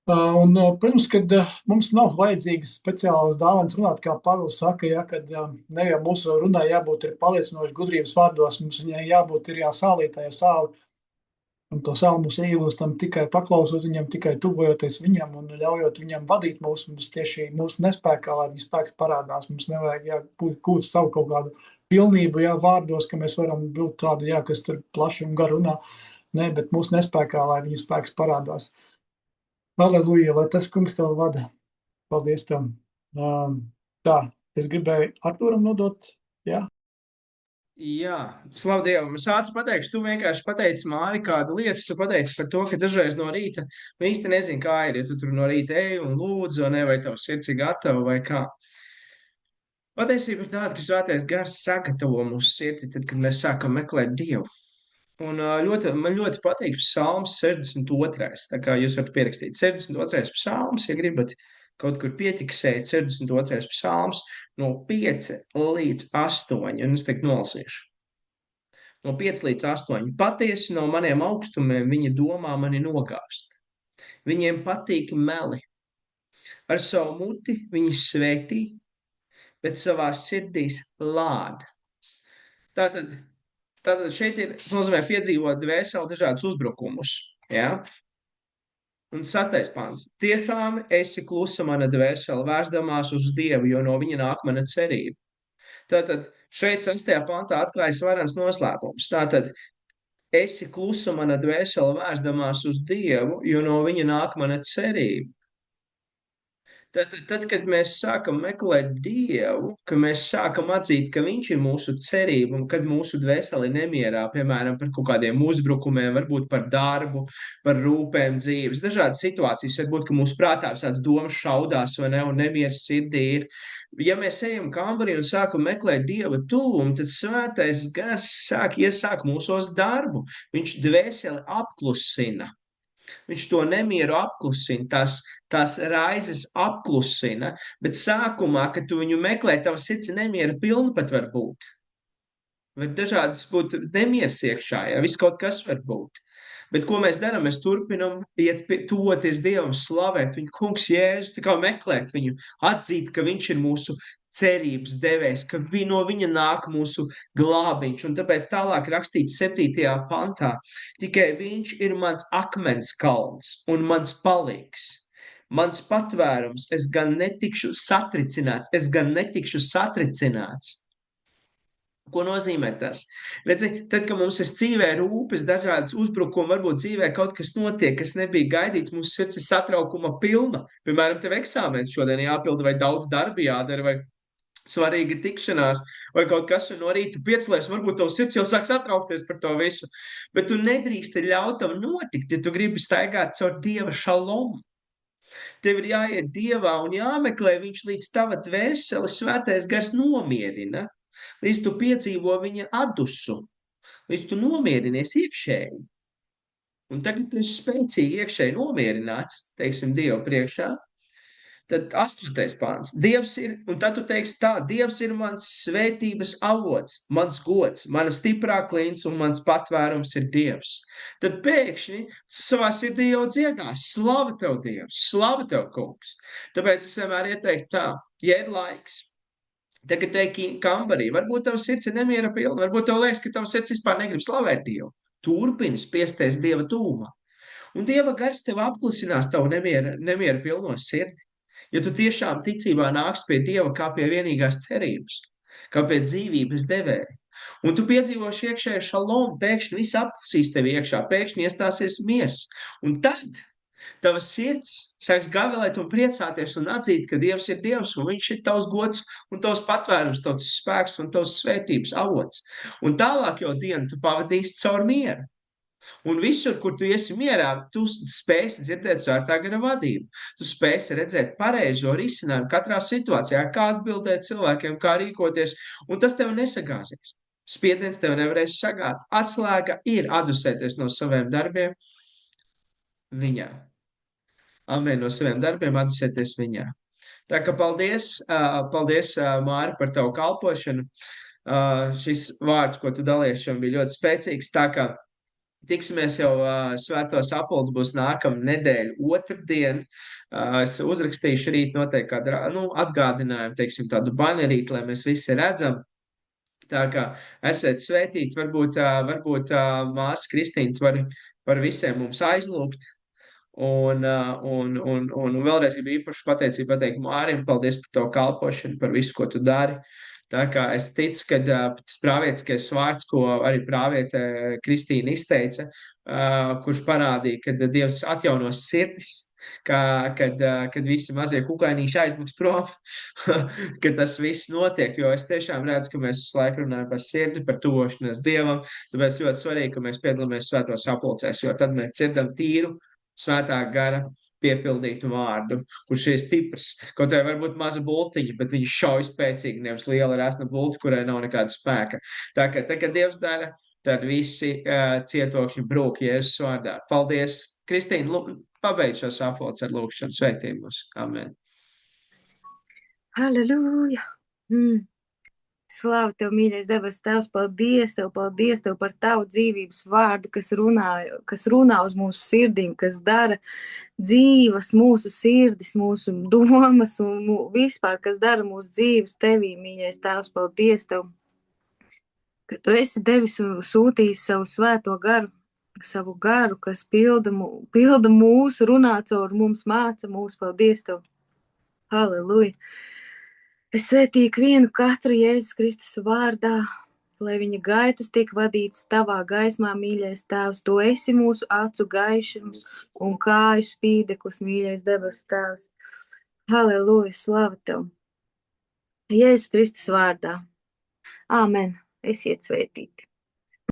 Un, protams, kad mums nav vajadzīgas speciālas dāvanas runāt, kā Pāvils saka, jā, kad ne jau mūsu runai jābūt ir paliecinoši gudrības vārdos, mums viņai jābūt ir sālītā ar sāli. Un to savu mums iegūstam tikai paklausot viņam, tikai tuvojoties viņam un ļaujot viņam vadīt mūsu tieši mūsu nespēkā, lai viņa spēks parādās. Mums nevajag gūt savu kaut kādu pilnību, jā, vārdos, ka mēs varam būt tādi, jā, kas tur plaši un garu runā. Nē, bet mūsu nespēkā, lai viņa spēks parādās. Halleluja, lai tas kungs tev vada. Paldies tev. Tā, es gribēju Artūram nodot, jā. Jā, slavu Dievam. Es ātri pateikšu, tu vienkārši pateici Māri kādu lietu, tu pateici par to, ka dažreiz no rīta īsti nezinu, kā ir, ja tu tur no rīta ej un lūdzu, ne, vai tavs sirds ir gatava vai kā. Patiesība ir tāda, ka svētais gars sagatavo mūsu sirdi, tad, kad mēs sākam meklēt Dievu. Un man ļoti patīk psalms 62. Tā kā jūs varat pierakstīt 62. psalms, ja gribat kaut kur pieķiksēt 62. psalms no 5 līdz 8, un es teikt nolasīšu. No 5 līdz 8. Patiesi no maniem augstumiem viņa domā mani nogāzt. Viņiem patīk meli. Ar savu muti viņi svētī, bet savās sirdīs lāda. Tātad šeit ir, tas nozīmē piedzīvot dvēseli dažādus uzbrukumus. Ja? Un 6. pāns. Tiešām esi klusa mana dvēsele, vērsdamās uz Dievu, jo no viņa nāk mana cerība. Tātad šeit 6. pantā atklājas varens noslēpums. Tātad esi klusa mana dvēsele, vērsdamās uz Dievu, jo no viņa nāk mana cerība. Tad, kad mēs sākam meklēt Dievu, ka mēs sākam atzīt, ka viņš ir mūsu cerība, un kad mūsu dvēseli nemierā, piemēram, par kaut kādiem uzbrukumiem, varbūt par darbu, par rūpēm dzīves, dažādas situācijas, varbūt, ka mūsu prātā visādas domas šaudās vai ne, un nemieras sirdī ir. Ja mēs ejam kambarī un sākam meklēt Dieva tuvumu, tad svētais gars iesāk mūsos darbu. Viņš dvēseli apklusina. Viņš to nemieru apklusina, tās raizes apklusina, bet sākumā, kad tu viņu meklē, tava sirds nemiera pilna pat var būt. Var dažādas būt nemieras iekšā, ja viss kaut kas var būt. Bet ko mēs darām? Mēs turpinam iet tuvoties Dievam, slavēt viņu, kungs Jēzu, tā kā meklēt viņu, atzīt, ka viņš ir mūsu cerības devējs, ka no viņa nāk mūsu glābiņš. Un tāpēc tālāk rakstīts 7. pantā, tikai viņš ir mans akmens kalns un mans palīgs. Mans patvērums, es gan netikšu satricināts. Ko nozīmē tas? Redzi, tad, kad mums ir dzīvē rūpes, dažādas uzbrukumi, varbūt dzīvē kaut kas notiek, kas nebija gaidīts, mūsu sirds ir satraukuma pilna. Piemēram, tev eksāmens šodien jāpilda, vai daudz darbi jādara, vai svarīga tikšanās, vai kaut kas no rīta piecelies, varbūt tavs sirds jau sāk satraukties par to visu. Bet tu nedrīkst ļaut tam notikt, ja tu gribi staigāt caur Dieva šalomu. Tev ir jāiet Dievā un jāmeklē viņš līdz tava dvēseli svētais gars nomierina. Līdz tu piedzīvo viņa atdusu, līdz tu nomierinies iekšēji. Un tagad tu esi spēcīgi iekšēji nomierināts, teiksim, Dievu priekšā. Tad 8. pāns. Dievs ir, un tad tu teiksi tā, Dievs ir mans svētības avots, mans gods, mana stiprā klints un mans patvērums ir Dievs. Tad pēkšņi savā sirdī jau dziedās, slava tev Dievs, slava tev kungs. Tāpēc es vienmēr ieteiktu tā, ja ir laiks, tagad teiki kambarī, varbūt tavs sirds ir nemiera pilna, varbūt tev liekas, ka tavs sirds vispār negrib slavēt Dievu. turpini spiesties Dieva tūmā. Un Dieva gars tev apklusinās tavu nemieru pilno sirdi. Ja tu tiešām ticībā nāks pie Dieva kā pie vienīgās cerības, kā pie dzīvības devēja, un tu piedzīvoši iekšēju šalomu, pēkšņi viss apklusīs tev iekšā, pēkšņi iestāsies miers. Un tad tava sirds sāks gavilēt un priecāties un atzīt, ka Dievs ir Dievs un viņš ir tavs gods un tavs patvērums, tavs spēks un tavs svētības avots. Un tālāk jau dienu tu pavadīsi caur mieru. Un visur, kur tu esi mierā, tu spēsi dzirdēt svētā gara vadību. Tu spēsi redzēt pareizo risinājumu katrā situācijā, kā atbildēt cilvēkiem, kā rīkoties, un tas tev nesagāsies. Spiediens tev nevarēs sagāt. Atslēga ir adusēties no saviem darbiem viņā. Amen, no saviem darbiem adusēties viņā. Tā kā paldies, Māri, par tavu kalpošanu. Šis vārds, ko tu dalies, šodien bija ļoti spēcīgs, tā kā tiksimies jau svētos apulds būs nākamā nedēļa, otrdien. Es uzrakstīšu rīt noteikti kādu atgādinājumu, teiksim, tādu banerīti, lai mēs visi redzam. Tā kā esiet svētīti, varbūt māsa Kristīna var par visiem mums aizlūgt. Un vēlreiz gribu īpaši pateicību pateikt Mārim, paldies par tavu kalpošanu, par visu, ko tu dari. Tā kā es ticu, ka tas prāvietiskais vārds, ko arī prāviete Kristīna izteica, kurš parādīja, ka Dievs atjaunos sirdis, kad visi mazie kukainīši aizmuks prom, ka tas viss notiek, jo es tiešām redzu, ka mēs visu laiku runājam par sirdi, par tuvošanos Dievam, tāpēc ļoti svarīgi, ka mēs piedalāmies svētos apulcēs, jo tad mēs dzirdam tīru svētā gara piepildītu vārdu, kurš ir stiprs. Kaut vai varbūt maza bultiņa, bet viņš šauj spēcīgi, nevis liela resna bulta, kurai nav nekāda spēka. Tā kā Dievs dara, tad visi cietokšņi brūk Jēzus vārdā. Paldies! Kristīna, pabeidz šo sapulci ar lūkšanu svētījumus. Amen. Halleluja! Slāva tev, mīļais debes Tēvs, paldies tev par tavu dzīvības vārdu, kas runā uz mūsu sirdīm, kas dara dzīvas mūsu sirdis, mūsu domas un vispār, kas dara mūsu dzīves tevī, mīļais Tēvs, paldies tev, ka tu esi devis un sūtījis savu svēto garu, kas pilda mūsu, runā caur mums, māca mūs, paldies tev. Halleluja! Es svētīju vienu katru Jēzus Kristus vārdā, lai viņa gaitas tiek vadītas tavā gaismā, mīļais Tēvs. Tu esi mūsu acu gaišums un kāju spīdeklis, mīļais debes Tēvs. Halleluja, slava tev! Jēzus Kristus vārdā. Āmen. Esiet svētīti!